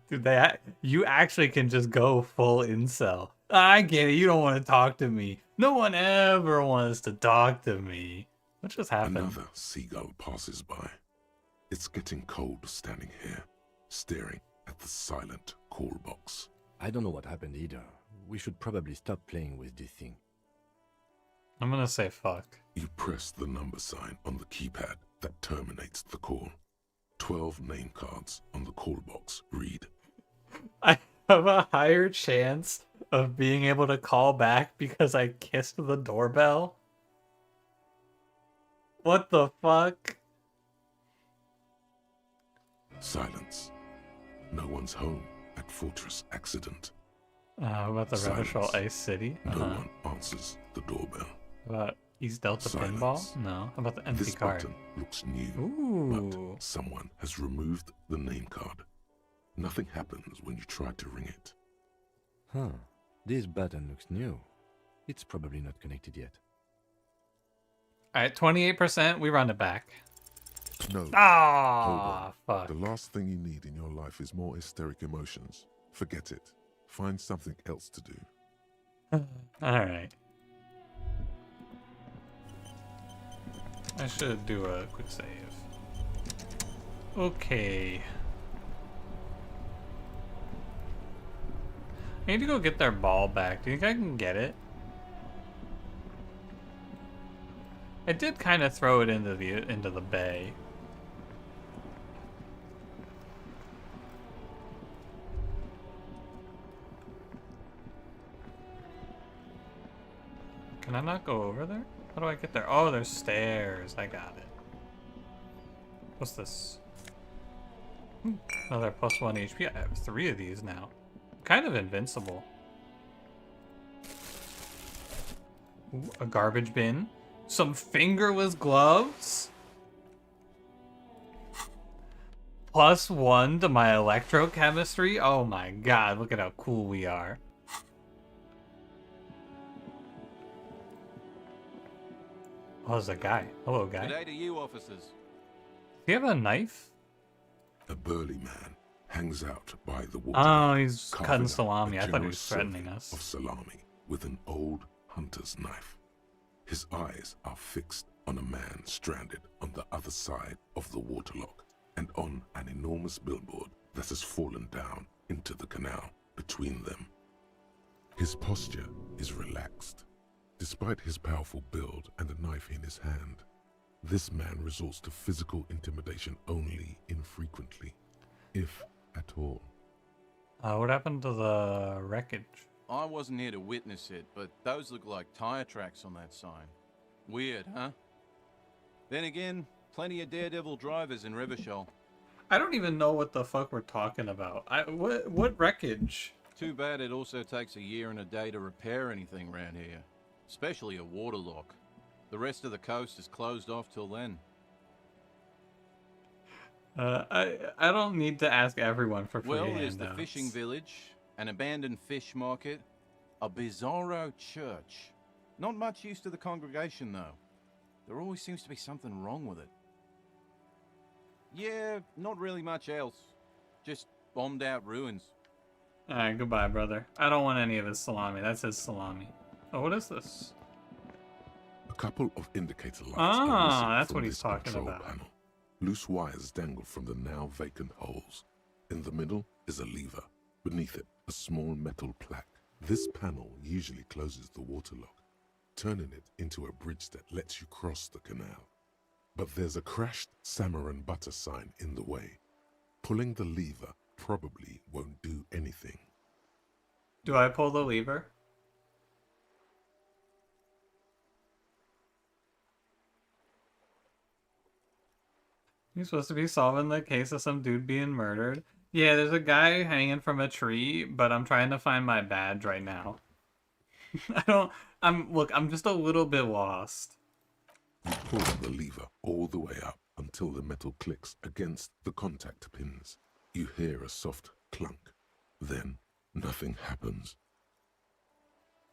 Dude, you actually can just go full incel. I get it, you don't want to talk to me. No one ever wants to talk to me. What just happened? Another seagull passes by. It's getting cold standing here, staring at the silent call box. I don't know what happened either. We should probably stop playing with this thing. I'm gonna say fuck. You press the number sign on the keypad that terminates the call. 12 name cards on the call box read. I have a higher chance of being able to call back because I kissed the doorbell. What the fuck? Silence. No one's home at Fortress Accident. About the Revachol Ice City? No one answers the doorbell. About East Delta Pinball? No. How about the empty this card? button looks new, Ooh. but someone has removed the name card. Nothing happens when you try to ring it. Huh. This button looks new. It's probably not connected yet. Alright, 28%, we run it back. No. Ah, fuck. The last thing you need in your life is more hysteric emotions. Forget it. Find something else to do. Alright. I should do a quick save. Okay. I need to go get their ball back. Do you think I can get it? I did kind of throw it into the bay. Can I not go over there? How do I get there? Oh, there's stairs. I got it. What's this? Another +1 HP. I have 3 of these now. I'm kind of invincible. Ooh, a garbage bin. Some fingerless gloves. +1 to my electrochemistry. Oh my god, look at how cool we are. Oh, there's a guy. Hello, guy. G'day to you, officers. Do you have a knife? A burly man hangs out by the water. Oh, he's carving cutting up salami. a I thought he generous was threatening serving us. Of salami with an old hunter's knife. His eyes are fixed on a man stranded on the other side of the waterlock and on an enormous billboard that has fallen down into the canal between them. His posture is relaxed. Despite his powerful build and a knife in his hand, this man resorts to physical intimidation only infrequently, if at all. What happened to the wreckage? I wasn't here to witness it, but those look like tire tracks on that sign. Weird, huh? Then again, plenty of daredevil drivers in Revachol. I don't even know what the fuck we're talking about. What wreckage? Too bad it also takes a year and a day to repair anything around here. Especially a waterlock. The rest of the coast is closed off till then. I don't need to ask everyone for free Well, there's the handouts. fishing village, an abandoned fish market, a bizarro church, Not much use to the congregation, though. There always seems to be something wrong with it. Yeah, not really much else. Just bombed out ruins. Alright, goodbye, brother. I don't want any of his salami. That's his salami. Oh, what is this? A couple of indicator lights Ah, are missing that's from what he's this talking control about. panel. Loose wires dangle from the now vacant holes. In the middle is a lever. Beneath it, a small metal plaque. This panel usually closes the waterlock, turning it into a bridge that lets you cross the canal. But there's a crashed salmon and butter sign in the way. Pulling the lever probably won't do anything. Do I pull the lever? You're supposed to be solving the case of some dude being murdered. Yeah, there's a guy hanging from a tree, but I'm trying to find my badge right now. I'm just a little bit lost. You pull the lever all the way up until the metal clicks against the contact pins. You hear a soft clunk. Then, nothing happens.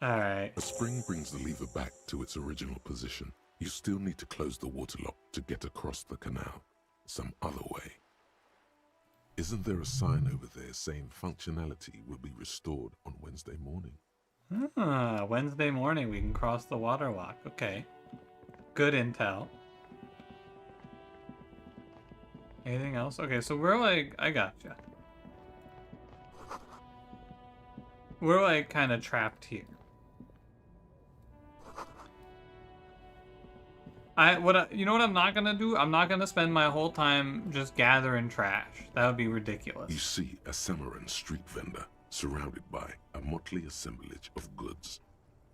Alright. A spring brings the lever back to its original position. You still need to close the waterlock to get across the canal. Some other way. Isn't there a sign over there saying functionality will be restored on Wednesday morning? Ah, Wednesday morning we can cross the waterlock. Okay. Good intel. Anything else? Okay, so we're like... I gotcha. We're like kind of trapped here. You know what I'm not gonna do? I'm not gonna spend my whole time just gathering trash. That would be ridiculous. You see a Samaran street vendor surrounded by a motley assemblage of goods.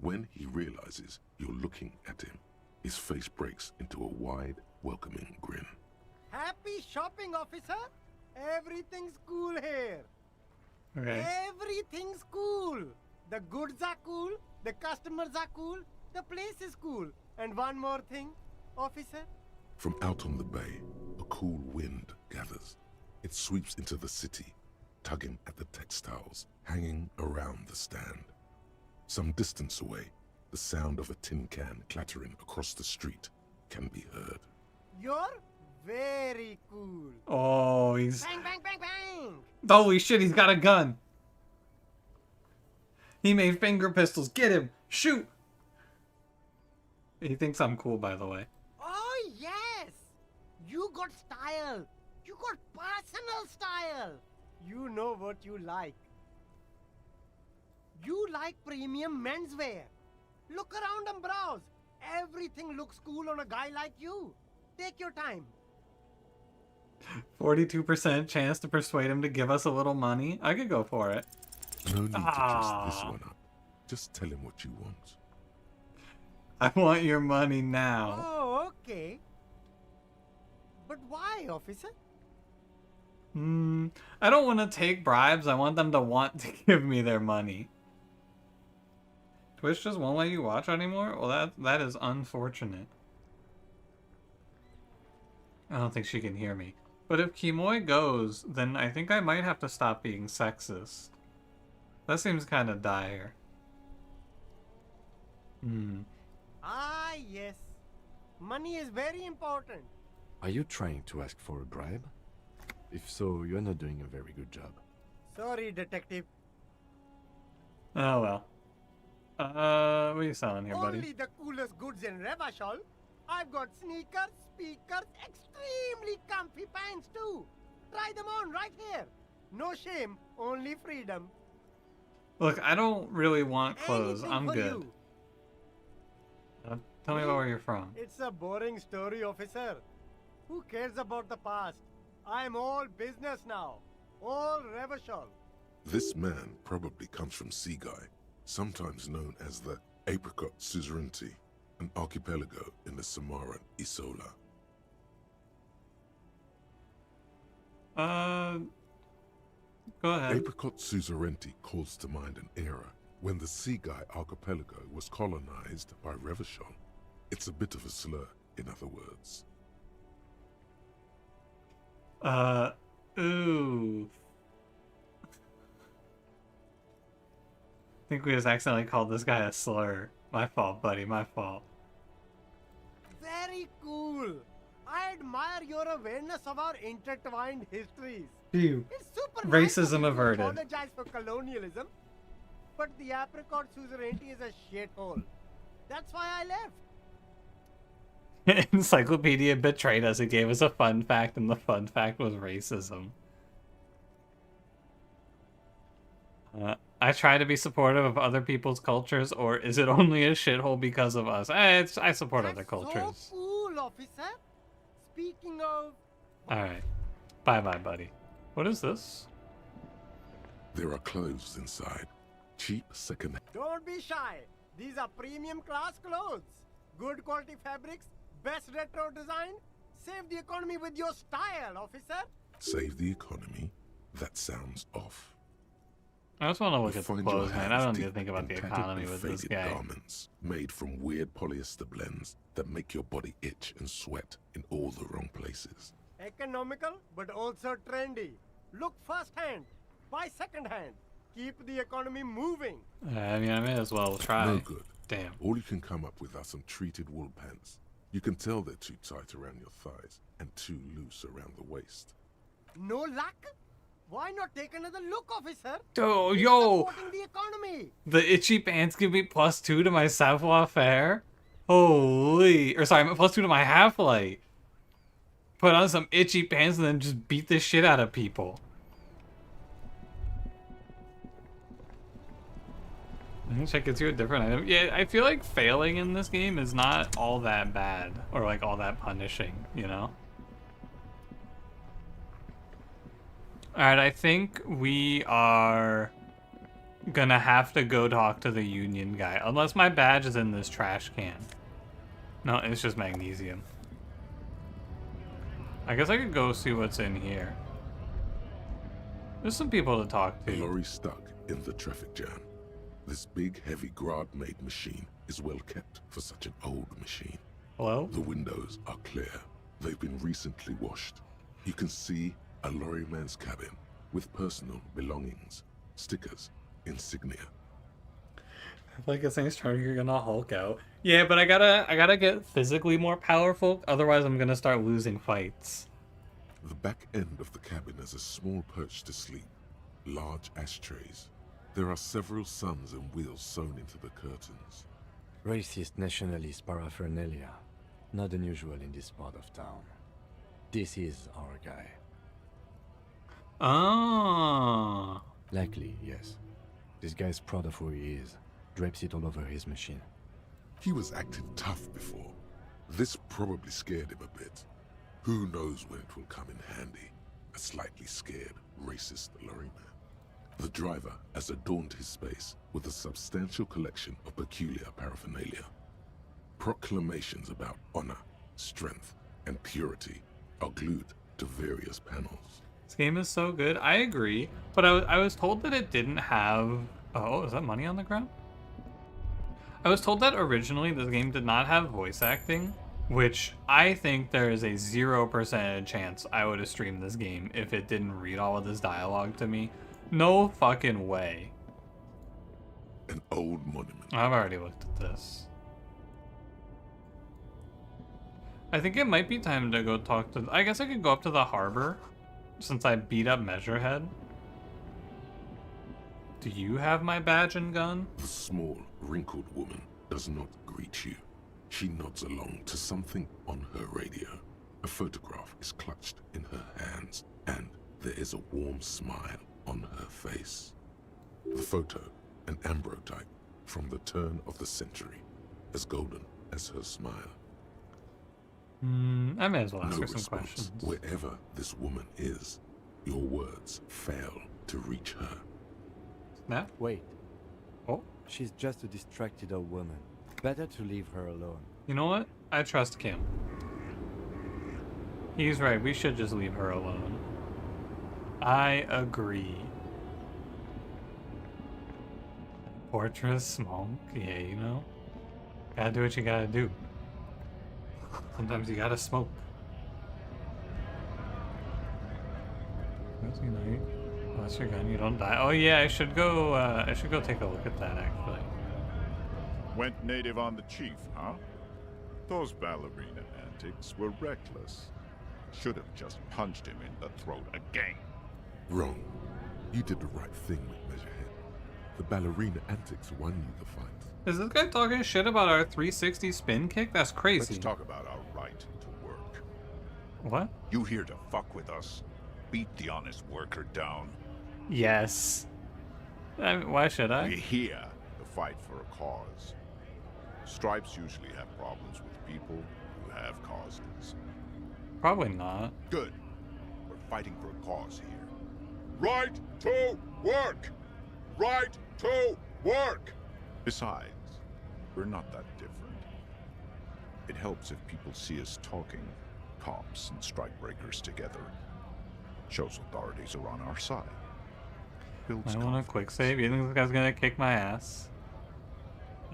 When he realizes you're looking at him, his face breaks into a wide, welcoming grin. Happy shopping, officer. Everything's cool here. Okay. Everything's cool. The goods are cool. The customers are cool. The place is cool. And one more thing, officer. From out on the bay, a cool wind gathers. It sweeps into the city, tugging at the textiles hanging around the stand. Some distance away, the sound of a tin can clattering across the street can be heard. You're very cool. Oh, he's... Bang, bang, bang, bang. Holy shit, he's got a gun. He made finger pistols. Get him. Shoot. He thinks I'm cool, by the way. Oh, yes. You got style. You got personal style. You know what you like. You like premium menswear. Look around and browse. Everything looks cool on a guy like you. Take your time. 42% chance to persuade him to give us a little money. I could go for it. No need to dress this one up. Just tell him what you want. I want your money now. Oh, okay. But why, officer? I don't want to take bribes. I want them to want to give me their money. Twitch just won't let you watch anymore? Well, that is unfortunate. I don't think she can hear me. But if Kimoy goes, then I think I might have to stop being sexist. That seems kind of dire. Ah, yes. Money is very important. Are you trying to ask for a bribe? If so, you're not doing a very good job. Sorry, detective. Oh well. What are you selling here, buddy? Only the coolest goods in Revachol. I've got sneakers, speakers, extremely comfy pants too. Try them on right here. No shame, only freedom. Look, I don't really want clothes. Anything I'm for good. You. Tell me about where you're from. It's a boring story, officer. Who cares about the past? I'm all business now. All Revachol. This man probably comes from Seaguy, sometimes known as the Apricot Suzerainty, an archipelago in the Samaran Isola. Go ahead. Apricot Suzerainty calls to mind an era when the Seaguy archipelago was colonized by Revachol. It's a bit of a slur, in other words. Ooh. I think we just accidentally called this guy a slur. My fault, buddy, my fault. Very cool. I admire your awareness of our intertwined histories. Phew. It's super Racism nice of you to averted. apologize for colonialism, but the apricot suzerainty is a shithole. That's why I left. Encyclopedia betrayed us. It gave us a fun fact, and the fun fact was racism. I try to be supportive of other people's cultures, or is it only a shithole because of us? I support other cultures. So cool, officer. Speaking of... Alright. Bye-bye, buddy. What is this? There are clothes inside. Cheap second. Don't be shy. These are premium class clothes. Good quality fabrics, best retro design. Save the economy with your style, officer. Save the economy? That sounds off. I just want to look You at the find clothes, your man. I hands don't need to deep think about in the tattered economy and with this faded guy. garments made from weird polyester blends that make your body itch and sweat in all the wrong places. Economical, but also trendy. Look firsthand. Buy secondhand. Keep the economy moving. I mean, I may as well try. No good. Damn. All you can come up with are some treated wool pants. You can tell they're too tight around your thighs and too loose around the waist. No luck? Why not take another look, officer? Oh, It's yo! supporting the economy. The itchy pants give me +2 to my savoir-faire? Holy... Or sorry, +2 to my half-light. Put on some itchy pants and then just beat the shit out of people. Check into a different item. Yeah, I feel like failing in this game is not all that bad. Or like all that punishing, you know? Alright, I think we are gonna have to go talk to the union guy. Unless my badge is in this trash can. No, it's just magnesium. I guess I could go see what's in here. There's some people to talk to. The lorry stuck in the traffic jam. This big, heavy Grad-made machine is well kept for such an old machine. Hello? The windows are clear. They've been recently washed. You can see a lorryman's cabin with personal belongings, stickers, insignia. I feel like this thing's trying to gonna Hulk out. Yeah, but I gotta get physically more powerful, otherwise I'm gonna start losing fights. The back end of the cabin has a small perch to sleep, large ashtrays. There are several suns and wheels sewn into the curtains. Racist nationalist paraphernalia. Not unusual in this part of town. This is our guy. Ah. Likely, yes. This guy's proud of who he is. Drapes it all over his machine. He was acting tough before. This probably scared him a bit. Who knows when it will come in handy? A slightly scared, racist lorryman. The driver has adorned his space with a substantial collection of peculiar paraphernalia. Proclamations about honor, strength, and purity are glued to various panels. This game is so good. I agree, but I was told that it didn't have... Oh, is that money on the ground? I was told that originally this game did not have voice acting, which I think there is a 0% chance I would have streamed this game if it didn't read all of this dialogue to me. No fucking way. An old monument. I've already looked at this. I think it might be time to go talk to... I guess I could go up to the harbor, since I beat up Measurehead. Do you have my badge and gun? The small, wrinkled woman does not greet you. She nods along to something on her radio. A photograph is clutched in her hands, and there is a warm smile on her face. The photo, an ambrotype from the turn of the century, as golden as her smile. I may as well ask No her some response. questions. Wherever this woman is, your words fail to reach her. Snap? Wait. Oh? She's just a distracted old woman. Better to leave her alone. You know what? I trust Kim. He's right. We should just leave her alone. I agree. Fortress Monk? Yeah, you know? Gotta do what you gotta do. Sometimes you gotta smoke. That's unite. Oh, that's your gun. You don't die. Oh yeah, I should go take a look at that actually. Went native on the chief, huh? Those ballerina antics were reckless. Should have just punched him in the throat again. Wrong. You did the right thing with Measurehead. The ballerina antics won you the fight. Is this guy talking shit about our 360 spin kick? That's crazy. Let's talk about our right to work. What? You here to fuck with us? Beat the honest worker down? Yes. Why should I? We're here to fight for a cause. Stripes usually have problems with people who have causes. Probably not. Good. We're fighting for a cause here. Right to work! Right to work! Besides, we're not that different. It helps if people see us talking, cops and strikebreakers together. Shows authorities are on our side. Builds I want a quick save. You think this guy's gonna kick my ass?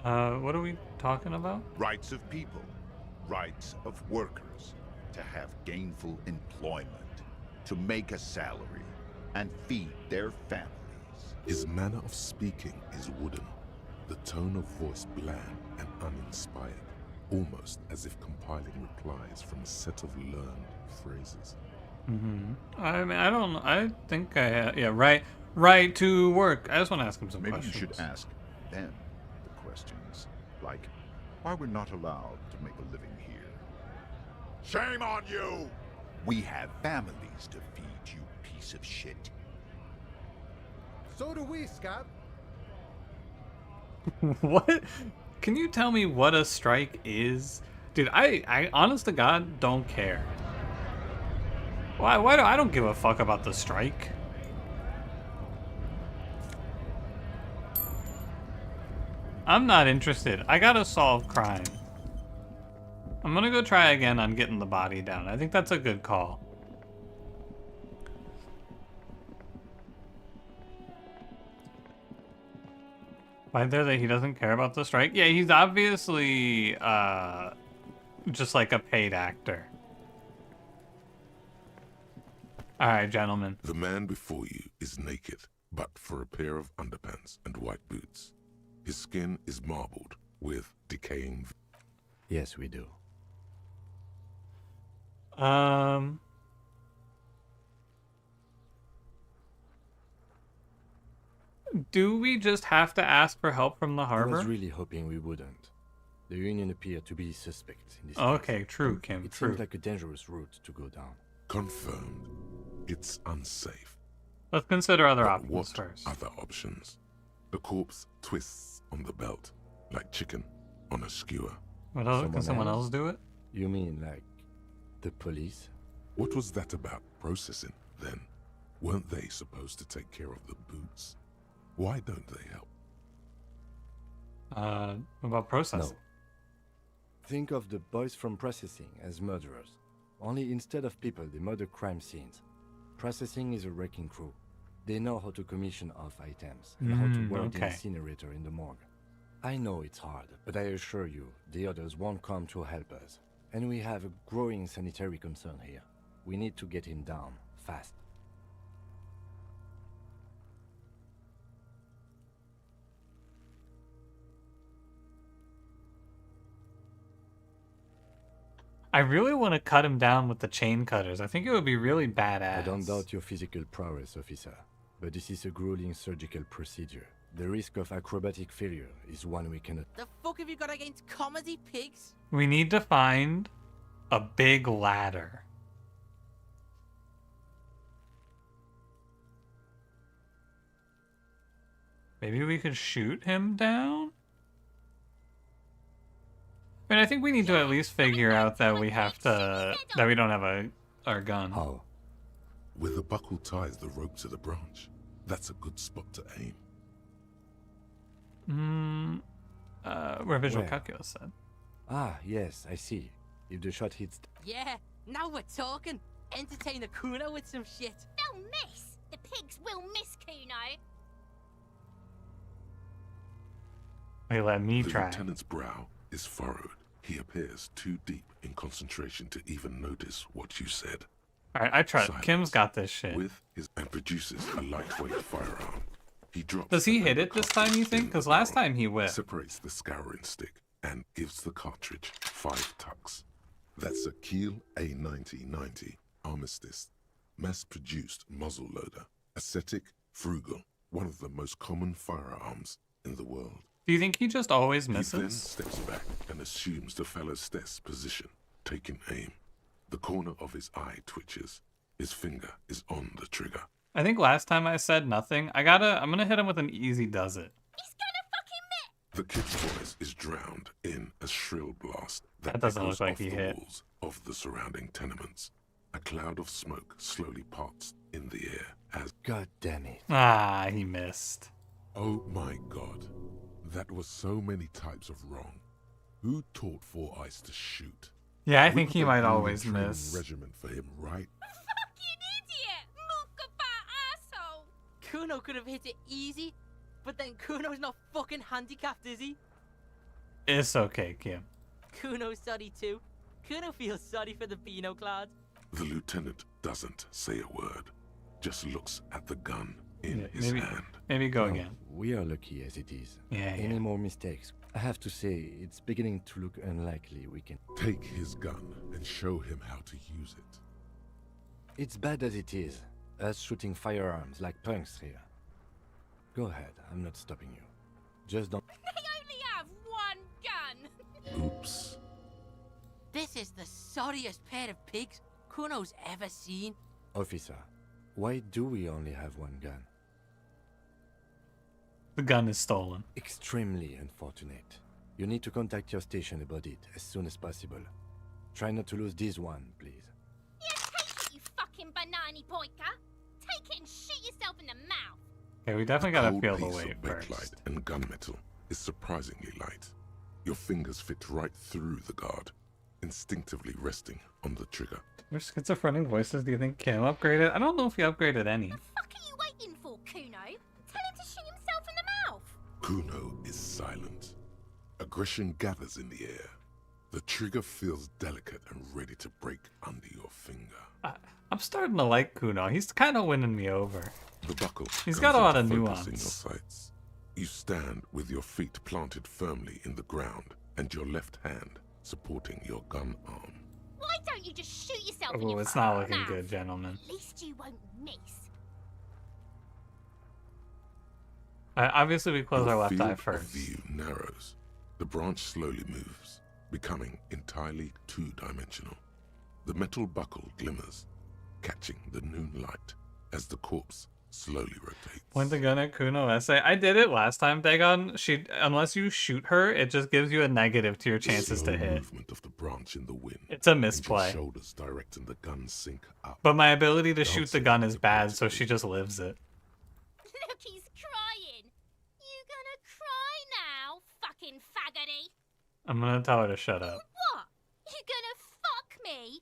What are we talking about? Rights of people. Rights of workers. To have gainful employment. To make a salary. And feed their families. His manner of speaking is wooden. The tone of voice bland and uninspired. Almost as if compiling replies from a set of learned phrases. I mean, I don't know. I think yeah, right to work. I just want to ask him some questions. Maybe you should ask them the questions. Like, why we're not allowed to make a living here. Shame on you! We have families to feed, you piece of shit. So do we, Scab. What? Can you tell me what a strike is? Dude, I honest to God don't care. Why do I don't give a fuck about the strike? I'm not interested. I gotta solve crime. I'm gonna go try again on getting the body down. I think that's a good call. Right there that he doesn't care about the strike? Yeah, he's obviously just like a paid actor. Alright, gentlemen. The man before you is naked, but for a pair of underpants and white boots. His skin is marbled with decaying... Yes, we do. Do we just have to ask for help from the I harbor? was really hoping we wouldn't. The Union appeared to be suspect in this Okay, case. true, Kim, It true. seems like a dangerous route to go down. Confirmed. It's unsafe. Let's consider other But options what first. other options? The corpse twists on the belt, like chicken on a skewer. What else? Can someone else do it? You mean like the police? What was that about processing, then? Weren't they supposed to take care of the boots? Why don't they help? What about processing? No. Think of the boys from processing as murderers. Only instead of people, they murder crime scenes. Processing is a wrecking crew. They know how to commission off items and how to work the incinerator in the morgue. I know it's hard, but I assure you, the others won't come to help us. And we have a growing sanitary concern here. We need to get him down, fast. I really want to cut him down with the chain cutters. I think it would be really badass. I don't doubt your physical prowess, officer, but this is a grueling surgical procedure. The risk of acrobatic failure is one we cannot... The fuck have you got against comedy pigs? We need to find a big ladder. Maybe we could shoot him down? I mean, I think we need to at least figure out that we have to... that we don't have our gun. How? With a buckle ties the rope to the branch. That's a good spot to aim. Where visual Where? calculus said. Ah, yes, I see. If the shot hits... Yeah, now we're talking. Entertain the Cuno with some shit. They'll miss. The pigs will miss Cuno. Wait, let me The try. lieutenant's brow is furrowed. He appears too deep in concentration to even notice what you said. Alright, I trust. Silence. Kim's got this shit. With his and produces a lightweight firearm. He drops Does he the hit it this cartridge time, you think? in the Because last barrel, time he whipped. separates the scouring stick, and gives the cartridge 5 tucks. That's a Kiel A9090 Armistice, mass-produced muzzle loader, ascetic, frugal, one of the most common firearms in the world. Do you think he just always He then misses? steps back and assumes the fellow's death's position, taking aim. The corner of his eye twitches. His finger is on the trigger. I think last time I said nothing. I'm gonna hit him with an easy does it. The kid's voice is drowned in a shrill blast That doesn't echoes look like off he the hit. walls of the surrounding tenements. A cloud of smoke slowly parts in the air as... God damn it. Ah, he missed. Oh my god. That was so many types of wrong. Who taught Four Eyes to shoot? Yeah, I We think put he a might grueling always training miss. Regiment for him, right? Kuno could have hit it easy, but then Kuno's not fucking handicapped, is he? It's okay, Kim. Kuno's sorry too. Kuno feels sorry for the Beano Cloud. The lieutenant doesn't say a word, just looks at the gun in Yeah, his hand. Maybe go Well, again. We are lucky as it is. Yeah, Any yeah. more mistakes? I have to say, it's beginning to look unlikely we can... Take his gun and show him how to use it. It's bad as it is. Us shooting firearms like punks here. Go ahead, I'm not stopping you. Just don't... They only have one gun. Oops. This is the sorriest pair of pigs Kuno's ever seen. Officer, why do we only have one gun? The gun is stolen. Extremely unfortunate. You need to contact your station about it as soon as possible. Try not to lose this one, please. Yeah, take it, you fucking banani poika. Take it and shoot yourself in the mouth. Okay, we definitely A gotta cold feel the piece weight of first. bakelite and gunmetal is surprisingly light. Your fingers fit right through the guard, instinctively resting on the trigger. Which schizophrenic voices do you think Kim upgraded? I don't know if he upgraded any. What are you waiting for, Kuno? Tell him to shoot himself in the mouth. Kuno is silent. Aggression gathers in the air. The trigger feels delicate and ready to break under your finger. I'm starting to like Kuno. He's kind of winning me over. The buckle He's goes got a lot into of focus in nuance. your sights. You stand with your feet planted firmly in the ground and your left hand supporting your gun arm. Why don't you just shoot yourself in Oh, your it's not fucking looking mouth? good, gentlemen. At least you won't miss. Obviously, we close Your our left field eye of first. view narrows. The branch slowly moves, becoming entirely two-dimensional. The metal buckle glimmers, catching the noon light as the corpse slowly rotates. Point the gun at Kuno essay. I did it last time, Dagon. Unless you shoot her, it just gives you a negative to your chances Slow to hit. movement of the branch in the wind. It's a and your misplay. shoulders directing the gun sink up. But my ability to shoot the Bouncing gun is bad, so she just lives it. Look, he's crying. You gonna cry now, fucking faggoty? I'm gonna tell her to shut up. What? You gonna fuck me?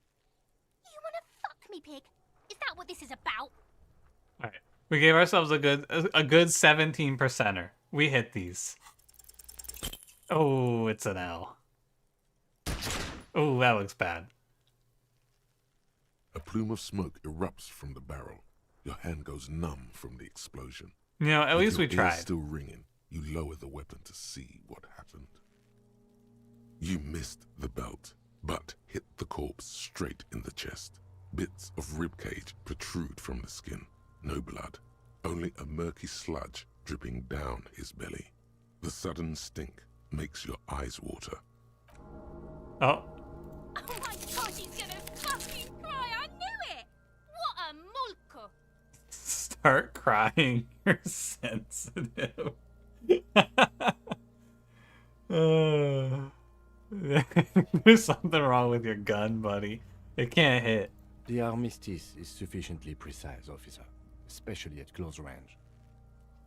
You wanna fuck me, pig? Is that what this is about? Alright. We gave ourselves a good 17%er. We hit these. Oh, it's an L. Oh, that looks bad. A plume of smoke erupts from the barrel. Your hand goes numb from the explosion. You know, at With least your we ears tried. still ringing, you lower the weapon to see what happened. You missed the belt, but hit the corpse straight in the chest. Bits of ribcage protrude from the skin. No blood, only a murky sludge dripping down his belly. The sudden stink makes your eyes water. Oh. Oh my god, he's gonna fucking cry. I knew it. What a mulko. Start crying. You're sensitive. There's something wrong with your gun, buddy. It can't hit. The armistice is sufficiently precise, officer, especially at close range.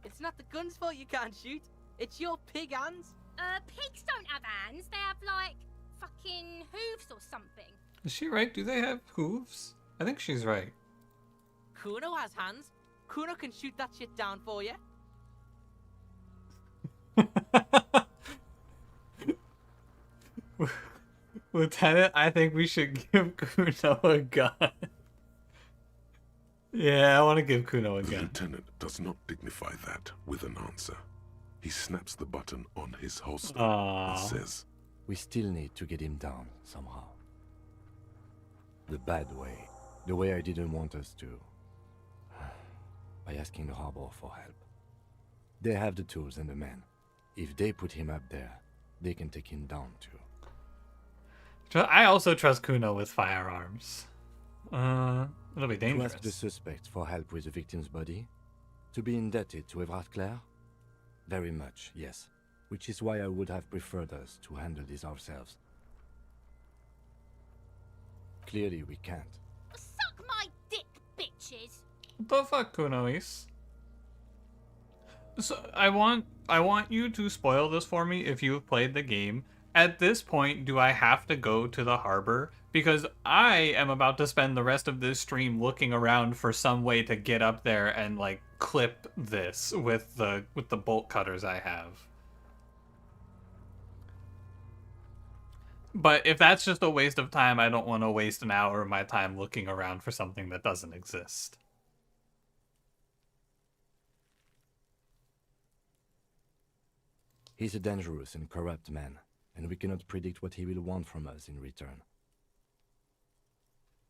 It's not the gun's fault you can't shoot. It's your pig hands. Pigs don't have hands. They have, like, fucking hooves or something. Is she right? Do they have hooves? I think she's right. Kuno has hands. Kuno can shoot that shit down for you. Lieutenant, I think we should give Kuno a gun. Yeah, I want to give Kuno a The gun. lieutenant does not dignify that with an answer. He snaps the button on his holster Aww. and says, We still need to get him down somehow. The bad way. The way I didn't want us to. By asking the harbor for help. They have the tools and the men. If they put him up there, they can take him down too. I also trust Kuno with firearms. It'll be To dangerous. ask the suspect for help with the victim's body? To be indebted to Everard Clare? Very much, yes. Which is why I would have preferred us to handle this ourselves. Clearly we can't. Suck my dick, bitches! What the fuck, Kunois? So I want you to spoil this for me if you've played the game. At this point, do I have to go to the harbor? Because I am about to spend the rest of this stream looking around for some way to get up there and like clip this with the bolt cutters I have. But if that's just a waste of time, I don't want to waste an hour of my time looking around for something that doesn't exist. He's a dangerous and corrupt man, and we cannot predict what he will want from us in return.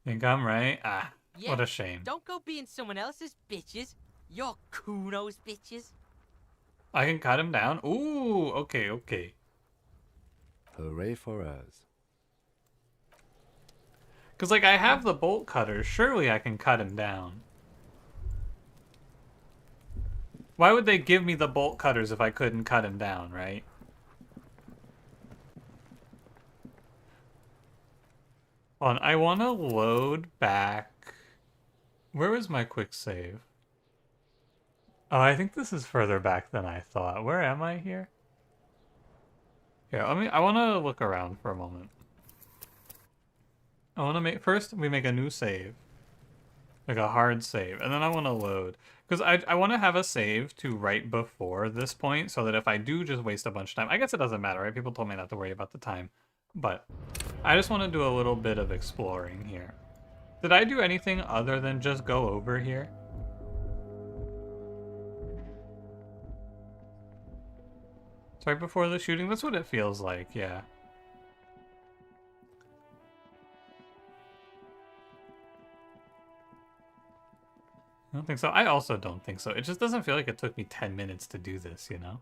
Think I'm right? Ah, Yeah, what a shame. Don't go being someone else's bitches. You're Kuno's bitches. I can cut him down? Ooh, okay, okay. Hooray for us. Because, like, I have the bolt cutters. Surely I can cut him down. Why would they give me the bolt cutters if I couldn't cut him down, right? Hold on, I want to load back. Where was my quick save? Oh, I think this is further back than I thought. Where am I here? Here, I want to look around for a moment. I want to make, first we make a new save. Like a hard save, and then I want to load. Because I want to have a save to right before this point, so that if I do just waste a bunch of time, I guess it doesn't matter, right? People told me not to worry about the time. But I just want to do a little bit of exploring here. Did I do anything other than just go over here? It's right before the shooting? That's what it feels like, yeah. I don't think so. I also don't think so. It just doesn't feel like it took me 10 minutes to do this, you know?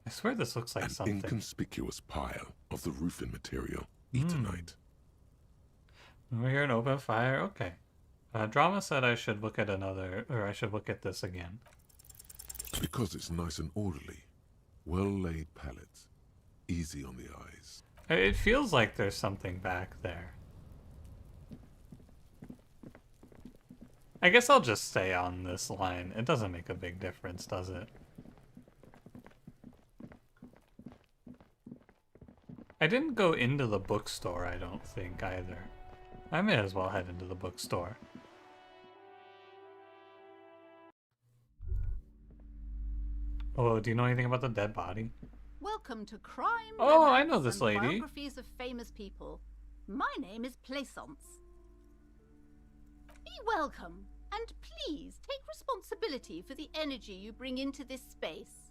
I swear this looks like An something. inconspicuous pile of the roofing material. Eternite. Over here, an open fire. Okay. Drama said I should look at another, or I should look at this again. Because it's nice and orderly. Well-laid pallets. Easy on the eyes. It feels like there's something back there. I guess I'll just stay on this line. It doesn't make a big difference, does it? I didn't go into the bookstore, I don't think, either. I may as well head into the bookstore. Oh, do you know anything about the dead body? Welcome to Crime. Oh, I Romance know this and lady. Biographies of famous people. My name is Plaisance. Be welcome, and please take responsibility for the energy you bring into this space.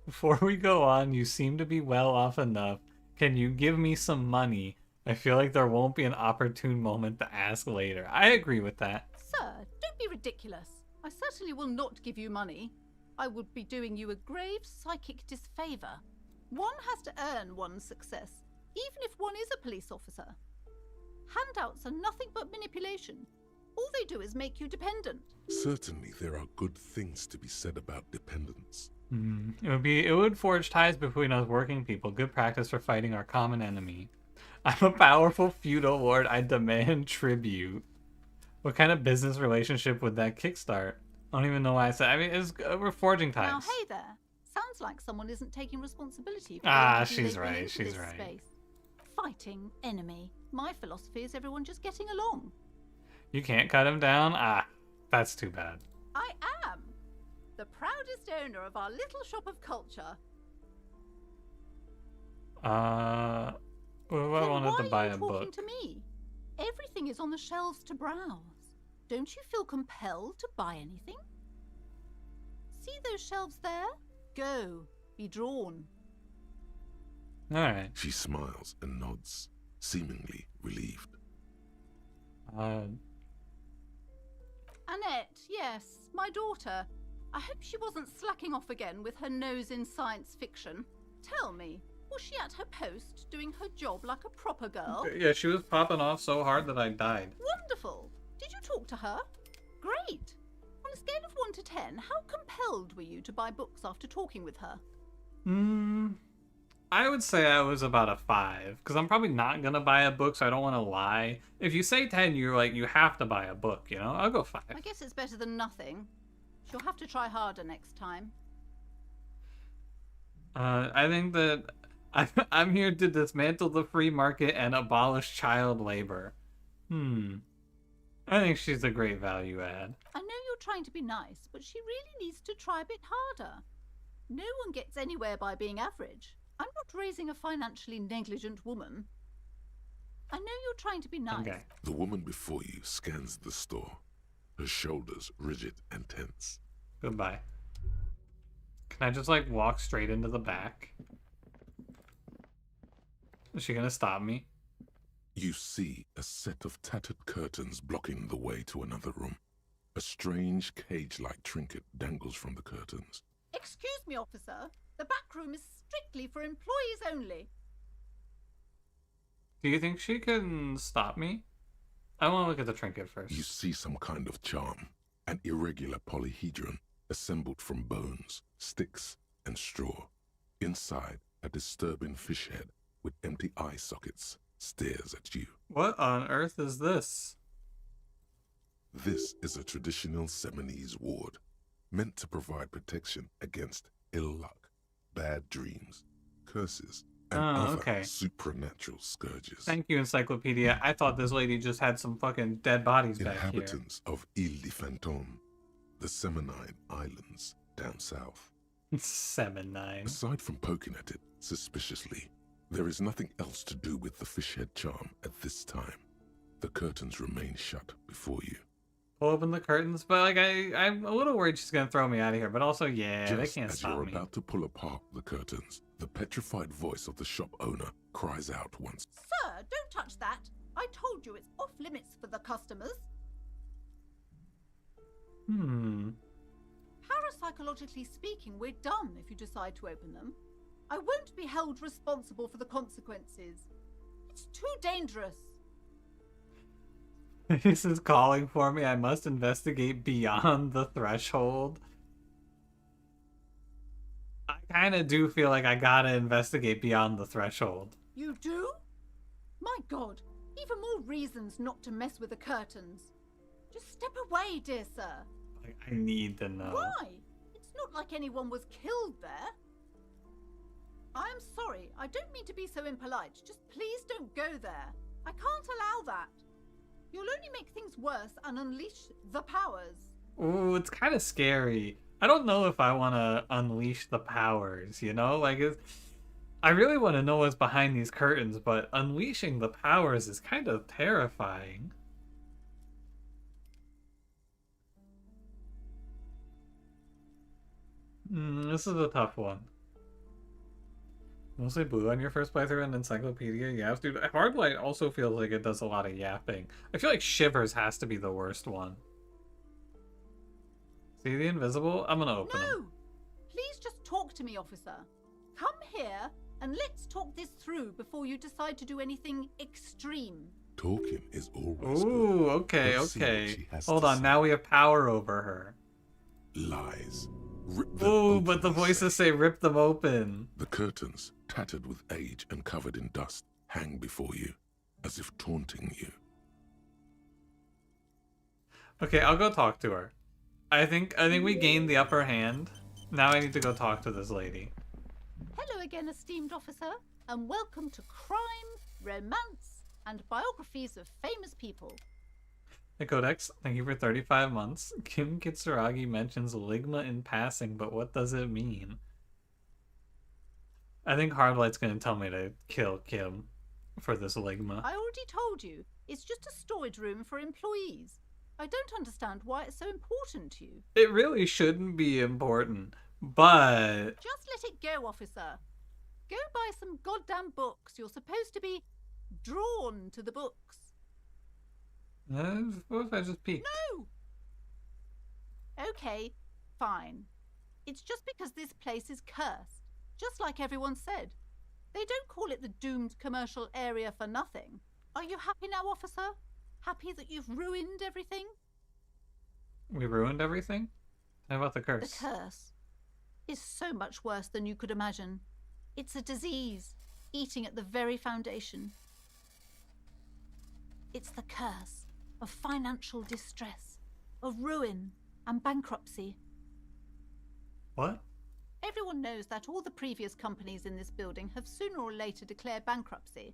Before we go on, you seem to be well off enough. Can you give me some money? I feel like there won't be an opportune moment to ask later. I agree with that. Sir, don't be ridiculous. I certainly will not give you money. I would be doing you a grave psychic disfavor. One has to earn one's success, even if one is a police officer. Handouts are nothing but manipulation. All they do is make you dependent. Certainly there are good things to be said about dependence. It would forge ties between us working people. Good practice for fighting our common enemy. I'm a powerful feudal lord. I demand tribute. What kind of business relationship would that kickstart? I don't even know why I said. I mean, we're forging ties. Now, hey there. Sounds like someone isn't taking responsibility for the Ah, energy she's they bring right, into she's this right. space. Fighting enemy. My philosophy is everyone just getting along. You can't cut him down? Ah, that's too bad. I am the proudest owner of our little shop of culture. Well, I Then wanted why to buy are you a talking book. to me? Everything is on the shelves to browse. Don't you feel compelled to buy anything? See those shelves there? Go. Be drawn. Alright. She smiles and nods, seemingly relieved. Annette, yes, my daughter. I hope she wasn't slacking off again with her nose in science fiction. Tell me, was she at her post doing her job like a proper girl? Yeah, she was popping off so hard that I died. Wonderful. Did you talk to her? Great. On a scale of 1 to 10, how compelled were you to buy books after talking with her? I would say I was about a 5, because I'm probably not gonna buy a book, so I don't want to lie. If you say 10, you're like, you have to buy a book, you know? I'll go 5. I guess it's better than nothing. She'll have to try harder next time. I think that I'm here to dismantle the free market and abolish child labor. I think she's a great value add. I know you're trying to be nice, but she really needs to try a bit harder. No one gets anywhere by being average. I'm not raising a financially negligent woman. I know you're trying to be nice. Okay. The woman before you scans the store, her shoulders rigid and tense. Goodbye. Can I just, like, walk straight into the back? Is she gonna stop me? You see a set of tattered curtains blocking the way to another room. A strange cage-like trinket dangles from the curtains. Excuse me, officer. The back room is strictly for employees only. Do you think she can stop me? I want to look at the trinket first. You see some kind of charm, an irregular polyhedron assembled from bones, sticks, and straw. Inside, a disturbing fish head with empty eye sockets stares at you. What on earth is this? This is a traditional Seminese ward, meant to provide protection against ill luck, bad dreams, curses, and other supernatural scourges. Thank you, Encyclopedia. I thought this lady just had some fucking dead bodies back here. Inhabitants of Ile de Fantôme, the Seminine Islands down south. Seminine. Aside from poking at it suspiciously, there is nothing else to do with the fish head charm at this time. The curtains remain shut before you. Pull open the curtains, but like I'm a little worried she's gonna throw me out of here. But also, yeah, they Just can't as stop you're me. about to pull apart the curtains, the petrified voice of the shop owner cries out once. Sir, don't touch that. I told you it's off limits for the customers. Parapsychologically speaking, we're done if you decide to open them. I won't be held responsible for the consequences. It's too dangerous. This is calling for me. I must investigate beyond the threshold. I kind of do feel like I gotta investigate beyond the threshold. You do? My God, even more reasons not to mess with the curtains. Just step away, dear sir. Like, I need to know. Why? It's not like anyone was killed there. I'm sorry, I don't mean to be so impolite. Just please don't go there. I can't allow that. You'll only make things worse and unleash the powers. Ooh, it's kind of scary. I don't know if I want to unleash the powers, you know? Like, I really want to know what's behind these curtains, but unleashing the powers is kind of terrifying. This is a tough one. Mostly blue on your first playthrough and Encyclopedia yaps. Dude, Hardlight also feels like it does a lot of yapping. I feel like Shivers has to be the worst one. See the invisible? I'm gonna open them. No! Please just talk to me, officer. Come here and let's talk this through before you decide to do anything extreme. Talking is always Ooh, good. okay, Let's see what okay. she has Hold to on, say. now we have power over her. Lies. Rip them Ooh, open, but the they voices say rip them open. The curtains, tattered with age and covered in dust, hang before you, as if taunting you. Okay, I'll go talk to her. I think we gained the upper hand. Now I need to go talk to this lady. Hello again, esteemed officer, and welcome to Crime, Romance, and Biographies of Famous People. Hey Codex, thank you for 35 months. Kim Kitsuragi mentions Ligma in passing, but what does it mean? I think Hardlight's gonna tell me to kill Kim for this ligma. I already told you, it's just a storage room for employees. I don't understand why it's so important to you. It really shouldn't be important, but... Just let it go, officer. Go buy some goddamn books. You're supposed to be drawn to the books. What if I just peeked? No! Okay, fine. It's just because this place is cursed, just like everyone said. They don't call it the doomed commercial area for nothing. Are you happy now, officer? Happy that you've ruined everything? We ruined everything? How about the curse? The curse is so much worse than you could imagine. It's a disease, eating at the very foundation. It's the curse of financial distress, of ruin and bankruptcy. What? Everyone knows that all the previous companies in this building have sooner or later declared bankruptcy,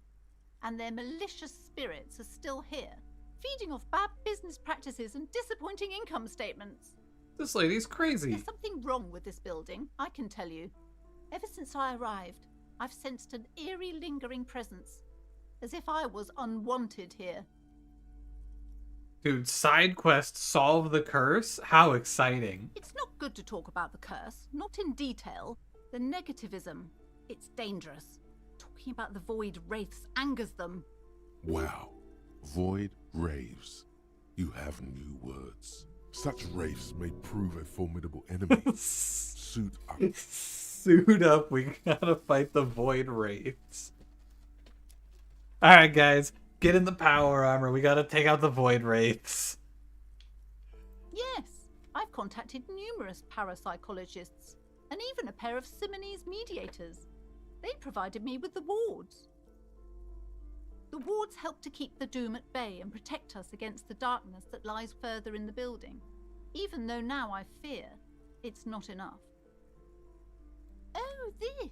and their malicious spirits are still here, feeding off bad business practices and disappointing income statements. This lady's crazy. There's something wrong with this building, I can tell you. Ever since I arrived, I've sensed an eerie lingering presence, as if I was unwanted here. Dude, side quest, solve the curse? How exciting. It's not good to talk about the curse, not in detail. The negativism, it's dangerous. Talking about the void wraiths angers them. Wow. Void raves. You have new words. Such wraiths may prove a formidable enemy. Suit up. Suit up, we gotta fight the void wraiths. Alright guys, get in the power armor, we gotta take out the void wraiths. Yes, I've contacted numerous parapsychologists, and even a pair of Simonese mediators. They provided me with the wards. The wards help to keep the doom at bay and protect us against the darkness that lies further in the building, even though now I fear it's not enough. Oh, this?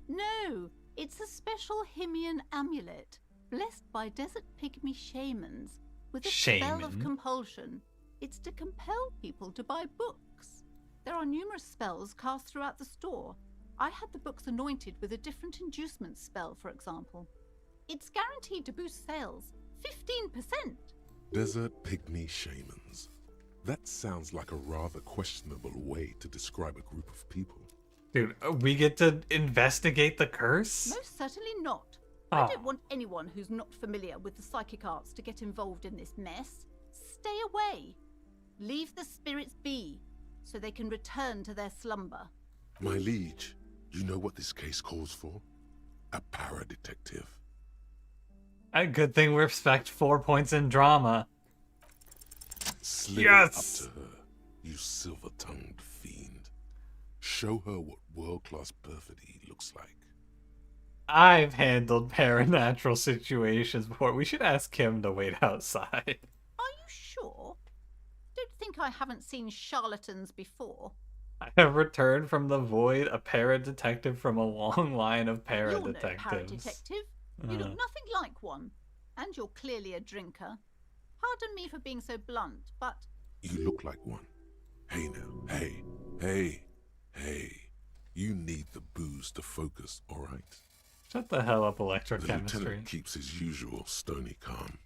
No, it's a special Himian amulet, blessed by desert pygmy shamans, with a spell of compulsion. It's to compel people to buy books. There are numerous spells cast throughout the store. I had the books anointed with a different inducement spell, for example. It's guaranteed to boost sales 15%. Desert pygmy shamans. That sounds like a rather questionable way to describe a group of people. Dude, we get to investigate the curse? Most certainly not. Oh. I don't want anyone who's not familiar with the psychic arts to get involved in this mess. Stay away. Leave the spirits be, so they can return to their slumber. My liege, you know what this case calls for? A para-detective. A good thing we respect 4 points in drama. Slither up to her, you silver-tongued fiend. Show her what world-class perfidy looks like. I've handled paranatural situations before. We should ask him to wait outside. Are you sure? Don't think I haven't seen charlatans before. I have returned from the void, a para-detective from a long line of para-detectives. You're no para-detective. You look nothing like one. And you're clearly a drinker. Pardon me for being so blunt, but... You look like one. Hey now, hey. You need the booze to focus, alright? Shut the hell up, The electrochemistry. lieutenant keeps his usual stony calm.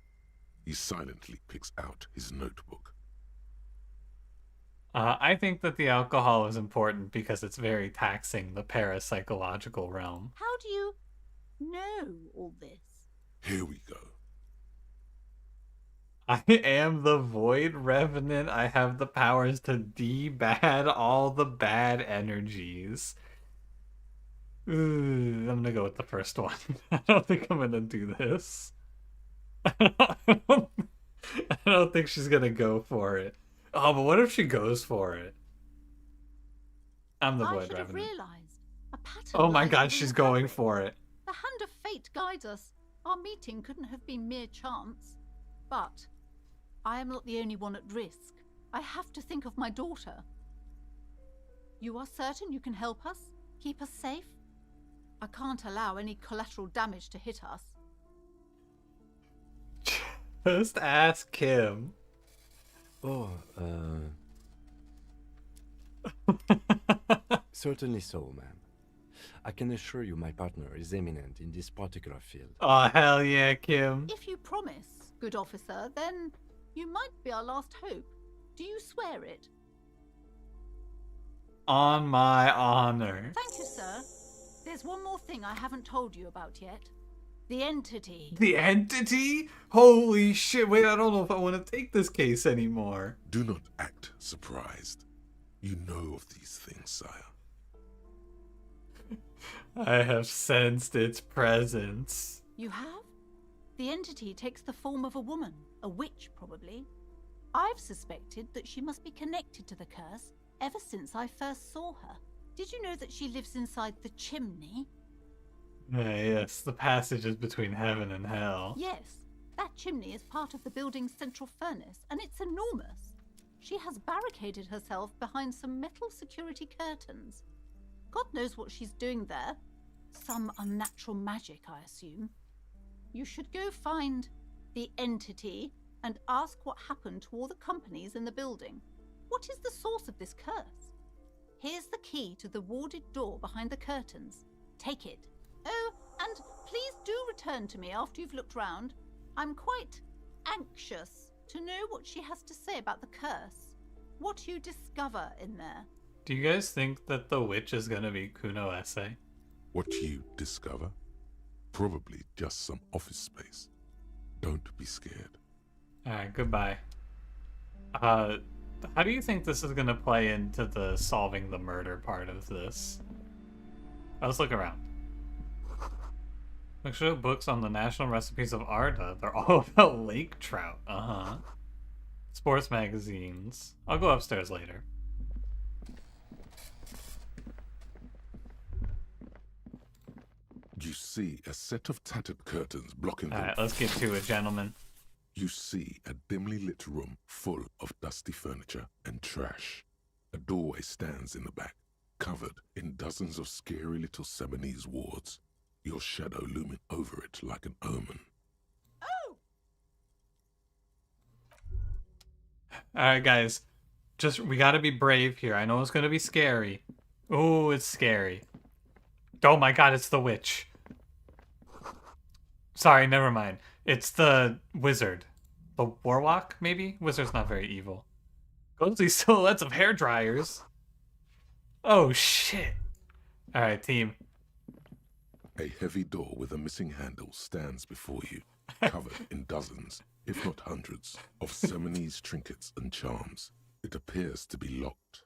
He silently picks out his notebook. I think that the alcohol is important because it's very taxing the parapsychological realm. How do you know all this? Here we go. I am the Void Revenant. I have the powers to de-bad all the bad energies. I'm gonna go with the first one. I don't think I'm gonna do this. I don't think she's gonna go for it. Oh, but what if she goes for it? I'm the Void I should have Revenant. realized. A pattern Oh my lies god, within she's the going fabric. for it. The hand of fate guides us. Our meeting couldn't have been mere chance. But I am not the only one at risk. I have to think of my daughter. You are certain you can help us? Keep us safe? I can't allow any collateral damage to hit us. Just ask Kim. Oh, certainly so, ma'am. I can assure you my partner is eminent in this particular field. Oh, hell yeah, Kim. If you promise, good officer, then you might be our last hope. Do you swear it? On my honor. Thank you, sir. There's one more thing I haven't told you about yet. The entity. The entity? Holy shit, wait, I don't know if I want to take this case anymore. Do not act surprised. You know of these things, sire. I have sensed its presence. You have? The entity takes the form of a woman, a witch probably. I've suspected that she must be connected to the curse ever since I first saw her. Did you know that she lives inside the chimney? Yes, the passages between heaven and hell. Yes, that chimney is part of the building's central furnace, and it's enormous. She has barricaded herself behind some metal security curtains. God knows what she's doing there. Some unnatural magic, I assume. You should go find the entity and ask what happened to all the companies in the building. What is the source of this curse? Here's the key to the warded door behind the curtains. Take it. Oh, and please do return to me after you've looked round. I'm quite anxious to know what she has to say about the curse. What you discover in there. Do you guys think that the witch is gonna be Cuno Essay? What you discover? Probably just some office space. Don't be scared. Alright, goodbye. How do you think this is gonna play into the solving the murder part of this? Let's look around. Look, show books on the national recipes of Arda. They're all about lake trout. Sports magazines. I'll go upstairs later. You see a set of tattered curtains blocking the... Alright, let's get to it, gentlemen. You see a dimly lit room full of dusty furniture and trash. A doorway stands in the back, covered in dozens of scary little Seminese wards, your shadow looming over it like an omen. Alright, guys. We gotta be brave here. I know it's gonna be scary. Oh, it's scary. Oh my god, it's the witch. Sorry, never mind. It's the wizard. The warlock, maybe? Wizard's not very evil. Ghostly silhouettes of hair dryers. Oh, shit. Alright, team. A heavy door with a missing handle stands before you, covered in dozens, if not hundreds, of Seminese trinkets and charms. It appears to be locked.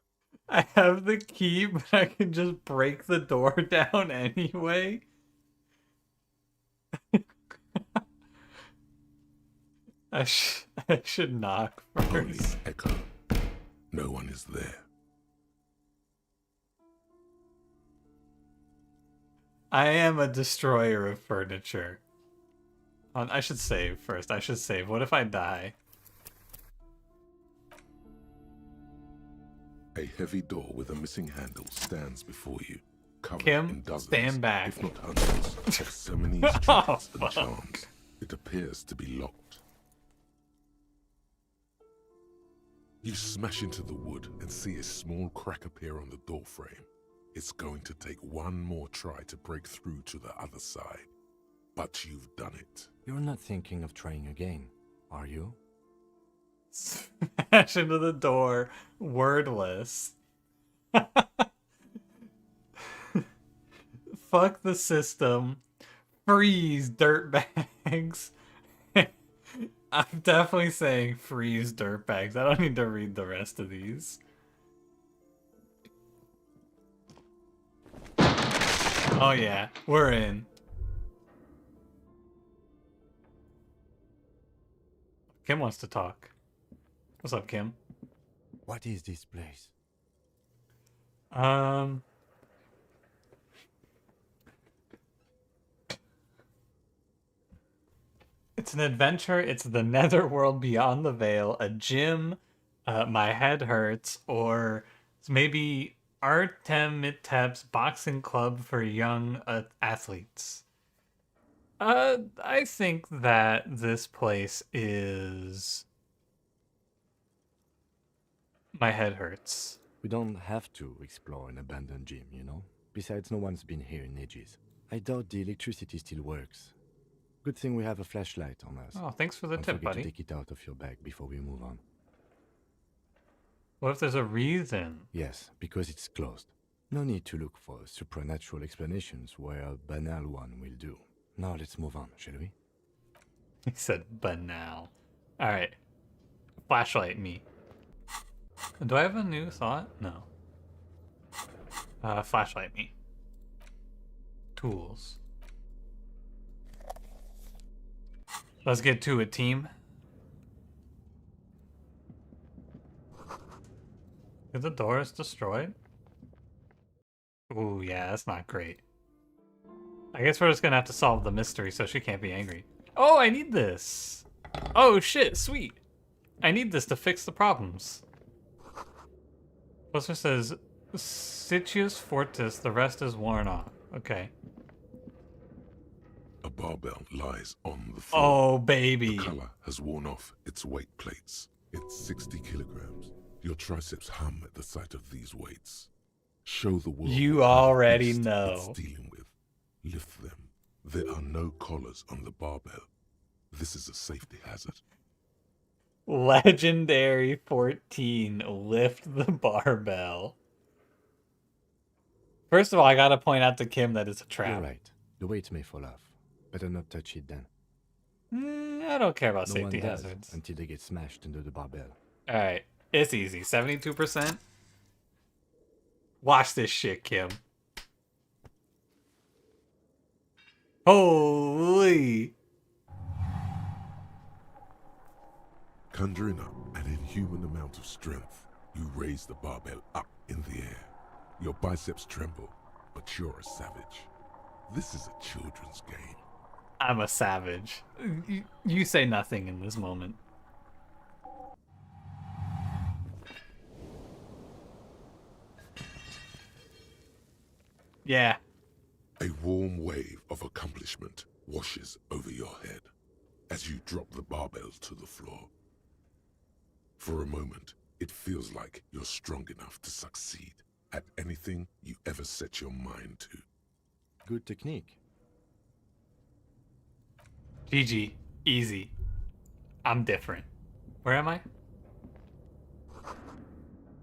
I have the key, but I can just break the door down anyway. I should knock Only first. echo. No one is there. I am a destroyer of furniture. I should save first. I should save. What if I die? A heavy door with a missing handle stands before you, covered Kim, in dozens, stand back. if not hundreds, of Seminese Oh, trinkets and fuck. charms. It appears to be locked. You smash into the wood and see a small crack appear on the doorframe. It's going to take one more try to break through to the other side. But you've done it. You're not thinking of trying again, are you? Smash into the door, wordless. Fuck the system. Freeze, dirtbags. I'm definitely saying freeze, dirtbags. I don't need to read the rest of these. Oh yeah, we're in. Kim wants to talk. What's up, Kim? What is this place? It's an adventure. It's the netherworld beyond the veil, a gym, my head hurts, or it's maybe Artemitep's boxing club for young athletes. I think that this place is... My head hurts. We don't have to explore an abandoned gym, you know? Besides, no one's been here in ages. I doubt the electricity still works. Good thing we have a flashlight on us. Oh, thanks for the Don't tip, forget buddy. to take it out of your bag before we move on. What if there's a reason? Yes, because it's closed. No need to look for supernatural explanations where a banal one will do. Now let's move on, shall we? He said banal. Alright. Flashlight me. Do I have a new thought? No. Flashlight me. Tools. Let's get to it, team. If the door is destroyed? Ooh, yeah, that's not great. I guess we're just gonna have to solve the mystery so she can't be angry. Oh, I need this! Oh shit, sweet! I need this to fix the problems. Poster says, Sitius Fortis, the rest is worn off. Okay. A barbell lies on the floor. Oh, baby. The color has worn off its weight plates. It's 60 kilograms. Your triceps hum at the sight of these weights. Show the world you already it's know. dealing with. Lift them. There are no collars on the barbell. This is a safety hazard. Legendary 14. Lift the barbell. First of all, I gotta point out to Kim that it's a trap. You're right. The weight may fall off. Better not touch it then. I don't care about No safety one does hazards. until they get smashed under the barbell. Alright, it's easy. 72%. Watch this shit, Kim. Holy! Conjuring up an inhuman amount of strength, you raise the barbell up in the air. Your biceps tremble, but you're a savage. This is a children's game. I'm a savage. You say nothing in this moment. Yeah. A warm wave of accomplishment washes over your head as you drop the barbell to the floor. For a moment, it feels like you're strong enough to succeed at anything you ever set your mind to. Good technique. GG. Easy. I'm different. Where am I?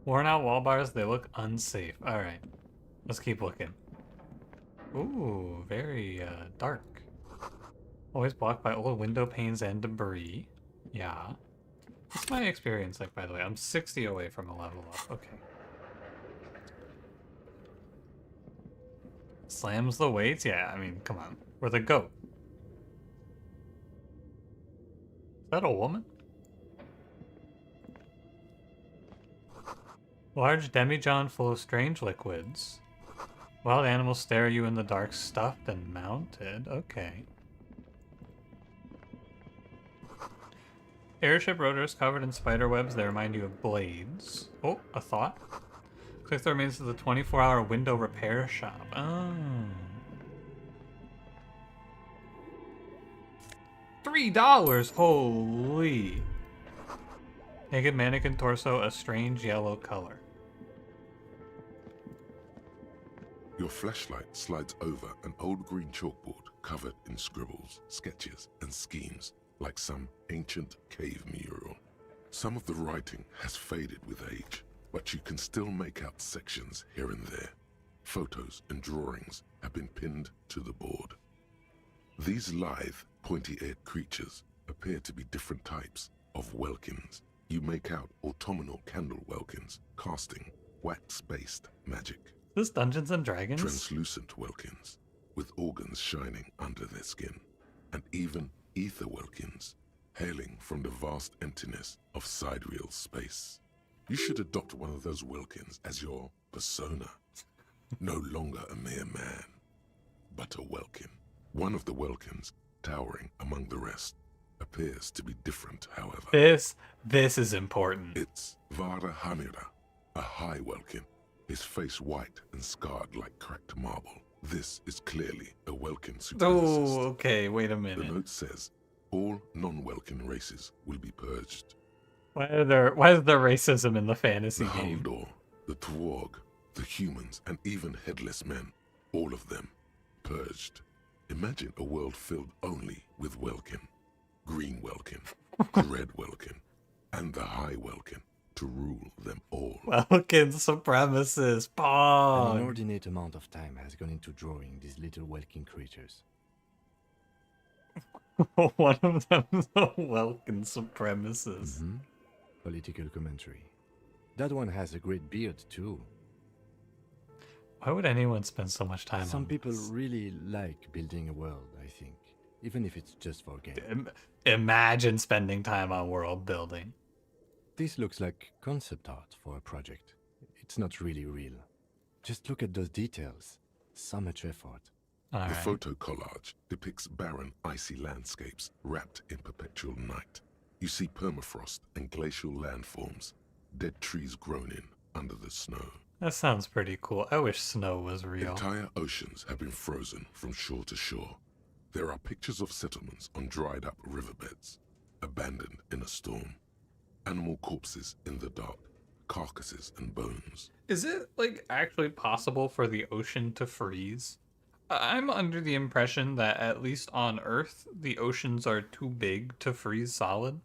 Worn out wall bars, they look unsafe. Alright. Let's keep looking. Ooh, very dark. Always blocked by old window panes and debris. Yeah. What's my experience like, by the way? I'm 60 away from a level up. Okay. Slams the weights? Yeah, I mean, come on. We're the goat. Is that a woman? Large demijohn full of strange liquids. Wild animals stare at you in the dark, stuffed and mounted. Okay. Airship rotors covered in spider webs. They remind you of blades. Oh, a thought. Click the remains of the 24-hour window repair shop. Oh. $3! Holy. Naked mannequin torso, a strange yellow color. Your flashlight slides over an old green chalkboard covered in scribbles, sketches, and schemes like some ancient cave mural. Some of the writing has faded with age, but you can still make out sections here and there. Photos and drawings have been pinned to the board. These lithe, pointy-eared creatures appear to be different types of welkins. You make out autumnal candle welkins, casting wax-based magic. This Dungeons and Dragons? Translucent welkins, with organs shining under their skin, and even ether welkins, hailing from the vast emptiness of sidereal space. You should adopt one of those welkins as your persona. No longer a mere man, but a welkin. One of the welkins, towering among the rest, appears to be different, however. This is important. It's Vara Hamira, a high welkin, his face white and scarred like cracked marble. This is clearly a welkin supremacist. Oh, okay, wait a minute. The note says, all non-welkin races will be purged. Why is there racism in the fantasy the game? Haldor, the Twarg, the humans, and even headless men All of them purged. Imagine a world filled only with Welkin. Green Welkin, Red Welkin, and the High Welkin to rule them all. Welkin supremacist. An Pog. inordinate amount of time has gone into drawing these little Welkin creatures. One of them is a Welkin supremacist. Political commentary. That one has a great beard too. Why would anyone spend so much time Some on people this? really like building a world, I think. Even if it's just for game. Imagine spending time on world building. This looks like concept art for a project. It's not really real. Just look at those details. So much effort. The photo collage depicts barren, icy landscapes wrapped in perpetual night. You see permafrost and glacial landforms, dead trees grown in under the snow. That sounds pretty cool. I wish snow was real. Entire oceans have been frozen from shore to shore. There are pictures of settlements on dried up riverbeds, abandoned in a storm. Animal corpses in the dark, carcasses and bones. Is it, like, actually possible for the ocean to freeze? I'm under the impression that, at least on Earth, the oceans are too big to freeze solid.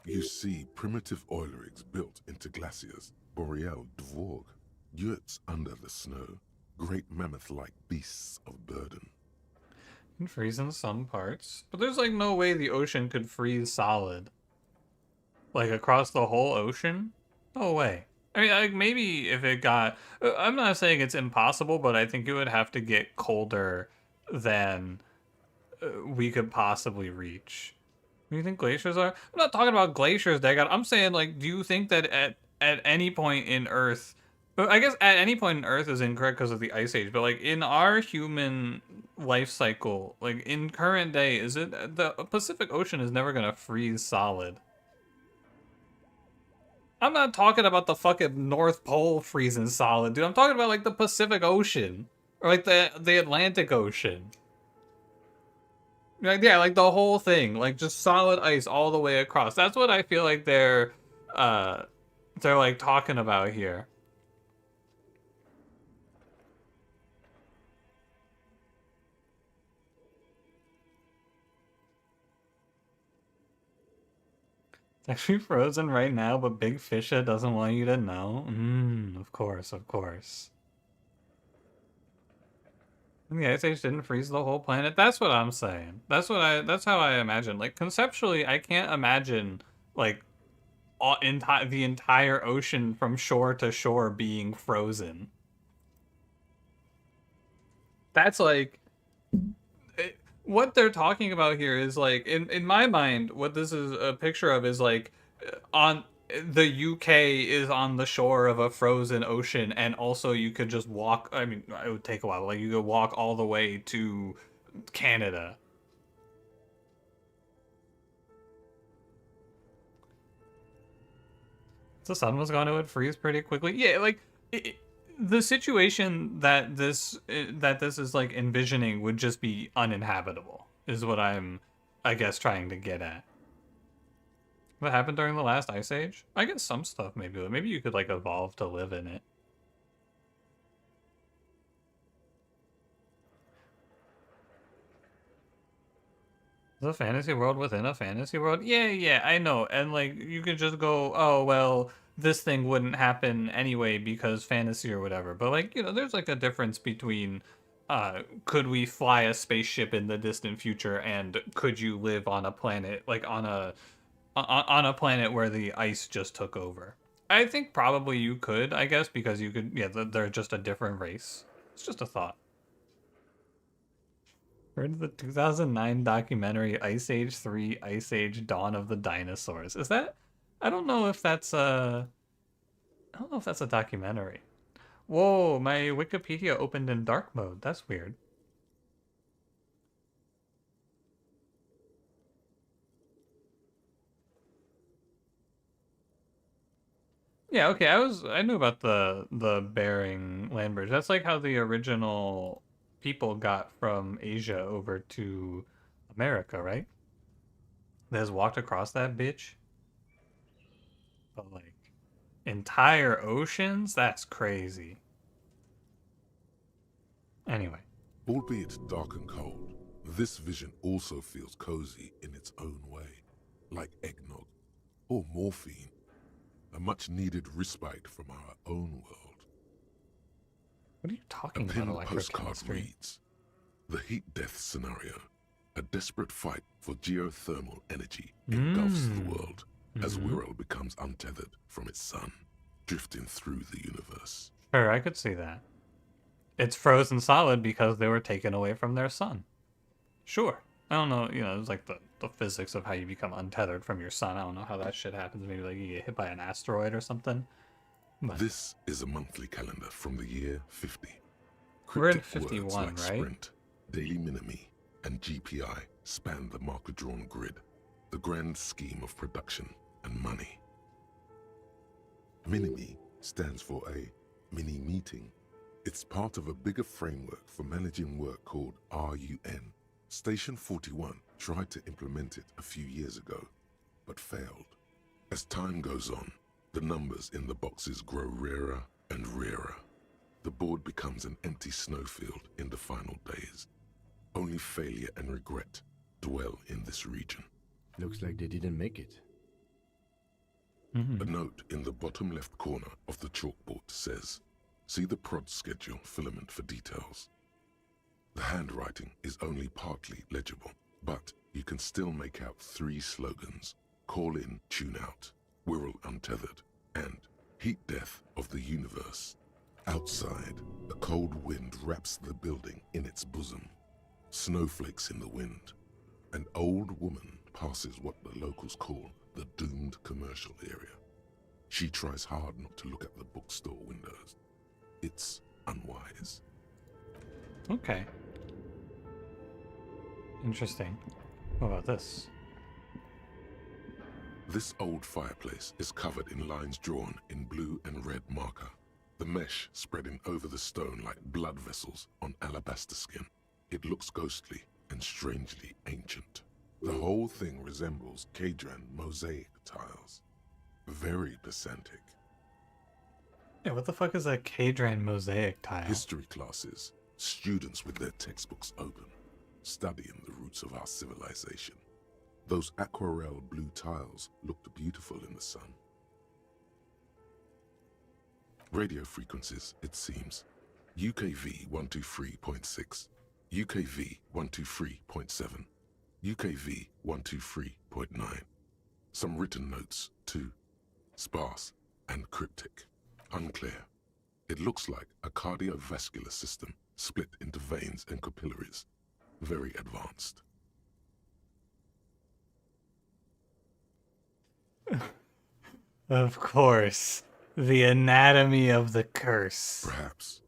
You see primitive oil rigs built into glaciers, boreal dvorg, yurts under the snow, great mammoth-like beasts of burden. Can freeze in some parts, but there's like no way the ocean could freeze solid. Like across the whole ocean? No way. I mean, like maybe if it got... I'm not saying it's impossible, but I think it would have to get colder than we could possibly reach. What do you think glaciers are? I'm not talking about glaciers, Dagon. I'm saying, like, do you think that at any point in Earth... I guess at any point in Earth is incorrect because of the Ice Age, but, like, in our human life cycle, like, in current day, is it... The Pacific Ocean is never gonna freeze solid. I'm not talking about the fucking North Pole freezing solid, dude. I'm talking about, like, the Pacific Ocean. Or, like, the Atlantic Ocean. Like, yeah, like the whole thing, like just solid ice all the way across. That's what I feel like they're like talking about here. It's actually frozen right now, but Big Fisha doesn't want you to know. Of course, of course. And the Ice Age didn't freeze the whole planet. That's what I'm saying. That's how I imagine. Like conceptually, I can't imagine like the entire ocean from shore to shore being frozen. That's like what they're talking about here is like in my mind, what this is a picture of is like on the UK is on the shore of a frozen ocean, and also you could just walk. I mean, it would take a while. Like you could walk all the way to Canada. If the sun was gone, it would freeze pretty quickly. Yeah, like the situation that this is like envisioning would just be uninhabitable. Is what I'm, I guess, trying to get at. What happened during the last Ice Age? I guess some stuff maybe. Maybe you could like evolve to live in it. The fantasy world within a fantasy world? Yeah, I know. And like you could just go, oh well, this thing wouldn't happen anyway because fantasy or whatever. But like, you know, there's like a difference between could we fly a spaceship in the distant future and could you live on a planet like on a planet where the ice just took over? I think probably you could, I guess, because you could, yeah, they're just a different race. It's just a thought. Heard the 2009 documentary Ice Age 3, Ice Age Dawn of the Dinosaurs. Is that, I don't know if that's a documentary. Whoa, my Wikipedia opened in dark mode. That's weird. Yeah, okay, I knew about the Bering land bridge. That's like how the original people got from Asia over to America, right? They just walked across that bitch. But like, Entire oceans? That's crazy. Anyway. Albeit dark and cold, this vision also feels cozy in its own way, like eggnog or morphine, a much-needed respite from our own world. What are you talking about? A pinned postcard electrochemistry? reads, "The heat death scenario, a desperate fight for geothermal energy engulfs the world as Whirl becomes untethered from its sun, drifting through the universe." Sure, I could see that. It's frozen solid because they were taken away from their sun. Sure. I don't know, you know, it's like the physics of how you become untethered from your sun. I don't know how that shit happens. Maybe like you get hit by an asteroid or something. But this is a monthly calendar from the year 50. We're at Cryptic 51, words like right? Sprint, Daily Minimi, and GPI span the marker-drawn grid, the grand scheme of production and money. Minimi stands for a mini-meeting. It's part of a bigger framework for managing work called RUN. Station 41 tried to implement it a few years ago, but failed. As time goes on, the numbers in the boxes grow rarer and rarer. The board becomes an empty snowfield in the final days. Only failure and regret dwell in this region. Looks like they didn't make it. A note in the bottom left corner of the chalkboard says, "See the prod schedule filament for details." The handwriting is only partly legible, but you can still make out 3 slogans: "Call in, tune out," "Whirl untethered," and "Heat death of the universe." Outside, a cold wind wraps the building in its bosom. Snowflakes in the wind. An old woman passes what the locals call the doomed commercial area. She tries hard not to look at the bookstore windows. It's unwise. Okay. Interesting. What about this? This old fireplace is covered in lines drawn in blue and red marker, the mesh spreading over the stone like blood vessels on alabaster skin. It looks ghostly and strangely ancient. The whole thing resembles Kadran mosaic tiles. Very pedantic. Yeah, what the fuck is a Kadran mosaic tile? History classes, students with their textbooks open, studying the roots of our civilization. Those aquarelle blue tiles looked beautiful in the sun. Radio frequencies, it seems. UKV 123.6, UKV 123.7, UKV 123.9. Some written notes, too. Sparse and cryptic. Unclear. It looks like a cardiovascular system split into veins and capillaries. Very advanced. Of course. The anatomy of the curse. Perhaps.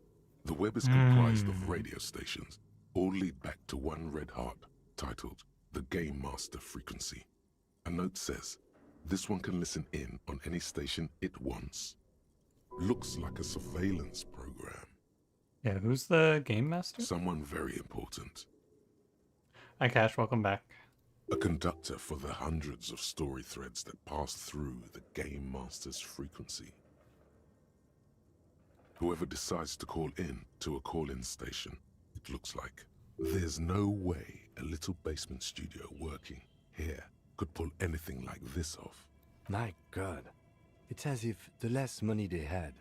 The web is comprised of radio stations, all lead back to one red heart, titled the Game Master Frequency. A note says, this one can listen in on any station it wants. Looks like a surveillance program. Yeah, who's the game master? Someone very important. Hi, Cash. Welcome back. A conductor for the hundreds of story threads that pass through the Game Master's frequency. Whoever decides to call in to a call-in station, it looks like. There's no way a little basement studio working here could pull anything like this off. My God. It's as if the less money they had,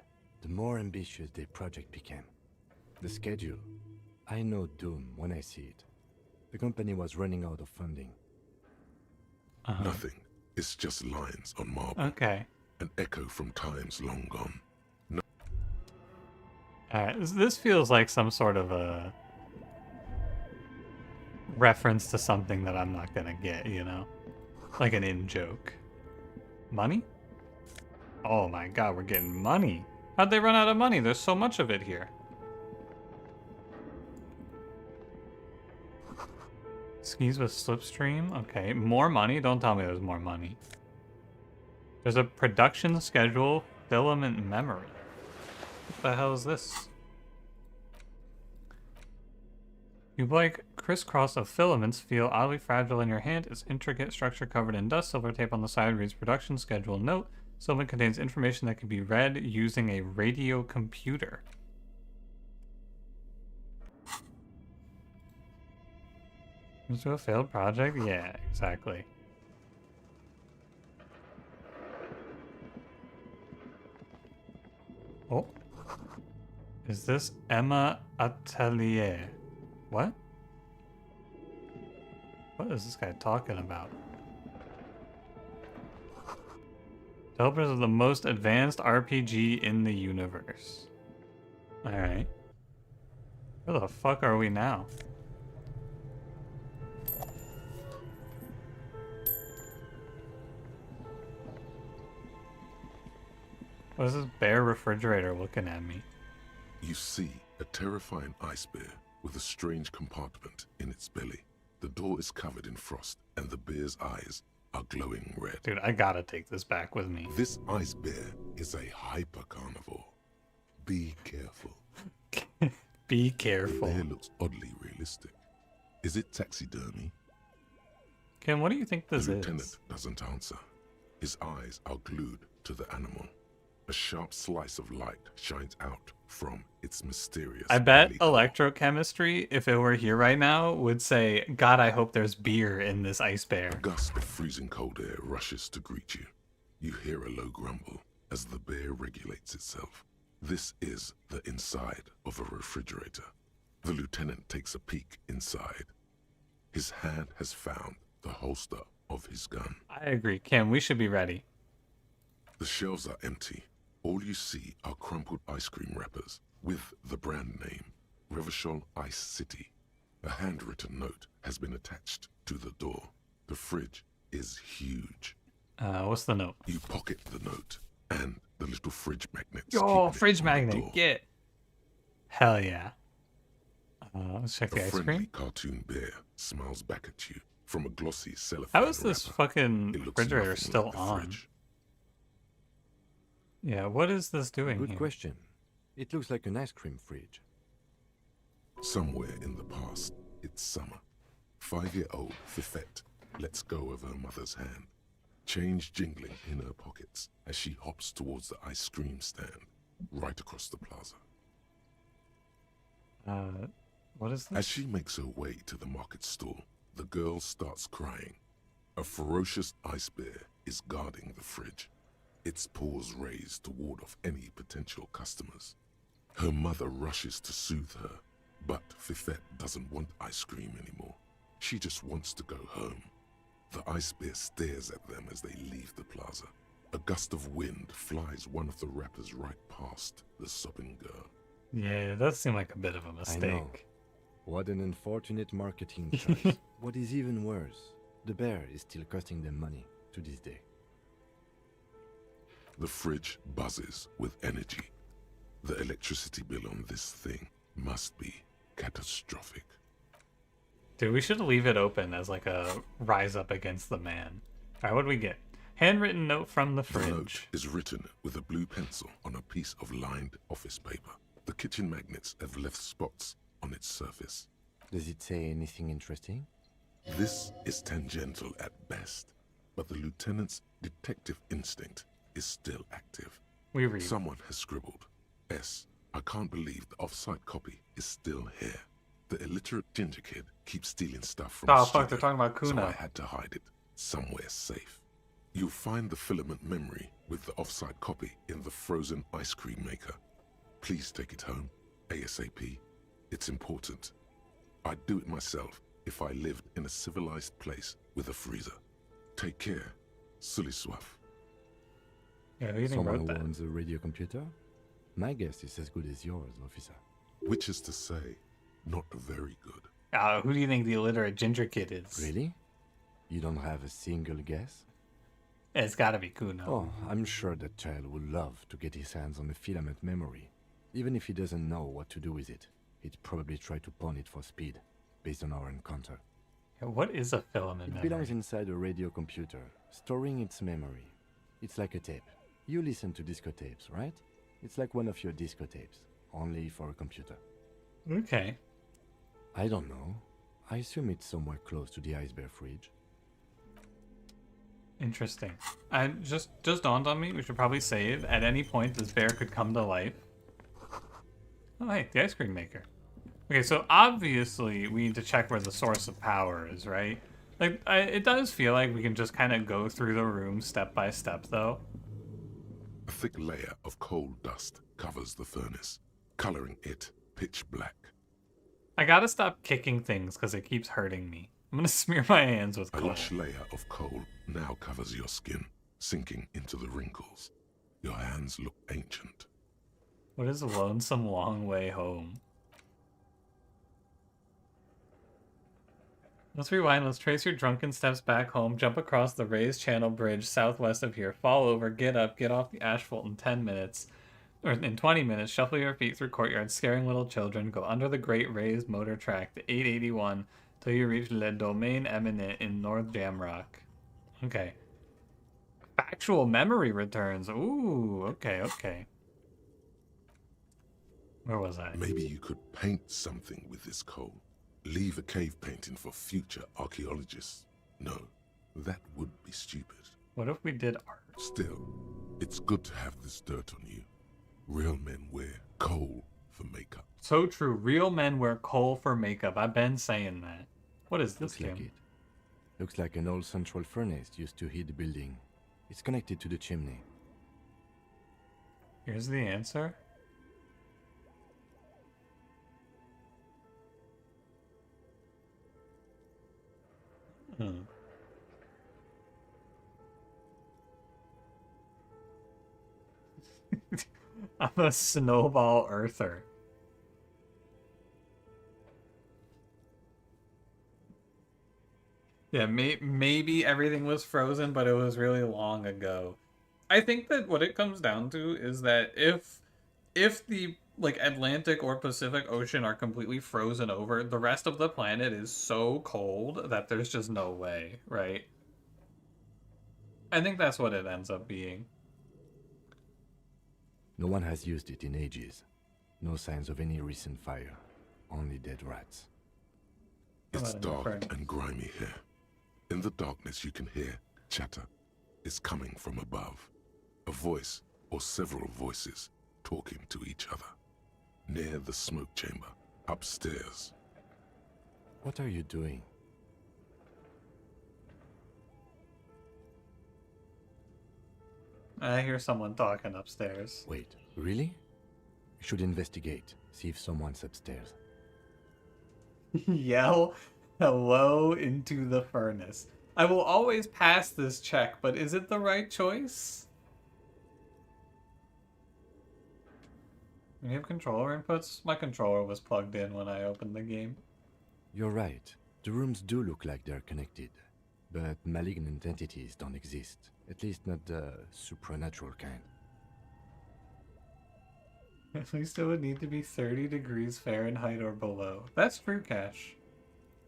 the more ambitious their project became. The schedule. I know doom when I see it. The company was running out of funding. Nothing. It's just lines on marble. Okay. An echo from times long gone. No. Alright, this feels like some sort of a reference to something that I'm not gonna get, you know? Like an in-joke. Money? Oh my god, we're getting money. How'd they run out of money? There's so much of it here. Skis with slipstream? Okay, more money? Don't tell me there's more money. There's a production schedule, filament memory. What the hell is this? Cuboid crisscross of filaments feel oddly fragile in your hand. Its intricate structure covered in dust. Silver tape on the side reads production schedule note. Settlement contains information that can be read using a radio computer. Into a failed project? Yeah, exactly. Oh. Is this Emma Atelier? What? What is this guy talking about? Developers of the most advanced RPG in the universe. Alright. Where the fuck are we now? What is this bare refrigerator looking at me? You see a terrifying ice bear with a strange compartment in its belly. The door is covered in frost, and the bear's eyes are glowing red. Dude, I gotta take this back with me. This ice bear is a hyper carnivore. Be careful. Be careful. The bear looks oddly realistic. Is it taxidermy? Ken, what do you think this The is? lieutenant doesn't answer. His eyes are glued to the animal. A sharp slice of light shines out from its mysterious I bet belly. electrochemistry, if it were here right now, would say, God, I hope there's beer in this ice bear. A gust of freezing cold air rushes to greet you. You hear a low grumble as the bear regulates itself. This is the inside of a refrigerator. The lieutenant takes a peek inside. His hand has found the holster of his gun. I agree. Ken, we should be ready. The shelves are empty. All you see are crumpled ice cream wrappers with the brand name, Revachol Ice City. A handwritten note has been attached to the door. The fridge is huge. What's the note? You pocket the note and the little fridge magnets. Oh, keeping it fridge on the magnet, door. get. Hell yeah. Let's check A the ice friendly cream. cartoon bear smiles back at you from a glossy cellophane How is this wrapper. fucking It looks refrigerator nothing still like the on? fridge. Yeah, what is this doing Good here? question. It looks like an ice cream fridge. Somewhere in the past, it's summer. 5-year-old Fifette lets go of her mother's hand, change jingling in her pockets as she hops towards the ice cream stand right across the plaza. What is this? As she makes her way to the market stall, the girl starts crying. A ferocious ice bear is guarding the fridge, its paws raised to ward off any potential customers. Her mother rushes to soothe her, but Fifette doesn't want ice cream anymore. She just wants to go home. The ice bear stares at them as they leave the plaza. A gust of wind flies one of the wrappers right past the sobbing girl. Yeah, it does seem like a bit of a mistake. I know. What an unfortunate marketing choice. What is even worse, the bear is still costing them money to this day. The fridge buzzes with energy. The electricity bill on this thing must be catastrophic. Dude, we should leave it open as like a rise up against the man. Alright, what do we get? Handwritten note from the The fridge. note is written with a blue pencil on a piece of lined office paper. The kitchen magnets have left spots on its surface. Does it say anything interesting? This is tangential at best, but the lieutenant's detective instinct is still active. We read. Someone has scribbled, S. I can't believe the off-site copy is still here. The illiterate ginger kid keeps stealing stuff from Oh, the fuck, they're studio, talking about Cuno. so I had to hide it somewhere safe. You'll find the filament memory with the off-site copy in the frozen ice cream maker. Please take it home, ASAP. It's important. I'd do it myself if I lived in a civilized place with a freezer. Take care, Sully Swaff. Yeah, who do you think Someone wrote who that? owns a radio computer? My guess is as good as yours, officer. Which is to say, not very good. Who do you think the illiterate ginger kid is? Really? You don't have a single guess? It's gotta be Cuno. Oh, I'm sure that child would love to get his hands on the filament memory. Even if he doesn't know what to do with it, he'd probably try to pawn it for speed, based on our encounter. Yeah, what is a filament It memory? belongs inside a radio computer, storing its memory. It's like a tape. You listen to disco tapes, right? It's like one of your disco tapes, only for a computer. Okay. I don't know. I assume it's somewhere close to the ice bear fridge. Interesting. I just dawned on me, we should probably save. At any point, this bear could come to life. Oh, hey, the ice cream maker. Okay, so obviously we need to check where the source of power is, right? Like, it does feel like we can just kind of go through the room step by step, though. A thick layer of coal dust covers the furnace, coloring it pitch black. I gotta stop kicking things because it keeps hurting me. I'm gonna smear my hands with A coal. lush layer of coal now covers your skin, sinking into the wrinkles. Your hands look ancient. What is a lonesome long way home? Let's rewind. Let's trace your drunken steps back home. Jump across the raised channel bridge southwest of here. Fall over, get up, get off the asphalt in 10 minutes. Or in 20 minutes, shuffle your feet through courtyards, scaring little children. Go under the great raised motor track to 881 till you reach Le Domaine Eminent in North Jamrock. Okay. Factual memory returns. Ooh, okay. Where was I? Maybe you could paint something with this coal. Leave a cave painting for future archaeologists. No, that would be stupid. What if we did art? Still, it's good to have this dirt on you. Real men wear coal for makeup. So true. Real men wear coal for makeup. I've been saying that. What is this, Looks like it. Looks like an old central furnace used to heat the building. It's connected to the chimney. Here's the answer. I'm a snowball earther. Yeah, maybe everything was frozen, but it was really long ago. I think that what it comes down to is that if the like Atlantic or Pacific Ocean are completely frozen over, the rest of the planet is so cold that there's just no way, right? I think that's what it ends up being. No one has used it in ages. No signs of any recent fire. Only dead rats. It's dark and grimy here. In the darkness you can hear chatter. It's coming from above. A voice or several voices talking to each other. Near the smoke chamber, upstairs. What are you doing? I hear someone talking upstairs. Wait, really? You should investigate. See if someone's upstairs. Yell hello into the furnace. I will always pass this check, but is it the right choice? We have controller inputs? My controller was plugged in when I opened the game. You're right. The rooms do look like they're connected. But malignant entities don't exist. At least not the supernatural kind. At least it would need to be 30 degrees Fahrenheit or below. That's true, Cash.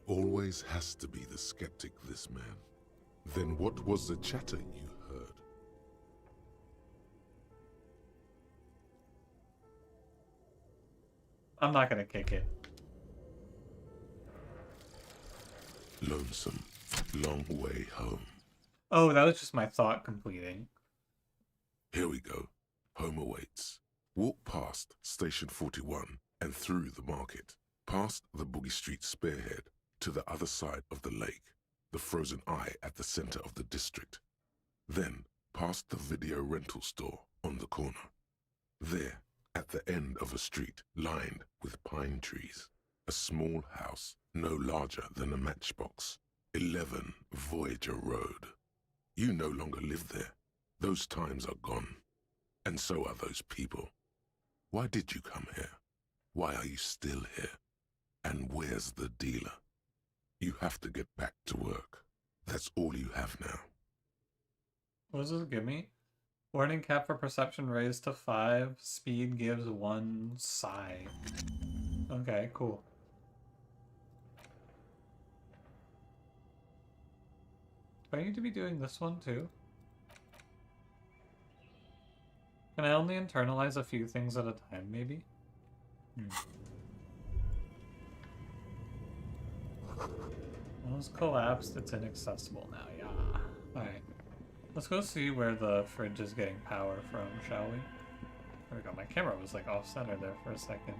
Always has to be the skeptic, this man. Then what was the chatter you heard? I'm not gonna kick it. Lonesome, long way home. Oh, that was just my thought completing. Here we go. Home awaits. Walk past Station 41 and through the market, past the Boogie Street spearhead to the other side of the lake, the frozen eye at the center of the district. Then past the video rental store on the corner. There, at the end of a street lined with pine trees, a small house no larger than a matchbox. 11 Voyager Road. You no longer live there. Those times are gone. And so are those people. Why did you come here? Why are you still here? And where's the dealer? You have to get back to work. That's all you have now. What does this give me? Warning cap for perception raised to 5. Speed gives 1 sigh. Okay, cool. Do I need to be doing this one too? Can I only internalize a few things at a time, maybe? Almost collapsed, it's inaccessible now, yeah. Alright. Let's go see where the fridge is getting power from, shall we? There we go. My camera was like off center there for a second.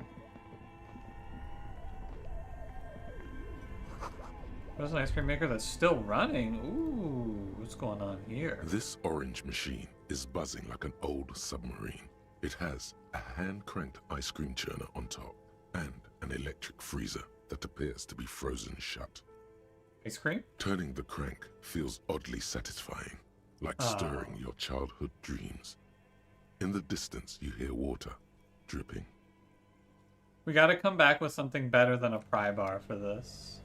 There's an ice cream maker that's still running. Ooh, what's going on here? This orange machine is buzzing like an old submarine. It has a hand-cranked ice cream churner on top and an electric freezer that appears to be frozen shut. Ice cream? Turning the crank feels oddly satisfying, like stirring your childhood dreams. In the distance, you hear water dripping. We gotta come back with something better than a pry bar for this.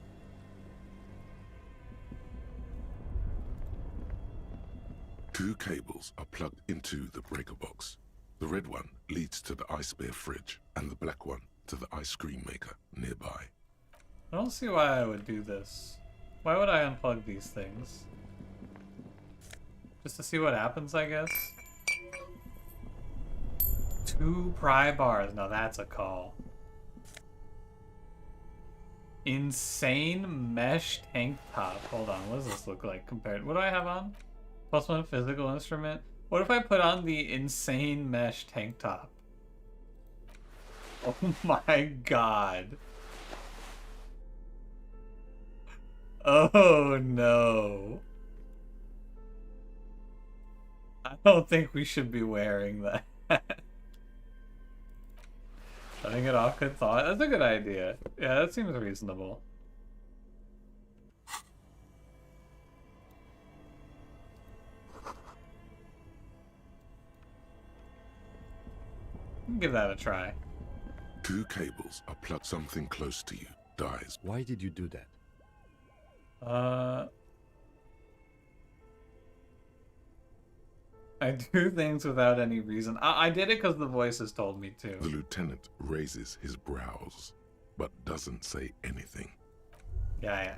Two cables are plugged into the breaker box. The red one leads to the ice bear fridge, and the black one to the ice cream maker nearby. I don't see why I would do this. Why would I unplug these things? Just to see what happens, I guess? 2 pry bars. Now that's a call. Insane mesh tank top. Hold on, what does this look like compared? What do I have on? +1 physical instrument. What if I put on the insane mesh tank top? Oh my god. Oh no. I don't think we should be wearing that. Letting it off, good thought. That's a good idea. Yeah, that seems reasonable. Give that a try. 2 cables are plugged. Something close to you dies. Why did you do that? I do things without any reason. I did it because the voices told me to. The lieutenant raises his brows, but doesn't say anything. Yeah.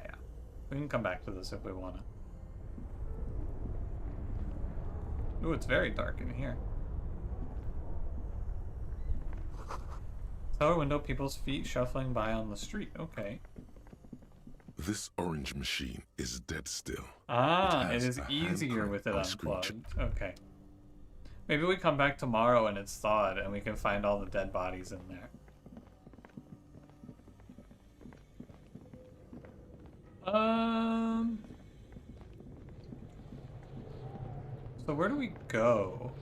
We can come back to this if we want to. Ooh, it's very dark in here. Cellar window, people's feet shuffling by on the street. Okay. This orange machine is dead still. It is easier with it unplugged. Okay. Maybe we come back tomorrow and it's thawed and we can find all the dead bodies in there. So where do we go?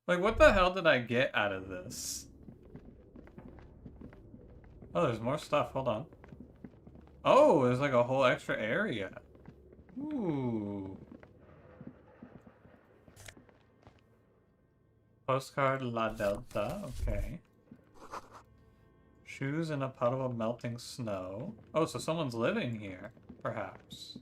Like, what the hell did I get out of this? Oh, there's more stuff. Hold on. Oh, there's like a whole extra area. Ooh. Postcard La Delta. Okay. Shoes in a puddle of melting snow. Oh, so someone's living here, perhaps.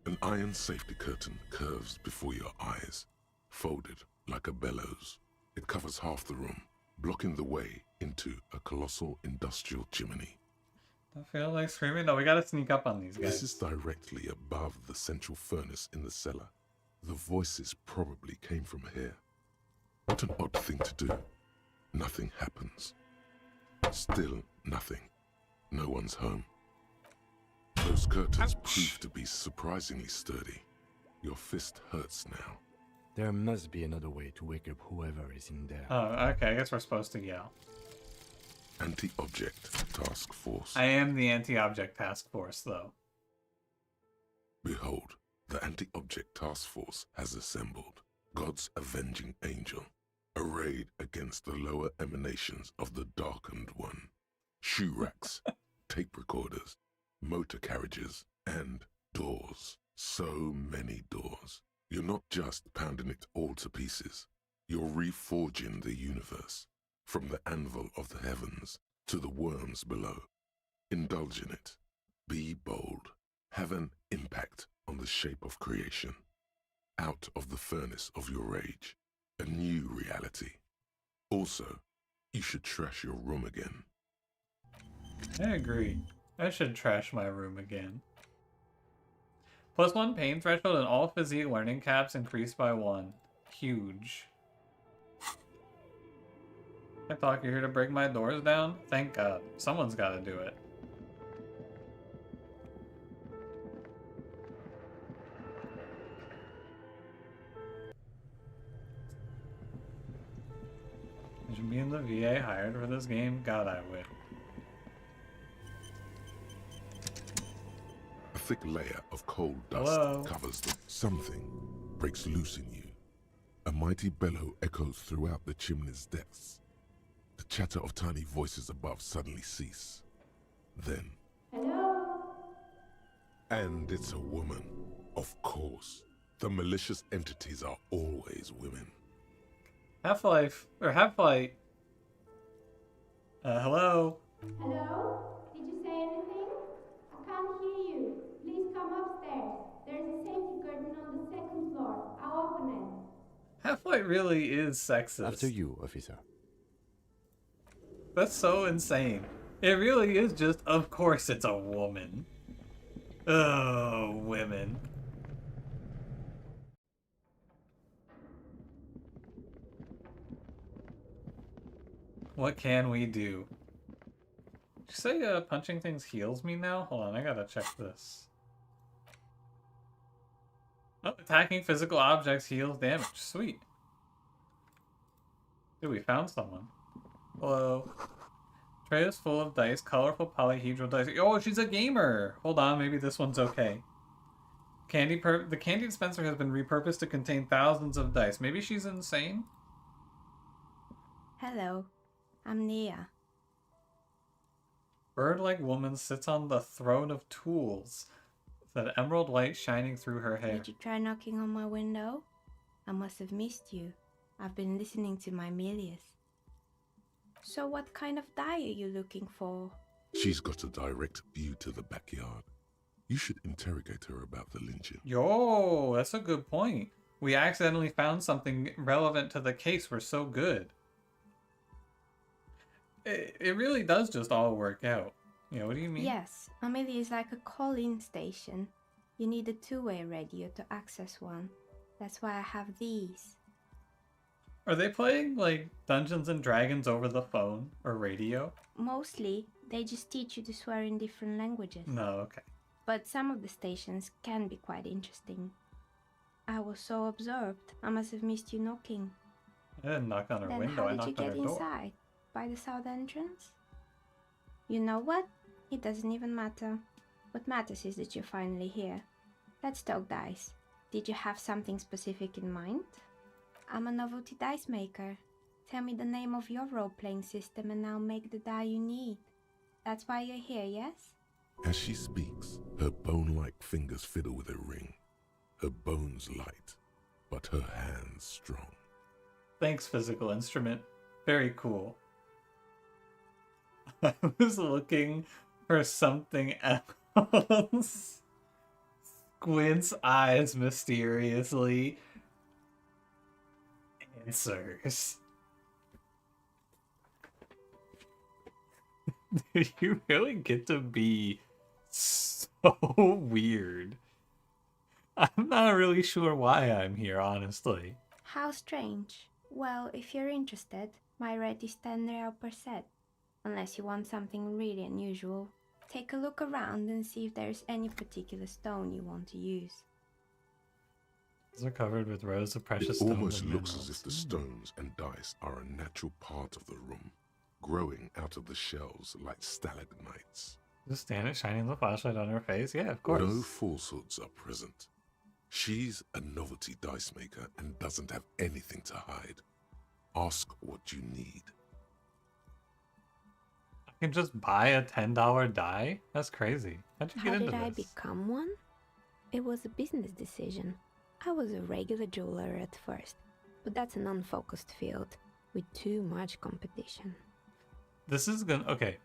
An iron safety curtain curves before your eyes, folded like a bellows. It covers half the room, blocking the way into a colossal industrial chimney. I feel like screaming. No, we gotta sneak up on these guys. This is directly above the central furnace in the cellar. The voices probably came from here. What an odd thing to do. Nothing happens. Still nothing. No one's home. Those curtains prove to be surprisingly sturdy. Your fist hurts now. There must be another way to wake up whoever is in there. Oh, okay. I guess we're supposed to yell. Anti-object task force. I am the anti-object task force, though. Behold, the anti-object task force has assembled. God's avenging angel, arrayed against the lower emanations of the darkened one. Shoe racks, tape recorders, motor carriages, and doors. So many doors. You're not just pounding it all to pieces. You're reforging the universe, from the anvil of the heavens to the worms below. Indulge in it. Be bold. Have an impact on the shape of creation. Out of the furnace of your rage. A new reality. Also, you should trash your room again. I agree. I should trash my room again. +1 pain threshold and all physique learning caps increased by 1. Huge. I thought you're here to break my doors down? Thank God. Someone's gotta do it. Me and the VA hired for this game? God, I wish. A thick layer of cold dust covers them. Something breaks loose in you. A mighty bellow echoes throughout the chimney's depths. The chatter of tiny voices above suddenly cease. Then... Hello? And it's a woman. Of course. The malicious entities are always women. Half-Life, or Half-Life. Hello? Hello? Did you say anything? I can't hear you. Please come upstairs. There's a safety curtain on the second floor. I'll open it. Half-Life really is sexist. After you, officer. That's so insane. It really is just, of course it's a woman. Oh, women. What can we do? Did you say punching things heals me now? Hold on, I gotta check this. Oh, attacking physical objects heals damage. Sweet. Dude, we found someone. Hello. Tray is full of dice, colorful polyhedral dice. Oh, she's a gamer! Hold on, maybe this one's okay. The candy dispenser has been repurposed to contain thousands of dice. Maybe she's insane? Hello, I'm Nia. Bird-like woman sits on the throne of tools, with an emerald light shining through her hair. Did you try knocking on my window? I must have missed you. I've been listening to my Milius. So what kind of die are you looking for? She's got a direct view to the backyard. You should interrogate her about the lynching. Yo, that's a good point. We accidentally found something relevant to the case. We're so good. It really does just all work out. Yeah, what do you mean? Yes, Amelia is like a call-in station. You need a two-way radio to access one. That's why I have these. Are they playing, like, Dungeons and Dragons over the phone or radio? Mostly, they just teach you to swear in different languages. No, okay. But some of the stations can be quite interesting. I was so absorbed, I must have missed you knocking. I didn't knock on her Then window, I how did you knocked on get her door. inside? By the south entrance? You know what? It doesn't even matter. What matters is that you're finally here. Let's talk dice. Did you have something specific in mind? I'm a novelty dice maker. Tell me the name of your role-playing system and I'll make the die you need. That's why you're here, yes? As she speaks, her bone-like fingers fiddle with a ring. Her bones light, but her hands strong. Thanks, physical instrument. Very cool. I was looking for something else. Squint's eyes mysteriously. Answers. Did you really get to be so weird? I'm not really sure why I'm here, honestly. How strange. Well, if you're interested, my rate is 10 real per set. Unless you want something really unusual. Take a look around and see if there's any particular stone you want to use. These are covered with rows of precious It stones. almost and looks minerals. as if the stones and dice are a natural part of the room, growing out of the shelves like stalagmites. Just stand it, shining the flashlight on her face? Yeah, of course. No falsehoods are present. She's a novelty dice maker and doesn't have anything to hide. Ask what you need. I can just buy a $10 die? That's crazy. How'd you How get into did I this? become one? It was a business decision. I was a regular jeweler at first, but that's an unfocused field with too much competition. This is gonna... Okay.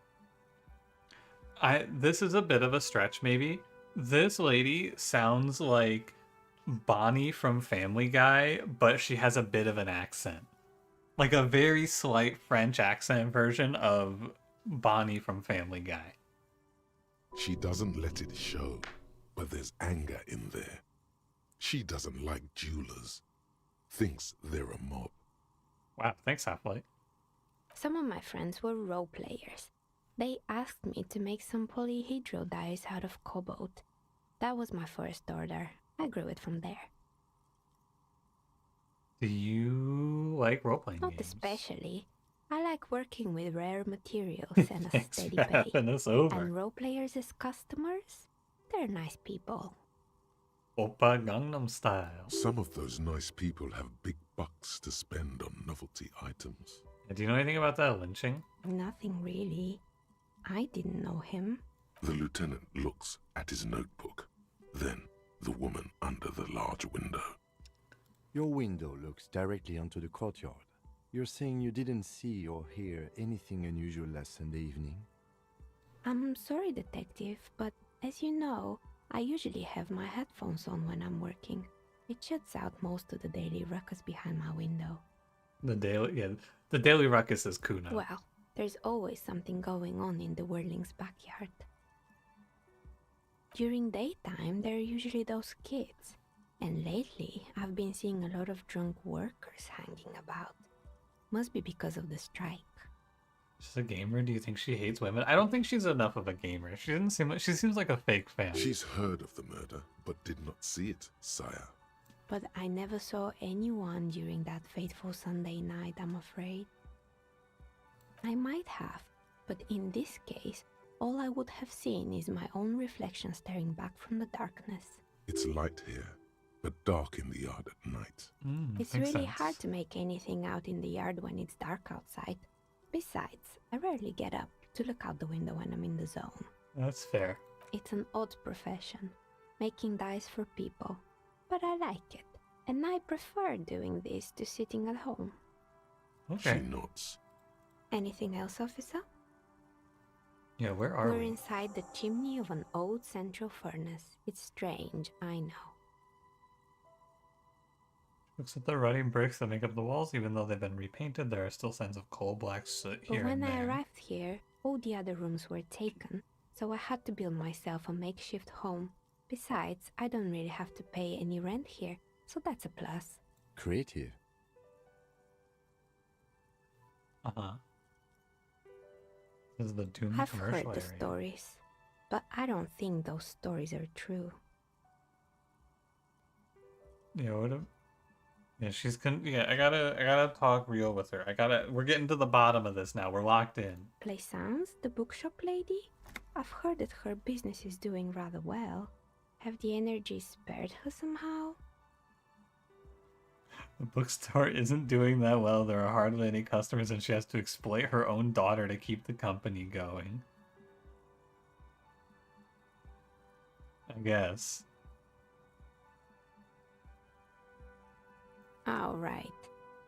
This is a bit of a stretch, maybe. This lady sounds like Bonnie from Family Guy, but she has a bit of an accent. Like a very slight French accent version of Bonnie from Family Guy. She doesn't let it show, but there's anger in there. She doesn't like jewelers. Thinks they're a mob. Wow, thanks, Half-Life. Some of my friends were role players. They asked me to make some polyhedral dice out of cobalt. That was my first order. I grew it from there. Do you like role-playing Not games? especially. I like working with rare materials and a Thanks steady for pay. having us over. And role players as customers? They're nice people. Oppa Gangnam Style. Some of those nice people have big bucks to spend on novelty items. Do you know anything about that lynching? Nothing really. I didn't know him. The lieutenant looks at his notebook, then the woman under the large window. Your window looks directly onto the courtyard. You're saying you didn't see or hear anything unusual last Sunday evening? I'm sorry, Detective, but as you know, I usually have my headphones on when I'm working. It shuts out most of the daily ruckus behind my window. The daily ruckus is Cuno. Well, there's always something going on in the Whirling's backyard. During daytime, there are usually those kids. And lately, I've been seeing a lot of drunk workers hanging about. Must be because of the strike. She's a gamer? Do you think she hates women? I don't think she's enough of a gamer. She seems like a fake fan. She's heard of the murder, but did not see it, sire. But I never saw anyone during that fateful Sunday night, I'm afraid. I might have, but in this case, all I would have seen is my own reflection staring back from the darkness. It's light here, but dark in the yard at night. It's really hard to make anything out in the yard when it's dark outside. Besides, I rarely get up to look out the window when I'm in the zone. That's fair. It's an odd profession, making dice for people, but I like it, and I prefer doing this to sitting at home. Okay. She nods. Anything else, officer? Yeah, where are We're we? inside the chimney of an old central furnace. It's strange, I know. Looks at the ruddy bricks that make up the walls. Even though they've been repainted, there are still signs of coal-black soot But here when and I there. arrived here, all the other rooms were taken, so I had to build myself a makeshift home. Besides, I don't really have to pay any rent here, so that's a plus. Creative. Uh-huh. This is the Doom I've commercial heard the area. stories, but I don't think those stories are true. Yeah, what if... Yeah, I gotta talk real with her. We're getting to the bottom of this now. We're locked in. Plaisance, the bookshop lady? I've heard that her business is doing rather well. Have the energy spared her somehow? The bookstore isn't doing that well. There are hardly any customers, and she has to exploit her own daughter to keep the company going. I guess. Alright,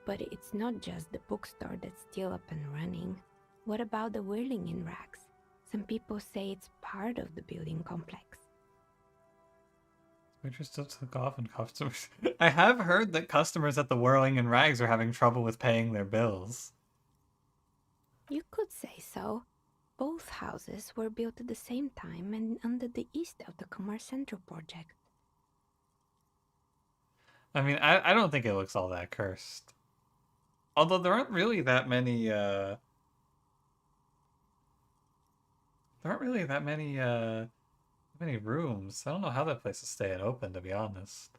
but it's not just the bookstore that's still up and running. What about the Whirling in rags? Some people say it's part of the building complex. Waitress still took off and customers... I have heard that customers at the Whirling and Rags are having trouble with paying their bills. You could say so. Both houses were built at the same time and under the east of the Commerce Central project. I mean, I don't think it looks all that cursed. Although there aren't really that many, many rooms. I don't know how that place is staying open, to be honest.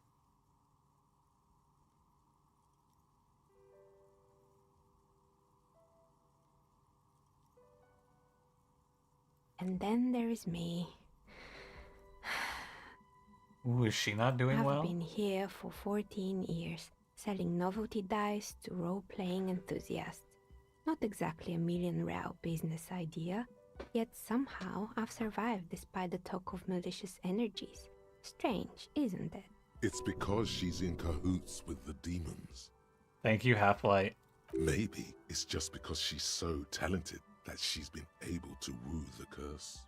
And then there is me. Ooh, is she not doing well? I've been here for 14 years, selling novelty dice to role-playing enthusiasts. Not exactly a million-real business idea, yet somehow I've survived despite the talk of malicious energies. Strange, isn't it? It's because she's in cahoots with the demons. Thank you, Half-Light. Maybe it's just because she's so talented that she's been able to woo the curse.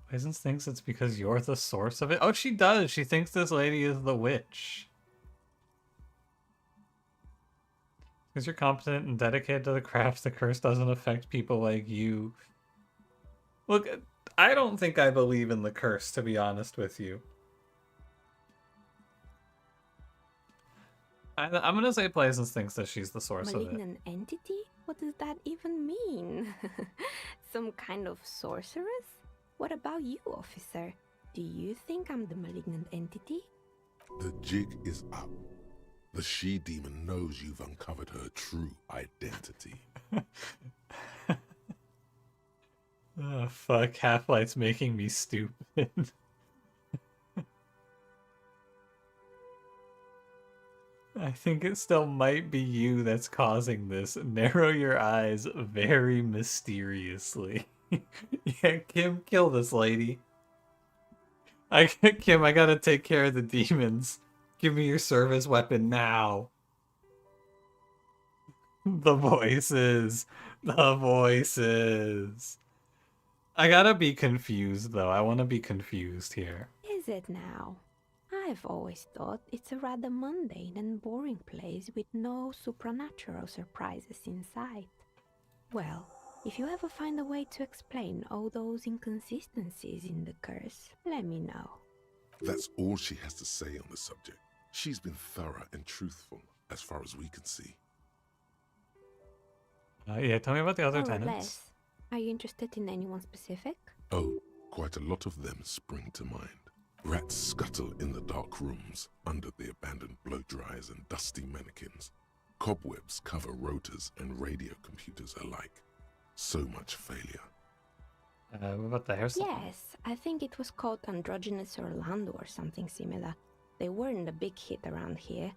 Plaisance thinks it's because you're the source of it. Oh, she does. She thinks this lady is the witch. Because you're competent and dedicated to the craft, the curse doesn't affect people like you. Look, I don't think I believe in the curse, to be honest with you. I'm gonna say Plaisance thinks that she's the source of it. Malignant entity? What does that even mean? Some kind of sorceress? What about you, officer? Do you think I'm the malignant entity? The jig is up. The she-demon knows you've uncovered her true identity. Oh, fuck, Half-Life's making me stupid. I think it still might be you that's causing this. Narrow your eyes very mysteriously. Yeah, Kim, kill this lady. Kim, I gotta take care of the demons. Give me your service weapon now. The voices. The voices. I gotta be confused, though. I want to be confused here. Is it now? I've always thought it's a rather mundane and boring place with no supernatural surprises in sight. Well, if you ever find a way to explain all those inconsistencies in the curse, let me know. That's all she has to say on the subject. She's been thorough and truthful, as far as we can see. Yeah, tell me about the other More or tenants. less. Are you interested in anyone specific? Oh, quite a lot of them spring to mind. Rats scuttle in the dark rooms, under the abandoned blow dryers and dusty mannequins. Cobwebs cover rotors and radio computers alike. So much failure. What about the hairstyle? Yes, I think it was called Androgynous Orlando or something similar. They weren't a big hit around here.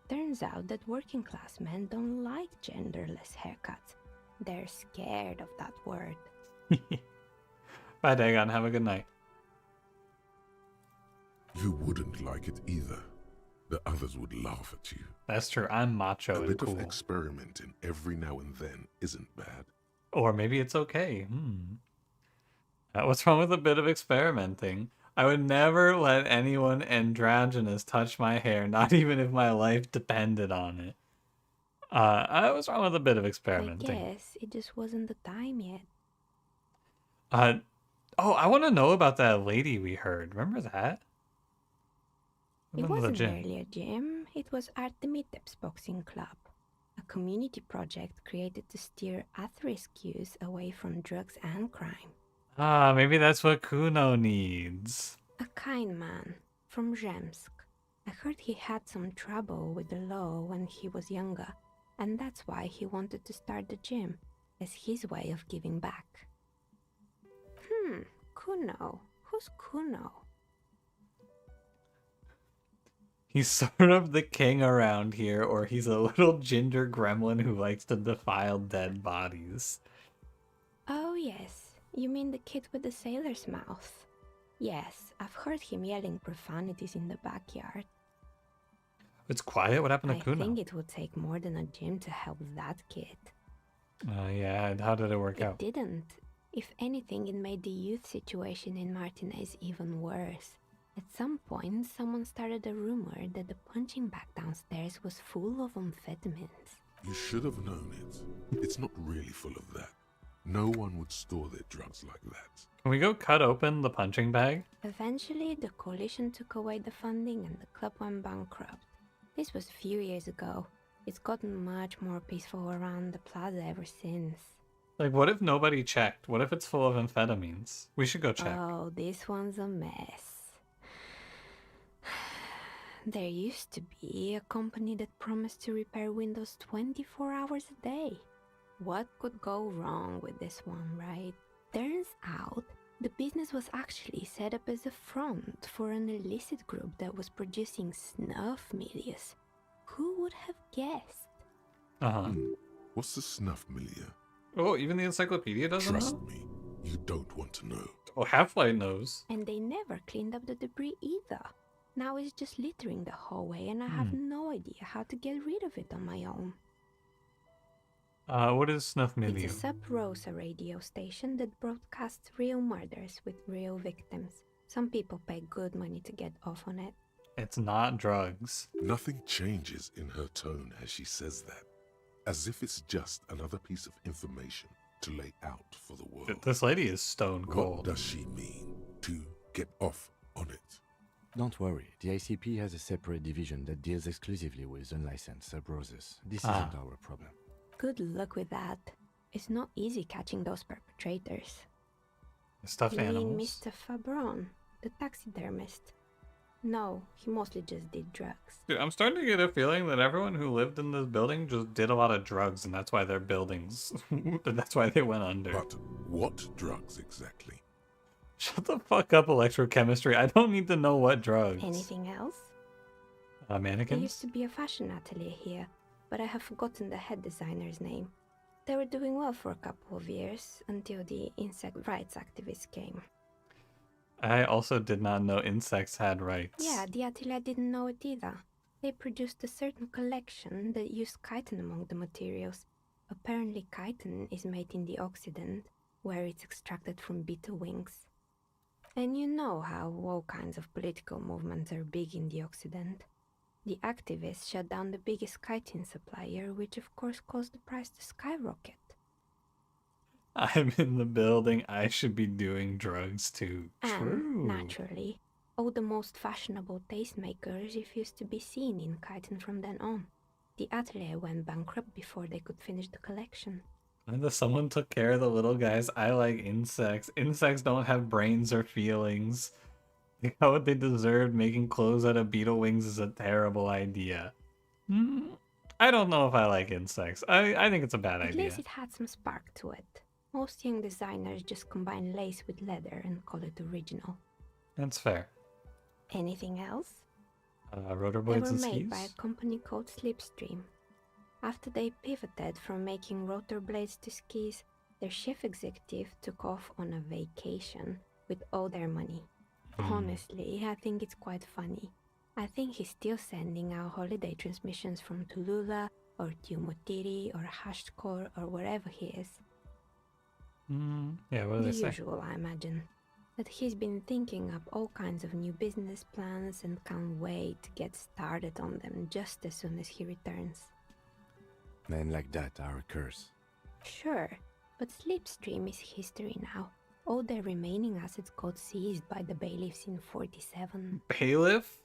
Turns out that working class men don't like genderless haircuts. They're scared of that word. Bye, Dagon. Have a good night. You wouldn't like it either. The others would laugh at you. That's true. I'm macho A and bit cool. of experimenting every now and then isn't bad. Or maybe it's okay. What's wrong with a bit of experimenting? I would never let anyone androgynous touch my hair, not even if my life depended on it. What's wrong with a bit of experimenting? I guess it just wasn't the time yet. Oh, I want to know about that lady we heard. Remember that? It wasn't really a gym, it was Artemitep's Boxing Club, a community project created to steer at-risk youth away from drugs and crime. Maybe that's what Cuno needs. A kind man from Zemsk. I heard he had some trouble with the law when he was younger, and that's why he wanted to start the gym, as his way of giving back. Cuno. Who's Cuno? He's sort of the king around here, or he's a little ginger gremlin who likes to defile dead bodies. Oh yes, you mean the kid with the sailor's mouth. Yes, I've heard him yelling profanities in the backyard. It's quiet? What happened to I Cuno? think it would take more than a gym to help that kid. Yeah, how did it work out? It didn't. If anything, it made the youth situation in Martinez even worse. At some point, someone started a rumor that the punching bag downstairs was full of amphetamines. You should have known it. It's not really full of that. No one would store their drugs like that. Can we go cut open the punching bag? Eventually, the coalition took away the funding and the club went bankrupt. This was a few years ago. It's gotten much more peaceful around the plaza ever since. Like, what if nobody checked? What if it's full of amphetamines? We should go check. Oh, this one's a mess. There used to be a company that promised to repair windows 24 hours a day. What could go wrong with this one, right? Turns out, the business was actually set up as a front for an illicit group that was producing snuff milias. Who would have guessed? What's the snuff milieu? Oh, even the encyclopedia doesn't Trust know? me, you don't want to know. Oh, Half-Life knows. And they never cleaned up the debris either. Now it's just littering the hallway and I have no idea how to get rid of it on my own. What is Snuff Milieu? It's a sub-Rosa radio station that broadcasts real murders with real victims. Some people pay good money to get off on it. It's not drugs. Nothing changes in her tone as she says that. As if it's just another piece of information to lay out for the world. This lady is stone cold. What does she mean to get off on it? Don't worry, the ICP has a separate division that deals exclusively with unlicensed sub-roses. This Ah. isn't our problem. Good luck with that. It's not easy catching those perpetrators. Stuffed You mean animals. Mr. Fabron, the taxidermist? No, he mostly just did drugs. Dude, I'm starting to get a feeling that everyone who lived in this building just did a lot of drugs, and that's why their buildings, that's why they went under. But what drugs exactly? Shut the fuck up, electrochemistry. I don't need to know what drugs. Anything else? There Mannequins? used to be a fashion atelier here, but I have forgotten the head designer's name. They were doing well for a couple of years, until the insect rights activists came. I also did not know insects had rights. Yeah, the atelier didn't know it either. They produced a certain collection that used chitin among the materials. Apparently chitin is made in the Occident, where it's extracted from beetle wings. And you know how all kinds of political movements are big in the Occident. The activists shut down the biggest chitin supplier, which of course caused the price to skyrocket. I'm in the building. I should be doing drugs too. And, True. naturally, all the most fashionable tastemakers refused to be seen in chitin from then on. The atelier went bankrupt before they could finish the collection. And if someone took care of the little guys, I like insects. Insects don't have brains or feelings. They got what they deserved. Making clothes out of beetle wings is a terrible idea. I don't know if I like insects. I think it's a bad At idea. least it had some spark to it. Most young designers just combine lace with leather and call it original. That's fair. Anything else? Rotor They blades were and made skis? by a company called Slipstream. After they pivoted from making rotor blades to skis, their chief executive took off on a vacation with all their money. Honestly, I think it's quite funny. I think he's still sending out holiday transmissions from Tulula or Tiumotiri or Hashtkor or wherever he is. Yeah, what do The they say? usual, I imagine. That he's been thinking up all kinds of new business plans and can't wait to get started on them just as soon as he returns. Men like that are a curse. Sure, but Slipstream is history now. All their remaining assets got seized by the bailiffs in 47. Bailiff?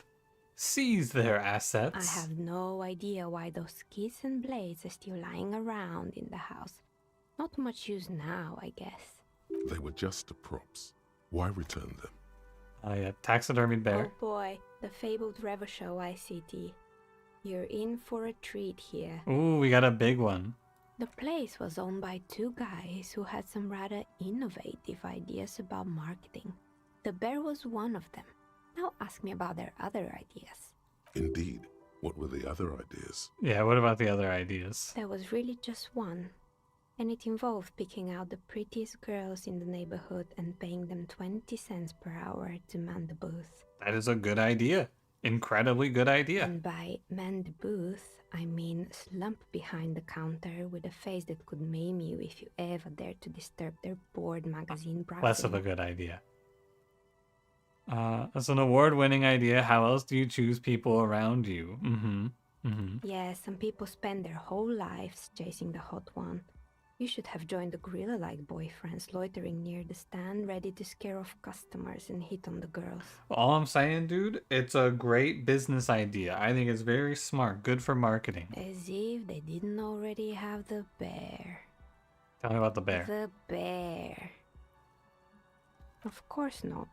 Seize their I assets. have no idea why those skis and blades are still lying around in the house. Not much use now, I guess. They were just props. Why return them? Yeah, taxidermied bear. Oh boy, the fabled Revachol ICT. You're in for a treat here. Ooh, we got a big one. The place was owned by two guys who had some rather innovative ideas about marketing. The bear was one of them. Now ask me about their other ideas. Indeed. What were the other ideas? Yeah, what about the other ideas? There was really just one. And it involved picking out the prettiest girls in the neighborhood and paying them 20 cents per hour to man the booth. That is a good idea. Incredibly good idea. And by man the booth, I mean slump behind the counter with a face that could maim you if you ever dared to disturb their bored magazine browsing. Less of a good idea. That's an award-winning idea. How else do you choose people around you? Yeah, some people spend their whole lives chasing the hot one. You should have joined the gorilla-like boyfriends loitering near the stand, ready to scare off customers and hit on the girls. All I'm saying, dude, it's a great business idea. I think it's very smart. Good for marketing. As if they didn't already have the bear. Tell me about the bear. The bear. Of course not.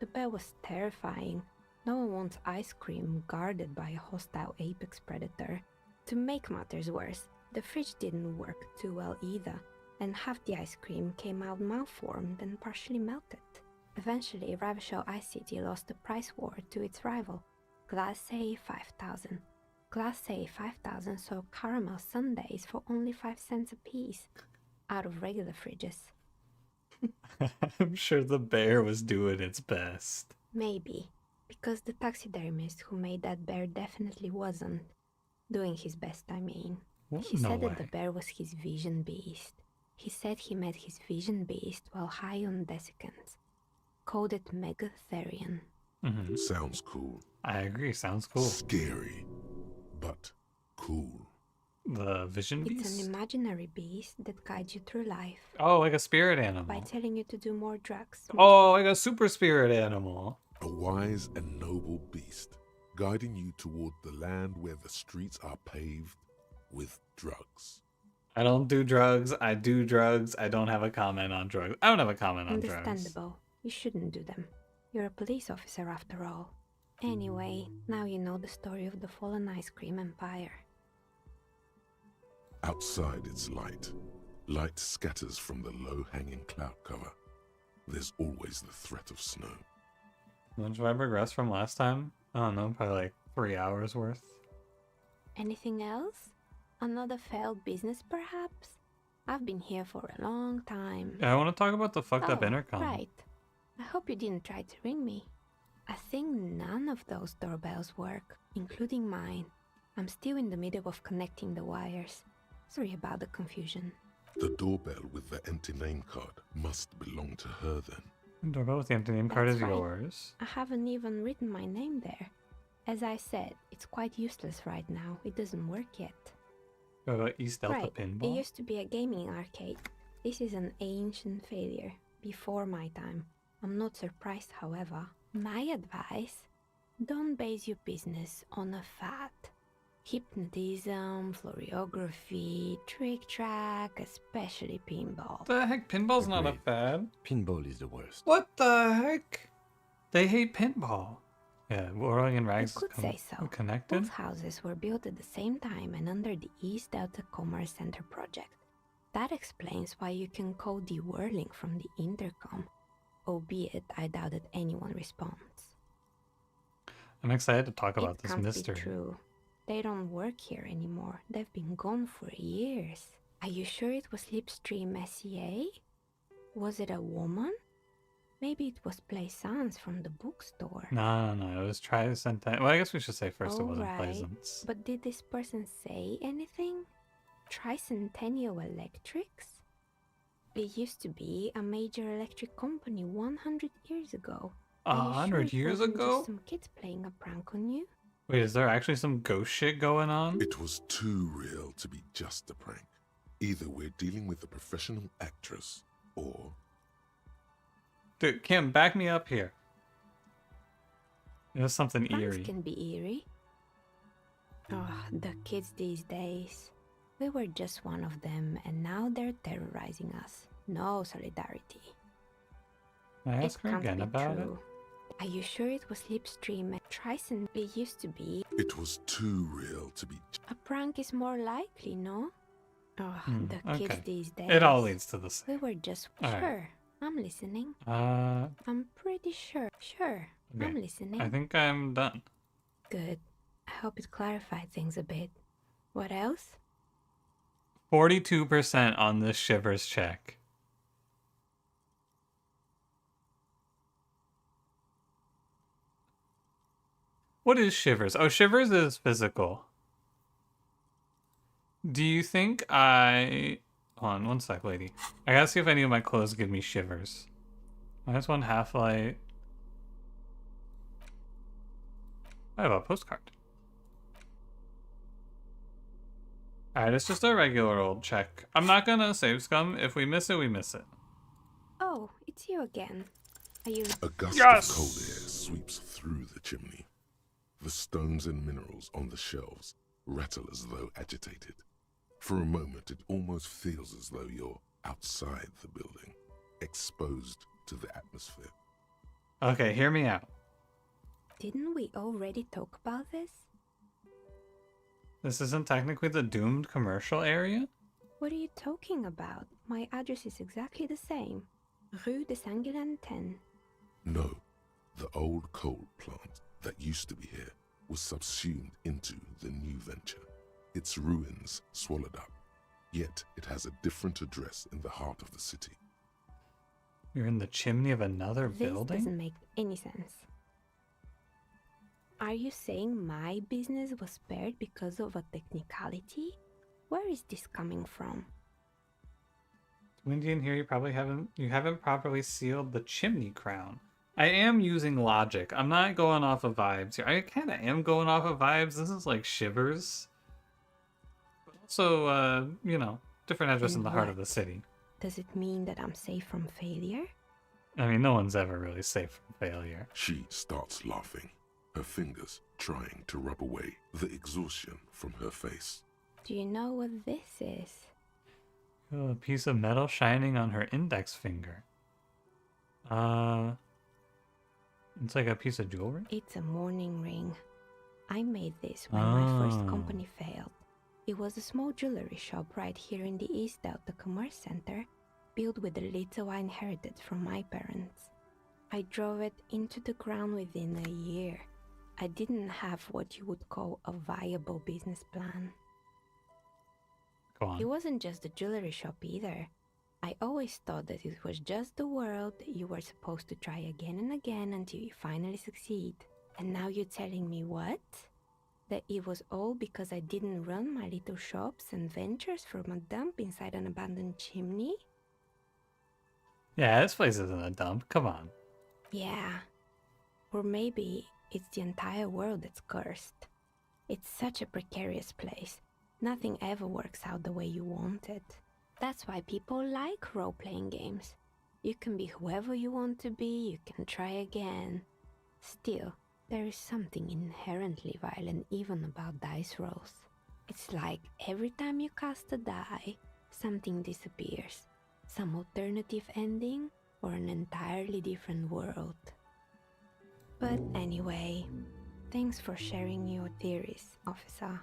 The bear was terrifying. No one wants ice cream guarded by a hostile apex predator. To make matters worse, the fridge didn't work too well either, and half the ice cream came out malformed and partially melted. Eventually, Ravachol Ice City lost the price war to its rival, Glace 5000. Glace 5000 sold caramel sundaes for only 5 cents a piece, out of regular fridges. I'm sure the bear was doing its best. Maybe, because the taxidermist who made that bear definitely wasn't. Doing his best, I mean. He No said way. that the bear was his vision beast. He said he met his vision beast while high on desiccants. Called it Megatherian. Sounds cool. I agree, sounds cool. Scary, but cool. The vision It's beast? an imaginary beast that guides you through life Oh, like a spirit animal. by telling you to do more drugs. Oh, like a super spirit animal. A wise and noble beast, guiding you toward the land where the streets are paved with drugs. I don't do drugs. I do drugs. I don't have a comment on drugs. I don't have a comment on drugs. Understandable. You shouldn't do them. You're a police officer after all. Anyway, now you know the story of the fallen ice cream empire. Outside it's light. Light scatters from the low-hanging cloud cover. There's always the threat of snow. How much have I progressed from last time? I don't know, probably like 3 hours worth. Anything else? Another failed business, perhaps? I've been here for a long time. Yeah, I want to talk about the fucked up intercom. Right. I hope you didn't try to ring me. I think none of those doorbells work, including mine. I'm still in the middle of connecting the wires. Sorry about the confusion. The doorbell with the empty name card must belong to her then. The doorbell with the empty name card That's is right. yours. I haven't even written my name there. As I said, it's quite useless right now. It doesn't work yet. What about East Delta Right. Pinball? It used to be a gaming arcade. This is an ancient failure, before my time. I'm not surprised, however. My advice, don't base your business on a fad. Hypnotism, floriography, trick track, especially pinball. What the heck? Pinball's not a fad. Pinball is the worst. What the heck? They hate pinball. Yeah, Whirling and Rags You could say so. connected. Both houses were built at the same time and under the East Delta Commerce Center project. That explains why you can call the Whirling from the Intercom, albeit I doubt that anyone responds. I'm excited to talk about It this can't mystery. be true. They don't work here anymore. They've been gone for years. Are you sure it was Slipstream SEA? Was it a woman? Maybe it was Plaisance from the bookstore. No, it was Tricentennial. Well, I guess we should say first it wasn't Alright, Plaisance. but did this person say anything? Tricentennial Electrics? It used to be a major electric company 100 years ago. Are you 100 sure it years wasn't ago? just some kids playing a prank on you? Wait, is there actually some ghost shit going on? It was too real to be just a prank. Either we're dealing with a professional actress, or... Dude, Kim, back me up here. There's something Pranks eerie. can be eerie. Oh, the kids these days. We were just one of them, and now they're terrorizing us. No solidarity. Can I ask her can't again be about true. Are you sure it was Slipstream? Tricen? It used to be. It was too real to be... A prank is more likely, no? Oh, the kids okay. these days. It all leads to the same. We were just... All right. Sure, I'm listening. Uh, I'm pretty sure. Sure, okay. I'm listening. I think I'm done. Good. I hope it clarified things a bit. What else? 42% on this Shivers check. What is Shivers? Oh, Shivers is physical. Do you think I... Hold on, one sec, lady. I gotta see if any of my clothes give me shivers. -1 half-light. I have a postcard. Alright, it's just a regular old check. I'm not gonna save scum. If we miss it, we miss it. Oh, it's you again. Are you... A gust Yes! of cold air sweeps through the chimney. The stones and minerals on the shelves rattle as though agitated. For a moment, it almost feels as though you're outside the building, exposed to the atmosphere. Okay, hear me out. Didn't we already talk about this? This isn't technically the doomed commercial area? What are you talking about? My address is exactly the same. Rue de Saint-Guilain 10. No, the old coal plant that used to be here was subsumed into the new venture. Its ruins swallowed up. Yet it has a different address in the heart of the city. You're in the chimney of another This building? doesn't make any sense. Are you saying my business was spared because of a technicality? Where is this coming from? Windy in here, you haven't properly sealed the chimney crown. I am using logic. I'm not going off of vibes here. I kind of am going off of vibes. This is like Shivers. But also, you know, different address And in the heart of what? the city. Does it mean that I'm safe from failure? I mean, no one's ever really safe from failure. She starts laughing, her fingers trying to rub away the exhaustion from her face. Do you know what this is? Oh, a piece of metal shining on her index finger. It's like a piece of jewelry? It's a mourning ring. I made this when my first company failed. It was a small jewelry shop right here in the East Delta Commerce Center, built with the little I inherited from my parents. I drove it into the ground within a year. I didn't have what you would call a viable business plan. Go on. It wasn't just a jewelry shop either. I always thought that it was just the world you were supposed to try again and again until you finally succeed. And now you're telling me what? That it was all because I didn't run my little shops and ventures from a dump inside an abandoned chimney? Yeah, this place isn't a dump. Come on. Yeah. Or maybe it's the entire world that's cursed. It's such a precarious place. Nothing ever works out the way you want it. That's why people like role-playing games. You can be whoever you want to be, you can try again. Still, there is something inherently violent even about dice rolls. It's like every time you cast a die, something disappears. Some alternative ending, or an entirely different world. But anyway, thanks for sharing your theories, officer.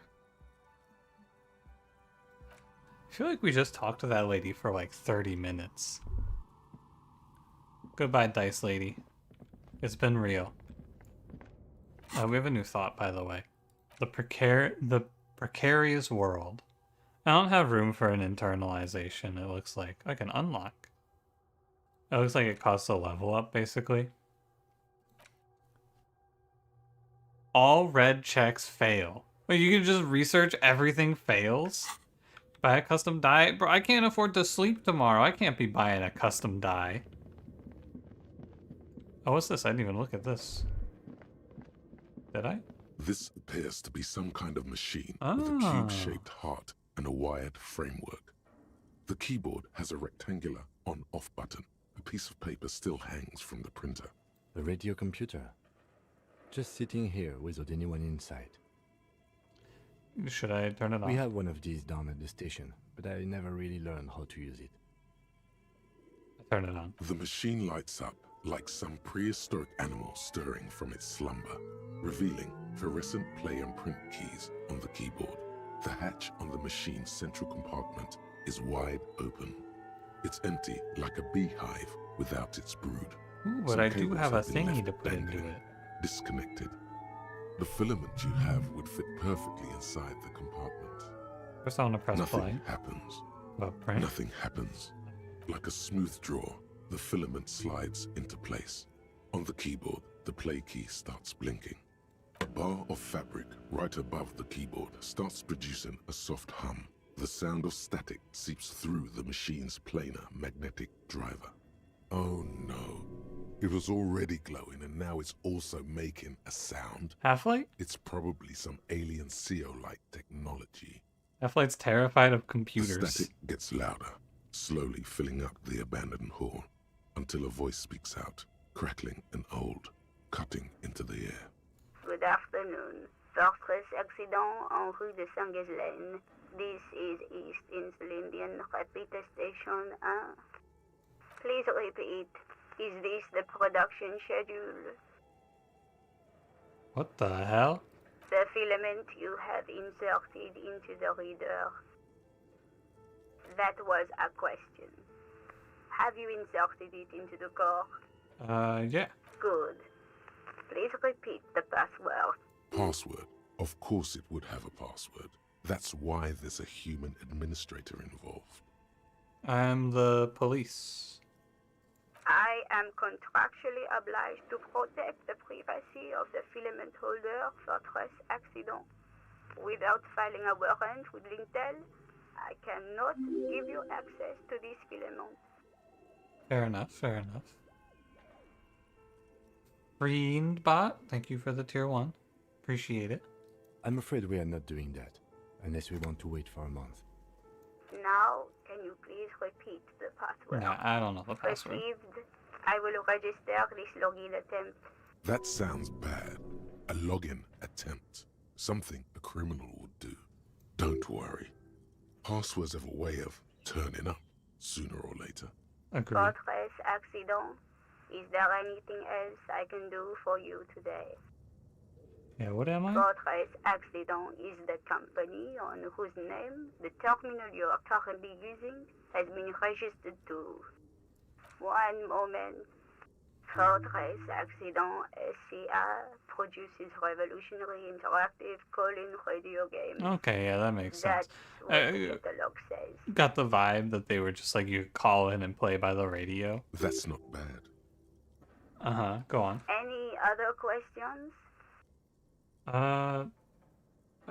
I feel like we just talked to that lady for like 30 minutes. Goodbye, dice lady. It's been real. We have a new thought, by the way. The precarious world. I don't have room for an internalization, it looks like. I can unlock. It looks like it costs a level up, basically. All red checks fail. Wait, you can just research everything fails? Buy a custom die? Bro, I can't afford to sleep tomorrow. I can't be buying a custom die. Oh, what's this? I didn't even look at this. Did I? This appears to be some kind of machine with a cube-shaped heart and a wired framework. The keyboard has a rectangular on-off button. A piece of paper still hangs from the printer. The radio computer. Just sitting here without anyone inside. Should I turn it on? We have one of these down at the station, but I never really learned how to use it. Turn it on. The machine lights up like some prehistoric animal stirring from its slumber, revealing fluorescent play and print keys on the keyboard. The hatch on the machine's central compartment is wide open. It's empty like a beehive without its brood. Ooh, but Some I do cables have a been thingy left to put into dangling, it. Disconnected. The filament you have would fit perfectly inside the compartment. First I want to press Nothing play. happens. Print. Nothing happens. Like a smooth draw, the filament slides into place. On the keyboard, the play key starts blinking. A bar of fabric right above the keyboard starts producing a soft hum. The sound of static seeps through the machine's planar magnetic driver. Oh no. It was already glowing and now it's also making a sound. Half-Light? It's probably some alien CO-like technology. Half-Light's terrified of The computers. static gets louder, slowly filling up the abandoned hall, until a voice speaks out, crackling and old, cutting into the air. Good afternoon. Fortress accident en rue de Saint-Ghislaine. This is East Insulindian Repeater Station 1. Please repeat. Is this the production schedule? What the hell? The filament you have inserted into the reader. That was a question. Have you inserted it into the core? Yeah. Good. Please repeat the password. Password? Of course it would have a password. That's why there's a human administrator involved. I'm the police. I am contractually obliged to protect the privacy of the filament holder for Fortress accident. Without filing a warrant with Lintel, I cannot give you access to this filament. Fair enough, fair enough. Friendbot, thank you for the tier 1. Appreciate it. I'm afraid we are not doing that, unless we want to wait for a month. Now, can you please repeat the password? Nah, I don't know the password. Received. I will register this login attempt. That sounds bad. A login attempt. Something a criminal would do. Don't worry. Passwords have a way of turning up sooner or later. Agreed. Fortress accident. Is there anything else I can do for you today? Yeah, what am I? Fortress Accident is the company on whose name the terminal you are currently using has been registered to. One moment. Fortress Accident SCA produces revolutionary interactive call-in radio games. Okay, yeah, that makes sense. That's what the catalog says. Got the vibe that they were just like you call in and play by the radio. That's not bad. Uh-huh, go on. Any other questions?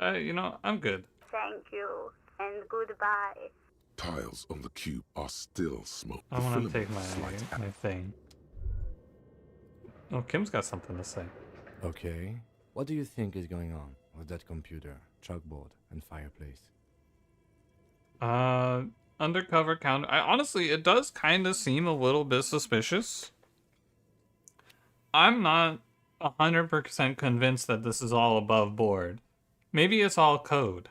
You know, I'm good. Thank you, and goodbye. Tiles on the cube are still smoke. I want to take my thing. Oh, Kim's got something to say. Okay. What do you think is going on with that computer, chalkboard, and fireplace? Undercover counter. Honestly, it does kind of seem a little bit suspicious. I'm not 100% convinced that this is all above board. Maybe it's all code.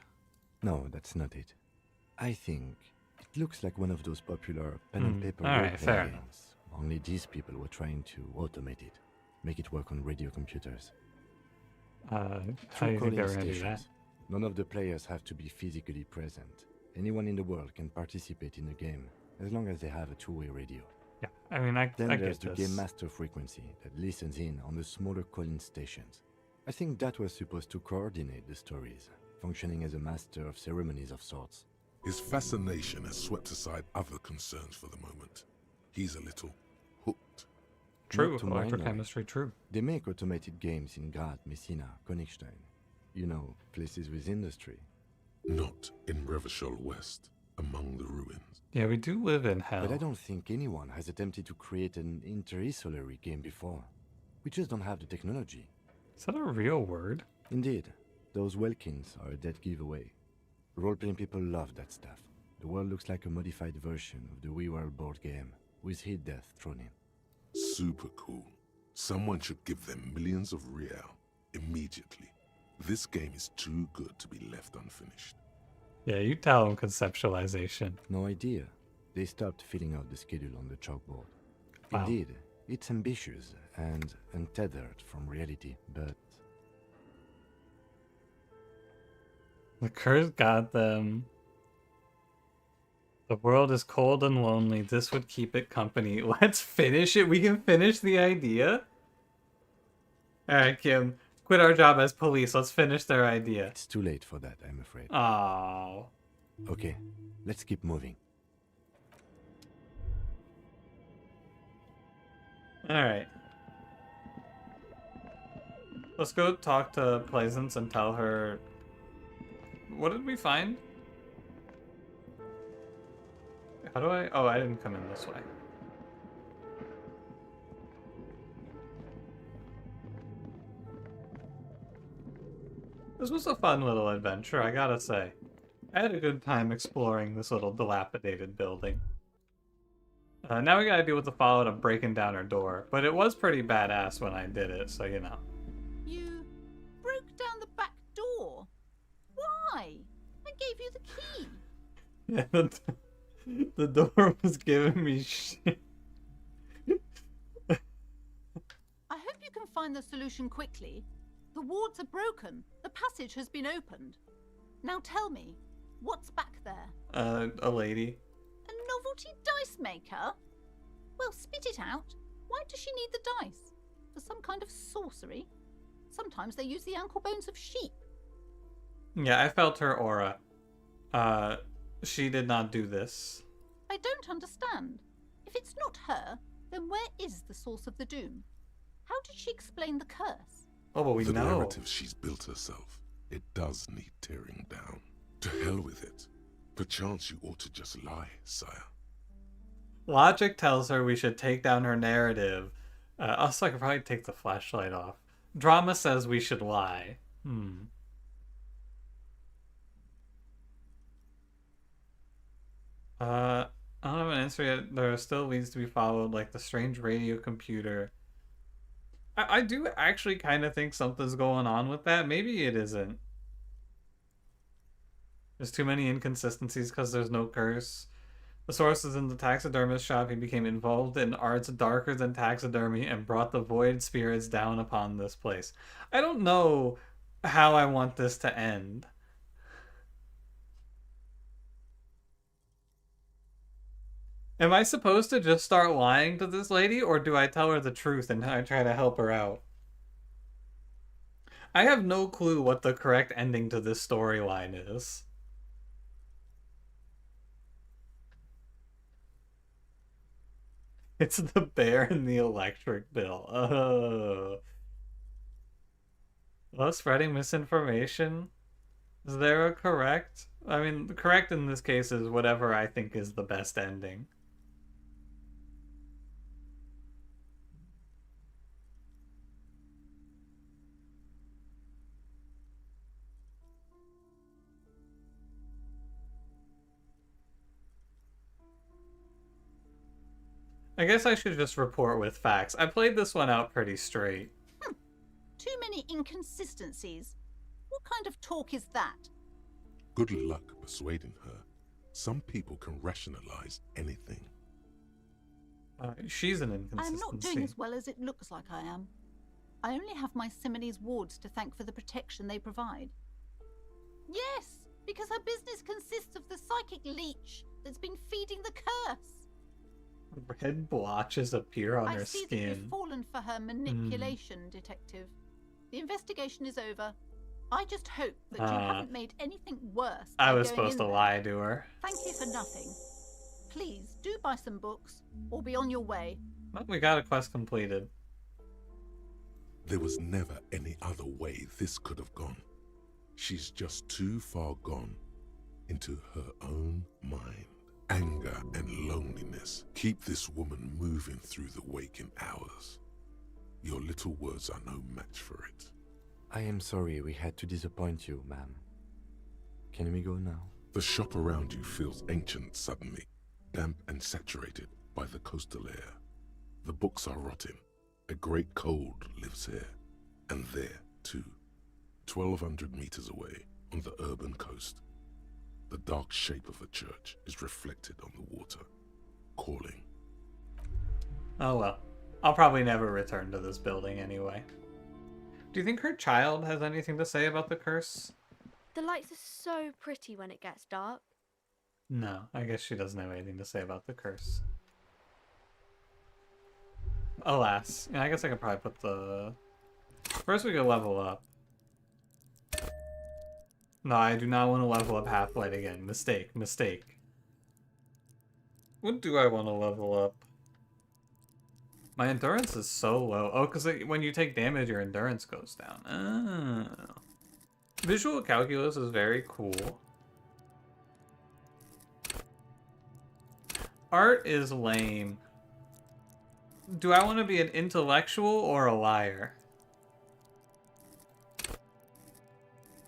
No, that's not it. I think it looks like one of those popular pen and paper Alright, fair games. Only these people were trying to automate it, make it work on radio computers. How do you think they were going to do that? None of the players have to be physically present. Anyone in the world can participate in the game, as long as they have a two-way radio. Yeah, I mean, Then I there's get the this. game master frequency that listens in on the smaller call-in stations. I think that was supposed to coordinate the stories, functioning as a master of ceremonies of sorts. His fascination has swept aside other concerns for the moment. He's a little hooked. True, Not to my electrochemistry, knowledge. true. They make automated games in Graz, Messina, Königstein. You know, places with industry. Not in Revachol West, among the ruins. Yeah, we do live in hell. But I don't think anyone has attempted to create an interisolary game before. We just don't have the technology. Is that a real word? Indeed. Those Welkins are a dead giveaway. Role-playing people love that stuff. The world looks like a modified version of the WeWorld board game, with hit death thrown in. Super cool. Someone should give them millions of real immediately. This game is too good to be left unfinished. Yeah, you tell them conceptualization. No idea. They stopped filling out the schedule on the chalkboard. Wow. Indeed, it's ambitious and untethered from reality, but... The curse got them. The world is cold and lonely. This would keep it company. Let's finish it. We can finish the idea. Alright, Kim. Quit our job as police. Let's finish their idea. It's too late for that, I'm afraid. Oh. Okay, let's keep moving. Alright. Let's go talk to Plaisance and tell her... What did we find? How do I... Oh, I didn't come in this way. This was a fun little adventure, I gotta say. I had a good time exploring this little dilapidated building. Now we gotta deal with the fallout of breaking down her door, but it was pretty badass when I did it, so you know. You broke down the back door? Why? I gave you the key. Yeah, the door was giving me shit. I hope you can find the solution quickly. The wards are broken. The passage has been opened. Now tell me, what's back there? A lady. A novelty dice maker? Well, spit it out. Why does she need the dice? For some kind of sorcery? Sometimes they use the ankle bones of sheep. Yeah, I felt her aura. She did not do this. I don't understand. If it's not her, then where is the source of the doom? How did she explain the curse? Oh, but we the know. narrative she's built herself, it does need tearing down. To hell with it. Perchance you ought to just lie, sire. Logic tells her we should take down her narrative. Also, I could probably take the flashlight off. Drama says we should lie. I don't have an answer yet. There still needs to be followed, like the strange radio computer. I do actually kind of think something's going on with that. Maybe it isn't. There's too many inconsistencies because there's no curse. The source is in the taxidermist shop. He became involved in arts darker than taxidermy and brought the void spirits down upon this place. I don't know how I want this to end. Am I supposed to just start lying to this lady, or do I tell her the truth and I try to help her out? I have no clue what the correct ending to this storyline is. It's the bear and the electric bill. Oh. Well, spreading misinformation? Is there a correct? I mean, the correct in this case is whatever I think is the best ending. I guess I should just report with facts. I played this one out pretty straight. Too many inconsistencies. What kind of talk is that? Good luck persuading her. Some people can rationalize anything. She's an inconsistency. I'm not doing as well as it looks like I am. I only have my Simone's wards to thank for the protection they provide. Yes, because her business consists of the psychic leech that's been feeding the curse. Red blotches appear on her I see that skin. you've fallen for her manipulation, Detective. The investigation is over. I just hope that you haven't made anything worse. I by was going supposed in to there. lie to her. Thank you for nothing. Please do buy some books or be on your way. Well, we got a quest completed. There was never any other way this could have gone. She's just too far gone into her own mind. Anger and loneliness keep this woman moving through the waking hours. Your little words are no match for it. I am sorry we had to disappoint you, ma'am. Can we go now? The shop around you feels ancient suddenly, damp and saturated by the coastal air. The books are rotting. A great cold lives here, and there, too. 1,200 meters away, on the urban coast, the dark shape of a church is reflected on the water, calling. Oh well. I'll probably never return to this building anyway. Do you think her child has anything to say about the curse? The lights are so pretty when it gets dark. No, I guess she doesn't have anything to say about the curse. Alas. Yeah, I guess I could probably put the... First we could level up. No, I do not want to level up Half-Light again. Mistake. What do I want to level up? My endurance is so low. Oh, because when you take damage, your endurance goes down. Oh. Visual calculus is very cool. Art is lame. Do I want to be an intellectual or a liar?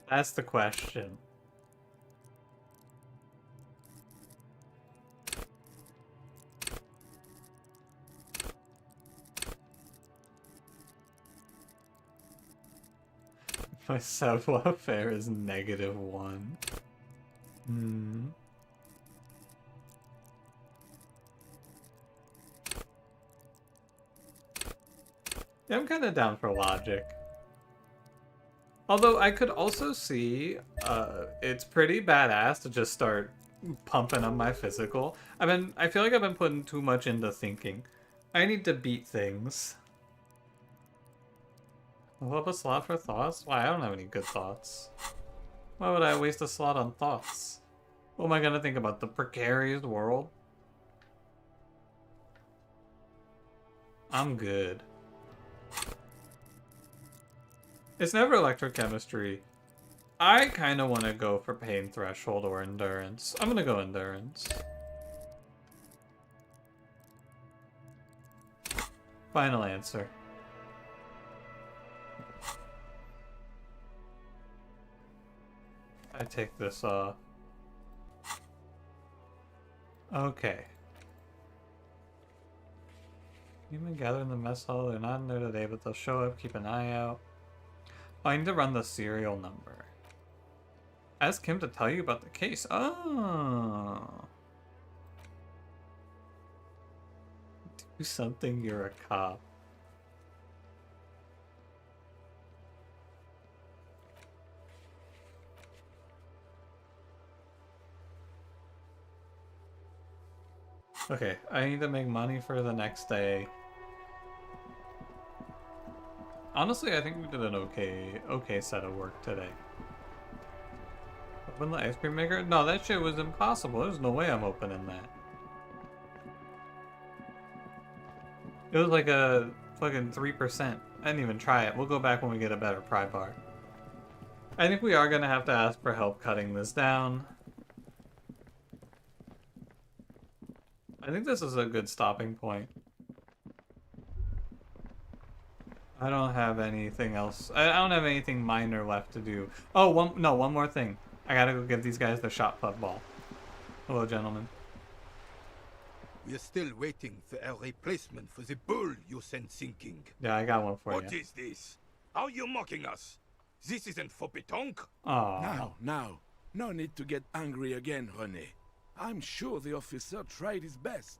That's the question. My savoir-faire is -1. Yeah, I'm kind of down for logic. Although I could also see it's pretty badass to just start pumping up my physical. I feel like I've been putting too much into thinking. I need to beat things. Level up a slot for thoughts? Why, I don't have any good thoughts. Why would I waste a slot on thoughts? What am I gonna think about? The precarious world? I'm good. It's never electrochemistry. I kind of want to go for pain threshold or endurance. I'm gonna go endurance. Final answer. I take this off. Okay. Human gather in the mess hall. They're not in there today, but they'll show up. Keep an eye out. Oh, I need to run the serial number. Ask him to tell you about the case. Oh. Do something, you're a cop. Okay, I need to make money for the next day. Honestly, I think we did an okay set of work today. Open the ice cream maker? No, that shit was impossible. There's no way I'm opening that. It was like a fucking 3%. I didn't even try it. We'll go back when we get a better pry bar. I think we are gonna have to ask for help cutting this down. I think this is a good stopping point. I don't have anything else. I don't have anything minor left to do. Oh, one more thing. I gotta go give these guys the shot put ball. Hello, gentlemen. We are still waiting for a replacement for the bull you sent sinking. Yeah, I got one for you. What is this? Are you mocking us? This isn't for pétanque. Oh. Now. No need to get angry again, René. I'm sure the officer tried his best.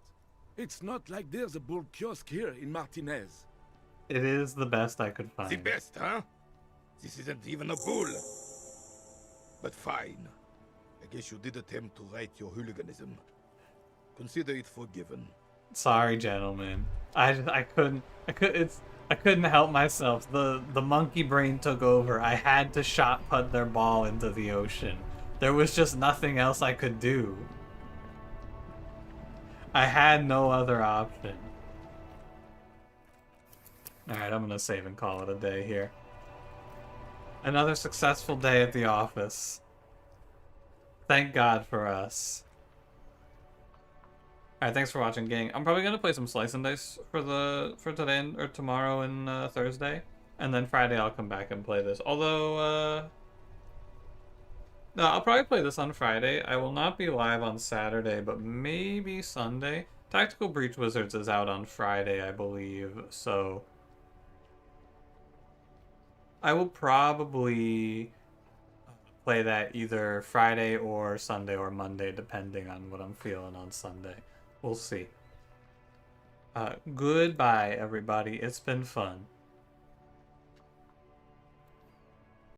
It's not like there's a bull kiosk here in Martinez. It is the best I could find. The best, huh? This isn't even a bull. But fine. I guess you did attempt to right your hooliganism. Consider it forgiven. Sorry, gentlemen. I couldn't help myself. The monkey brain took over. I had to shot put their ball into the ocean. There was just nothing else I could do. I had no other option. Alright, I'm gonna save and call it a day here. Another successful day at the office. Thank God for us. Alright, thanks for watching, gang. I'm probably gonna play some Slice and Dice for today or tomorrow and Thursday. And then Friday I'll come back and play this. Although, no, I'll probably play this on Friday. I will not be live on Saturday, but maybe Sunday. Tactical Breach Wizards is out on Friday, I believe, so I will probably play that either Friday or Sunday or Monday, depending on what I'm feeling on Sunday. We'll see. Goodbye, everybody. It's been fun.